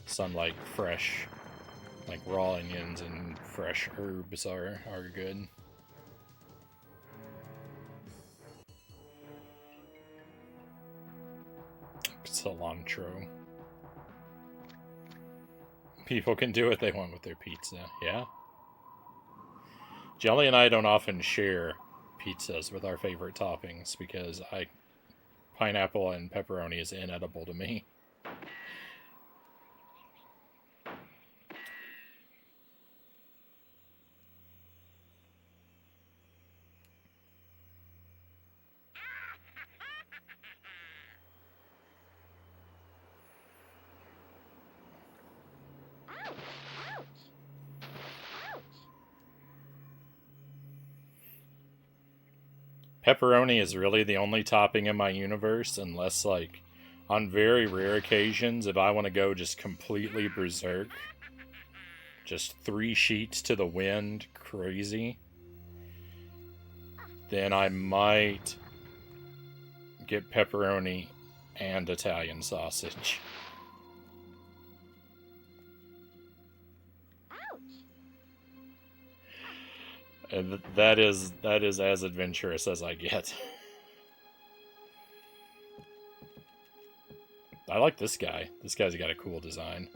some like fresh, like raw onions and fresh herbs are good. Cilantro. People can do what they want with their pizza, yeah? Jelly and I don't often share pizzas with our favorite toppings because pineapple and pepperoni is inedible to me. Pepperoni is really the only topping in my universe, unless, like, on very rare occasions, if I want to go just completely berserk, just 3 sheets to the wind, crazy, then I might get pepperoni and Italian sausage. And that is as adventurous as I get. I like this guy. This guy's got a cool design.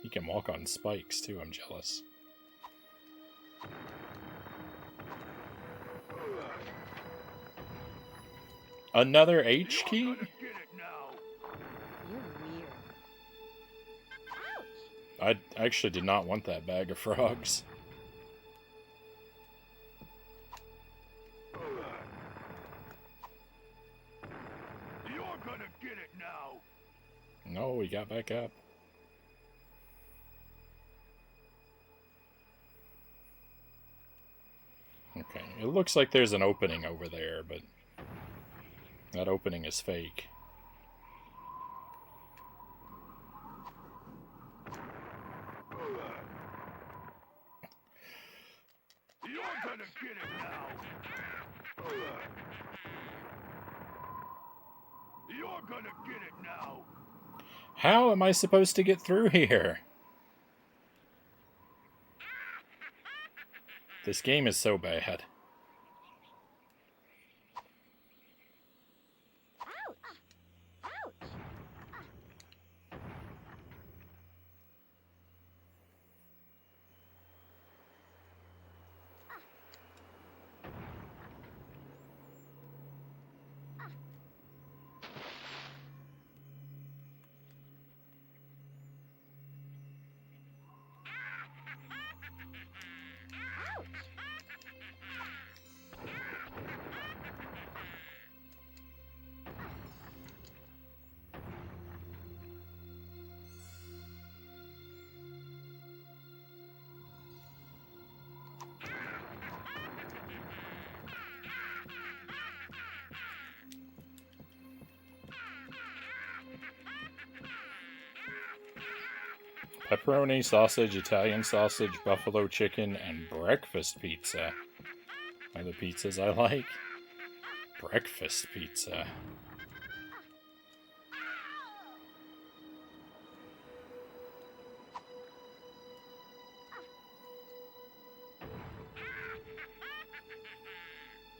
He can walk on spikes too, I'm jealous. Another H key? You're weird. I actually did not want that bag of frogs. No, we got back up. Okay, it looks like there's an opening over there, but that opening is fake. You're gonna get it now. You're gonna get it now. How am I supposed to get through here? This game is so bad. Pepperoni, sausage, Italian sausage, buffalo chicken, and breakfast pizza are the pizzas I like. Breakfast pizza.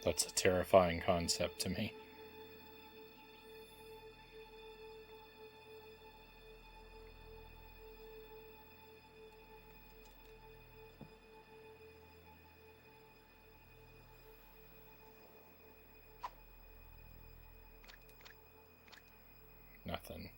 That's a terrifying concept to me. Nothing.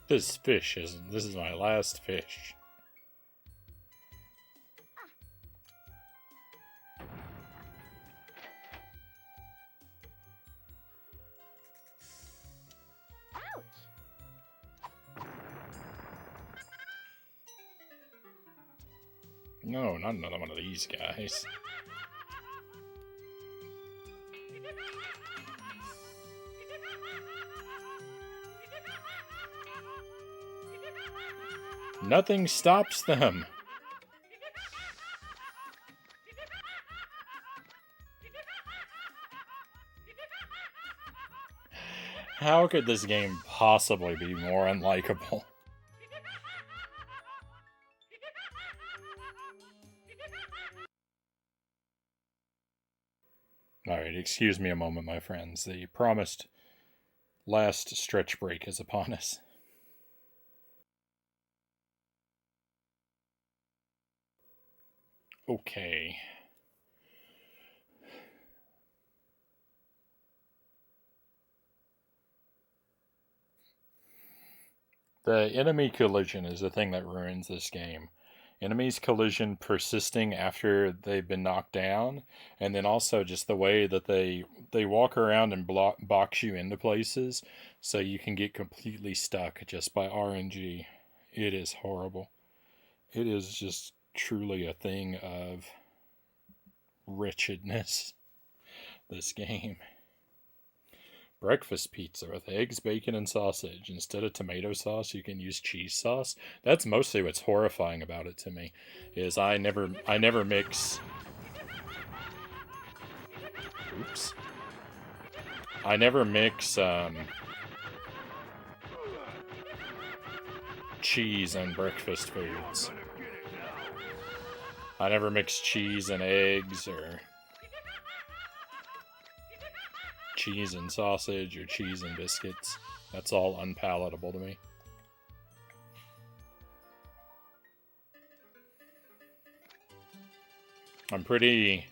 This fish isn't. This is my last fish. No, not another one of these guys. Nothing stops them. How could this game possibly be more unlikable? Alright, excuse me a moment, my friends. The promised last stretch break is upon us. Okay. The enemy collision is the thing that ruins this game. Enemies collision persisting after they've been knocked down, and then also just the way that they walk around and box you into places so you can get completely stuck just by RNG. It is horrible. It is just truly a thing of wretchedness, this game. Breakfast pizza with eggs, bacon, and sausage. Instead of tomato sauce, you can use cheese sauce. That's mostly what's horrifying about it to me, is I never mix... Oops. I never mix, cheese and breakfast foods. I never mix cheese and eggs, or cheese and sausage, or cheese and biscuits. That's all unpalatable to me. I'm pretty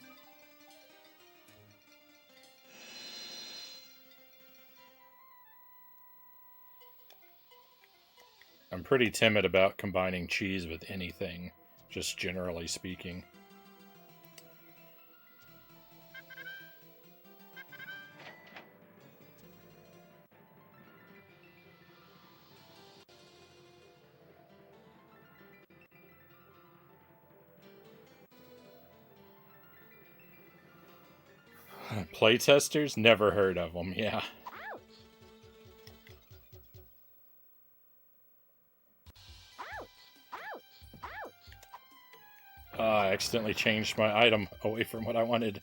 timid about combining cheese with anything, just generally speaking. Playtesters? Never heard of them, yeah. I accidentally changed my item away from what I wanted.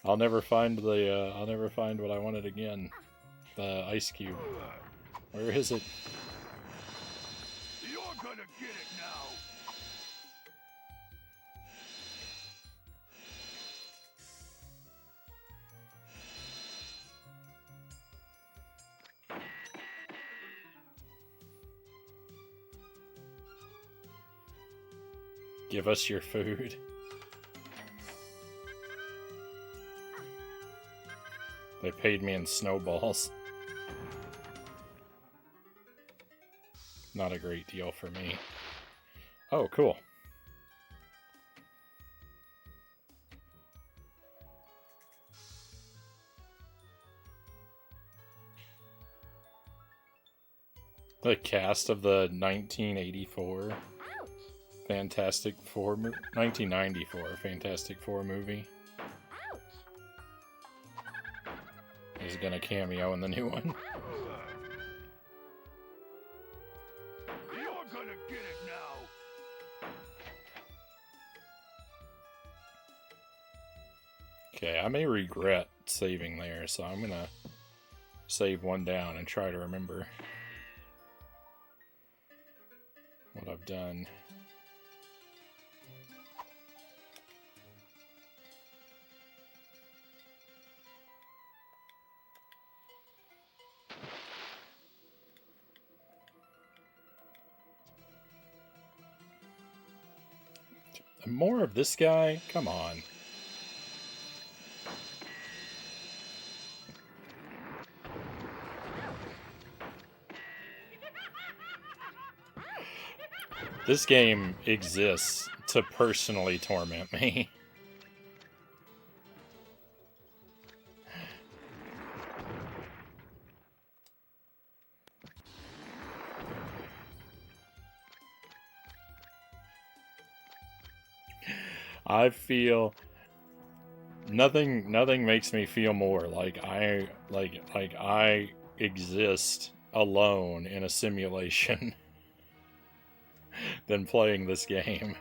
I'll never find what I wanted again. The ice cube. Where is it? You're gonna get it now. Give us your food. They paid me in snowballs. Not a great deal for me. Oh, cool. The cast of the 1984 Fantastic Four, 1994 Fantastic Four movie is gonna cameo in the new one. You're gonna get it now. Okay, I may regret saving there, so I'm gonna save one down and try to remember what I've done. More of this guy? Come on. This game exists to personally torment me. I feel nothing makes me feel more like I exist alone in a simulation than playing this game.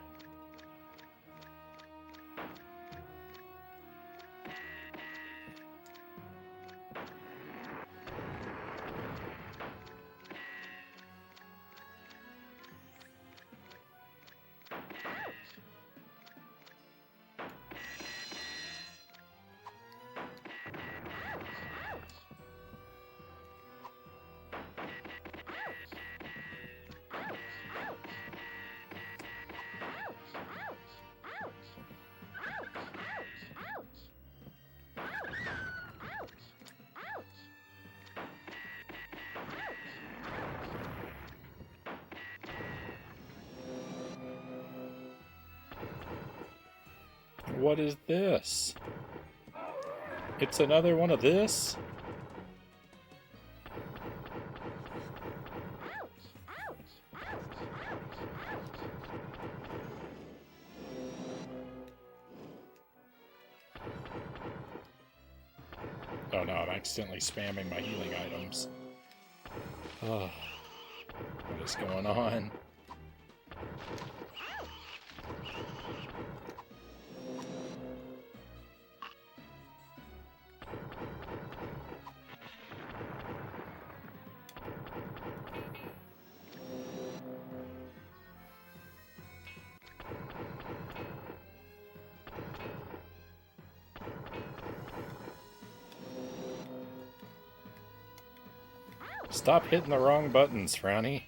What is this? It's another one of this? Oh no, I'm accidentally spamming my healing items. Oh, what is going on? Stop hitting the wrong buttons, Frownie.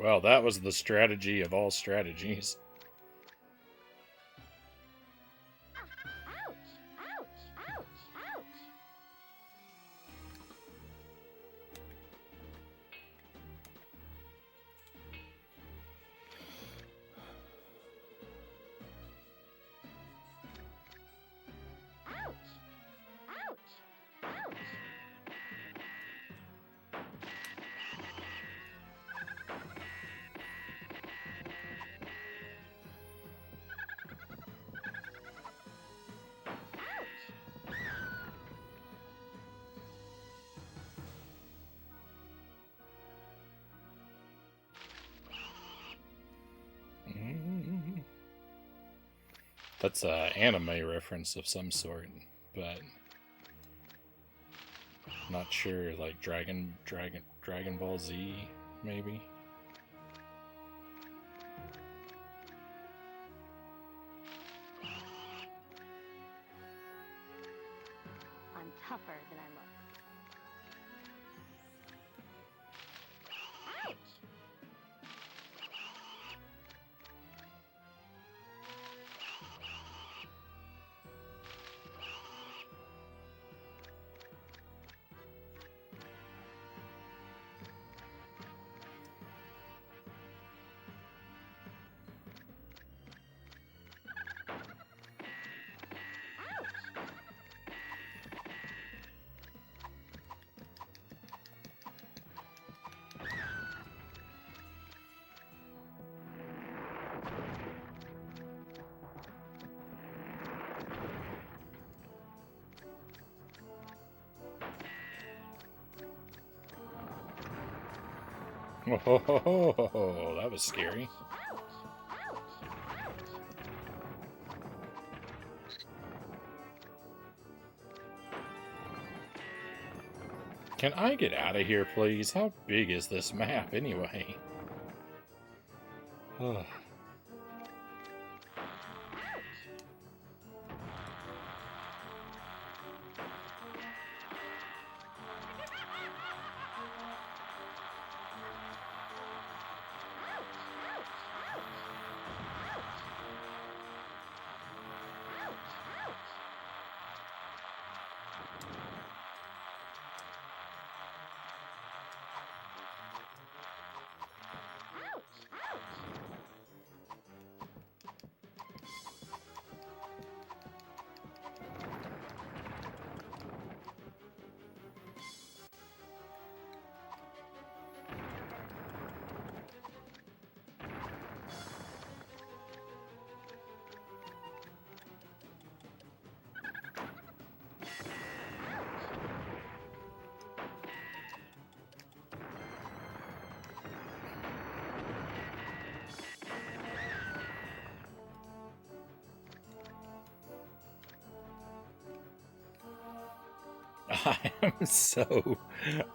Well, that was the strategy of all strategies. Ouch! Ouch! Ouch! Ouch! Ouch! Ouch! Ouch! That's a anime reference of some sort, but not sure. Like Dragon Ball Z, maybe. I'm tougher than I look. Ouch! Oh, that was scary. Can I get out of here, please? How big is this map, anyway? Ugh.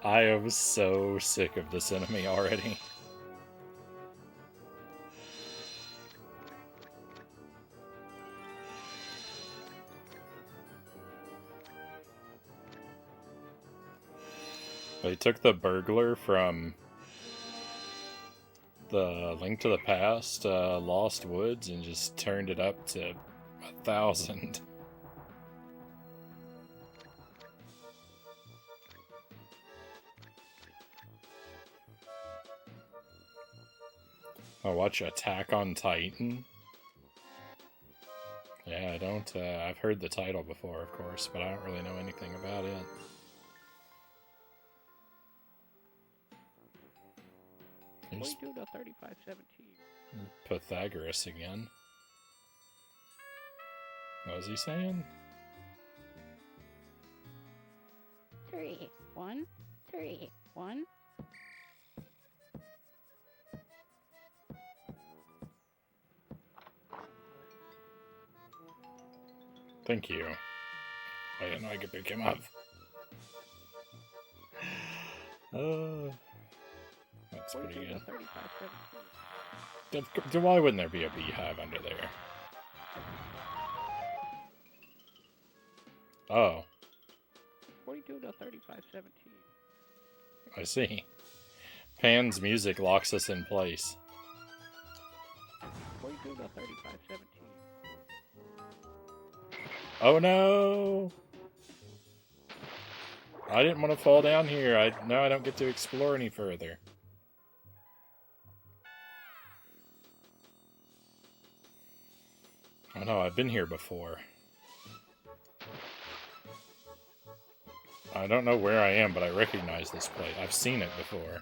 I am so sick of this enemy already. They took the burglar from the Link to the Past, Lost Woods, and just turned it up to 1,000. I watch Attack on Titan. Yeah, I don't. I've heard the title before, of course, but I don't really know anything about it. Here's 42 to 35-17. Pythagoras again. What was he saying? 3, 1, 3, 1. Thank you. I didn't know I could pick him up. That's pretty 42 good. to 35-17. Why wouldn't there be a beehive under there? Oh, 42 to 35-17. I see. Pan's music locks us in place. What do you do about 3517? Oh no! I didn't want to fall down here. Now I don't get to explore any further. Oh no, I've been here before. I don't know where I am, but I recognize this place. I've seen it before.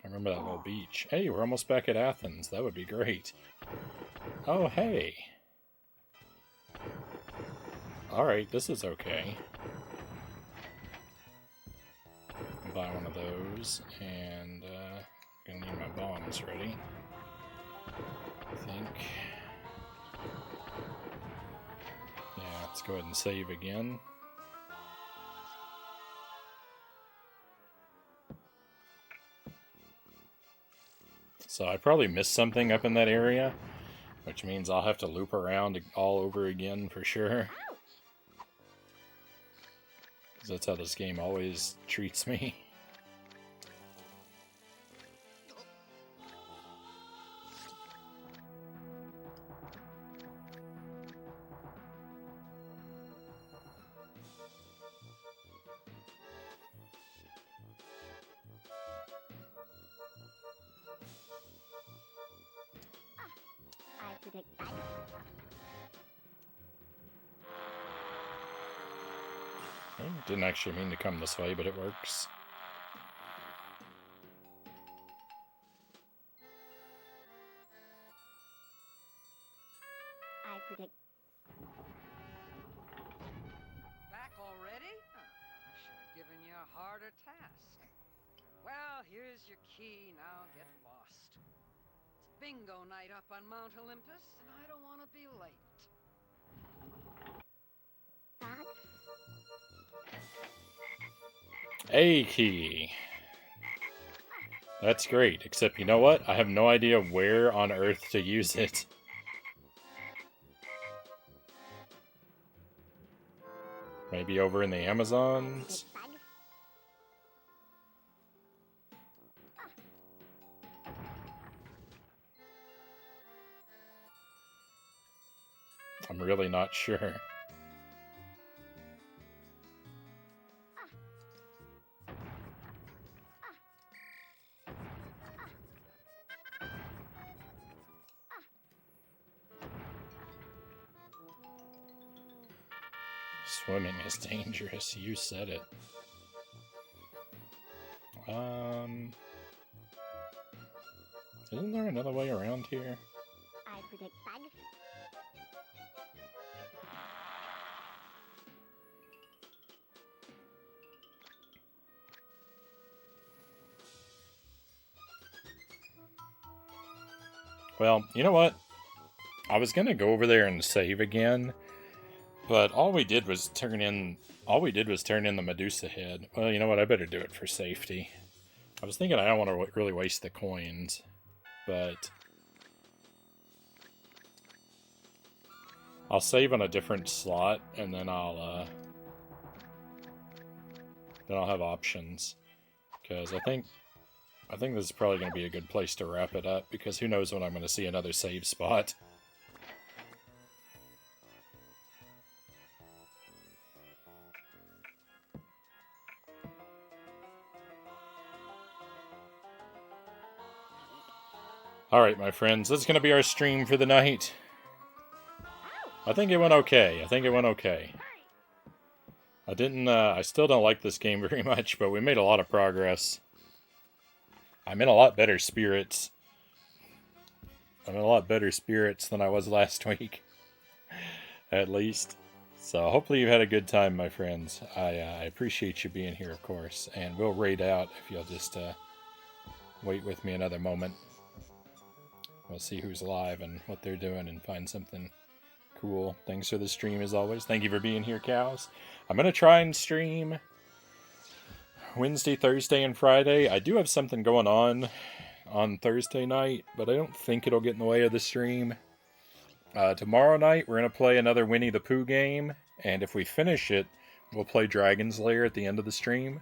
I remember that little beach. Hey, we're almost back at Athens. That would be great. Oh, hey. Alright, this is okay. Buy one of those, and gonna need my bombs ready. I think. Yeah, let's go ahead and save again. So I probably missed something up in that area, which means I'll have to loop around all over again for sure. Because that's how this game always treats me. I predict that. Didn't actually mean to come this way, but it works. I predict. Back already? I should have given you a harder task. Well, here's your key. Now get lost. It's bingo night up on Mount Olympus, and I don't want to be late. That. A key. That's great, except you know what? I have no idea where on earth to use it. Maybe over in the Amazons? I'm really not sure. Swimming is dangerous. You said it. Isn't there another way around here? I predict bug. Well, you know what? I was gonna go over there and save again, but all we did was turn in the Medusa head. Well, you know what? I better do it for safety. I was thinking I don't want to really waste the coins, but I'll save on a different slot, and then I'll have options, because I think this is probably going to be a good place to wrap it up, because who knows when I'm going to see another save spot. Alright, my friends, that's going to be our stream for the night. I think it went okay. I still don't like this game very much, but we made a lot of progress. I'm in a lot better spirits. than I was last week. At least. So hopefully you've had a good time, my friends. I appreciate you being here, of course. And we'll raid out if you'll just wait with me another moment. We'll see who's live and what they're doing and find something cool. Thanks for the stream as always. Thank you for being here, cows. I'm going to try and stream Wednesday, Thursday, and Friday. I do have something going on Thursday night, but I don't think it'll get in the way of the stream. Tomorrow night, we're going to play another Winnie the Pooh game, and if we finish it, we'll play Dragon's Lair at the end of the stream.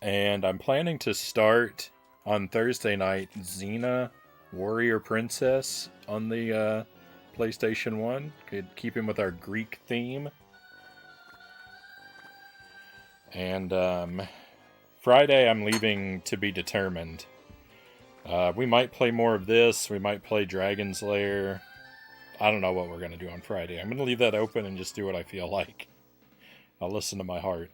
And I'm planning to start on Thursday night Xena Warrior Princess on the PlayStation 1. Could keep him with our Greek theme. And Friday, I'm leaving to be determined. We might play more of this. We might play Dragon's Lair. I don't know what we're going to do on Friday. I'm going to leave that open and just do what I feel like. I'll listen to my heart.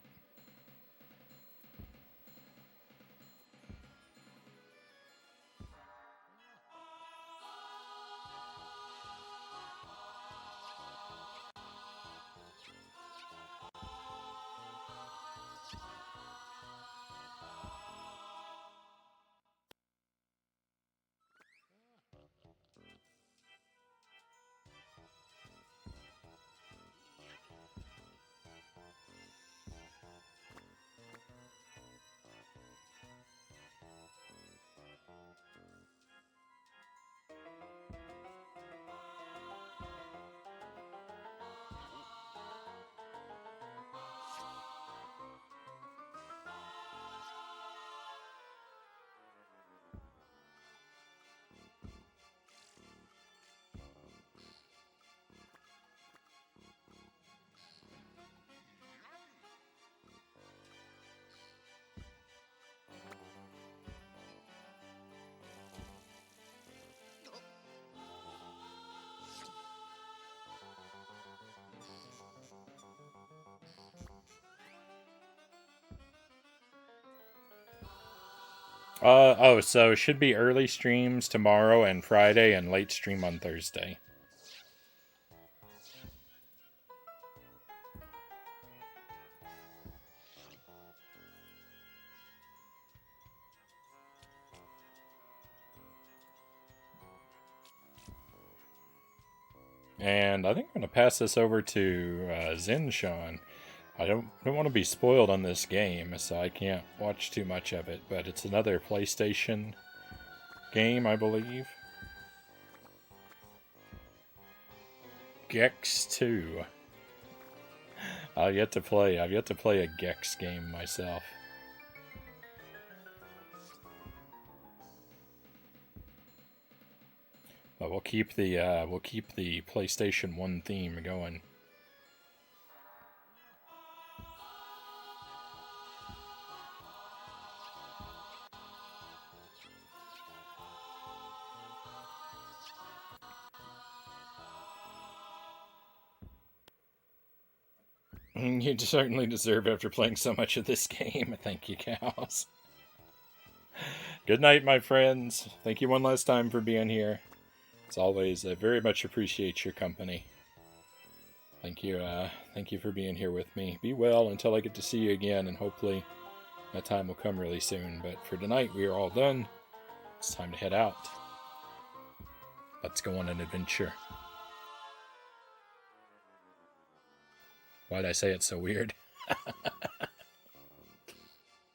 So it should be early streams tomorrow and Friday and late stream on Thursday. And I think I'm going to pass this over to Zinshawn. I don't want to be spoiled on this game, so I can't watch too much of it, but it's another PlayStation game, I believe. Gex 2. I've yet to play a Gex game myself. But we'll keep the PlayStation 1 theme going. You certainly deserve after playing so much of this game. Thank you, cows. Good night, my friends. Thank you one last time for being here. As always, I very much appreciate your company. Thank you for being here with me. Be well until I get to see you again, and hopefully that time will come really soon. But for tonight, we are all done. It's time to head out. Let's go on an adventure. Why'd I say it so weird?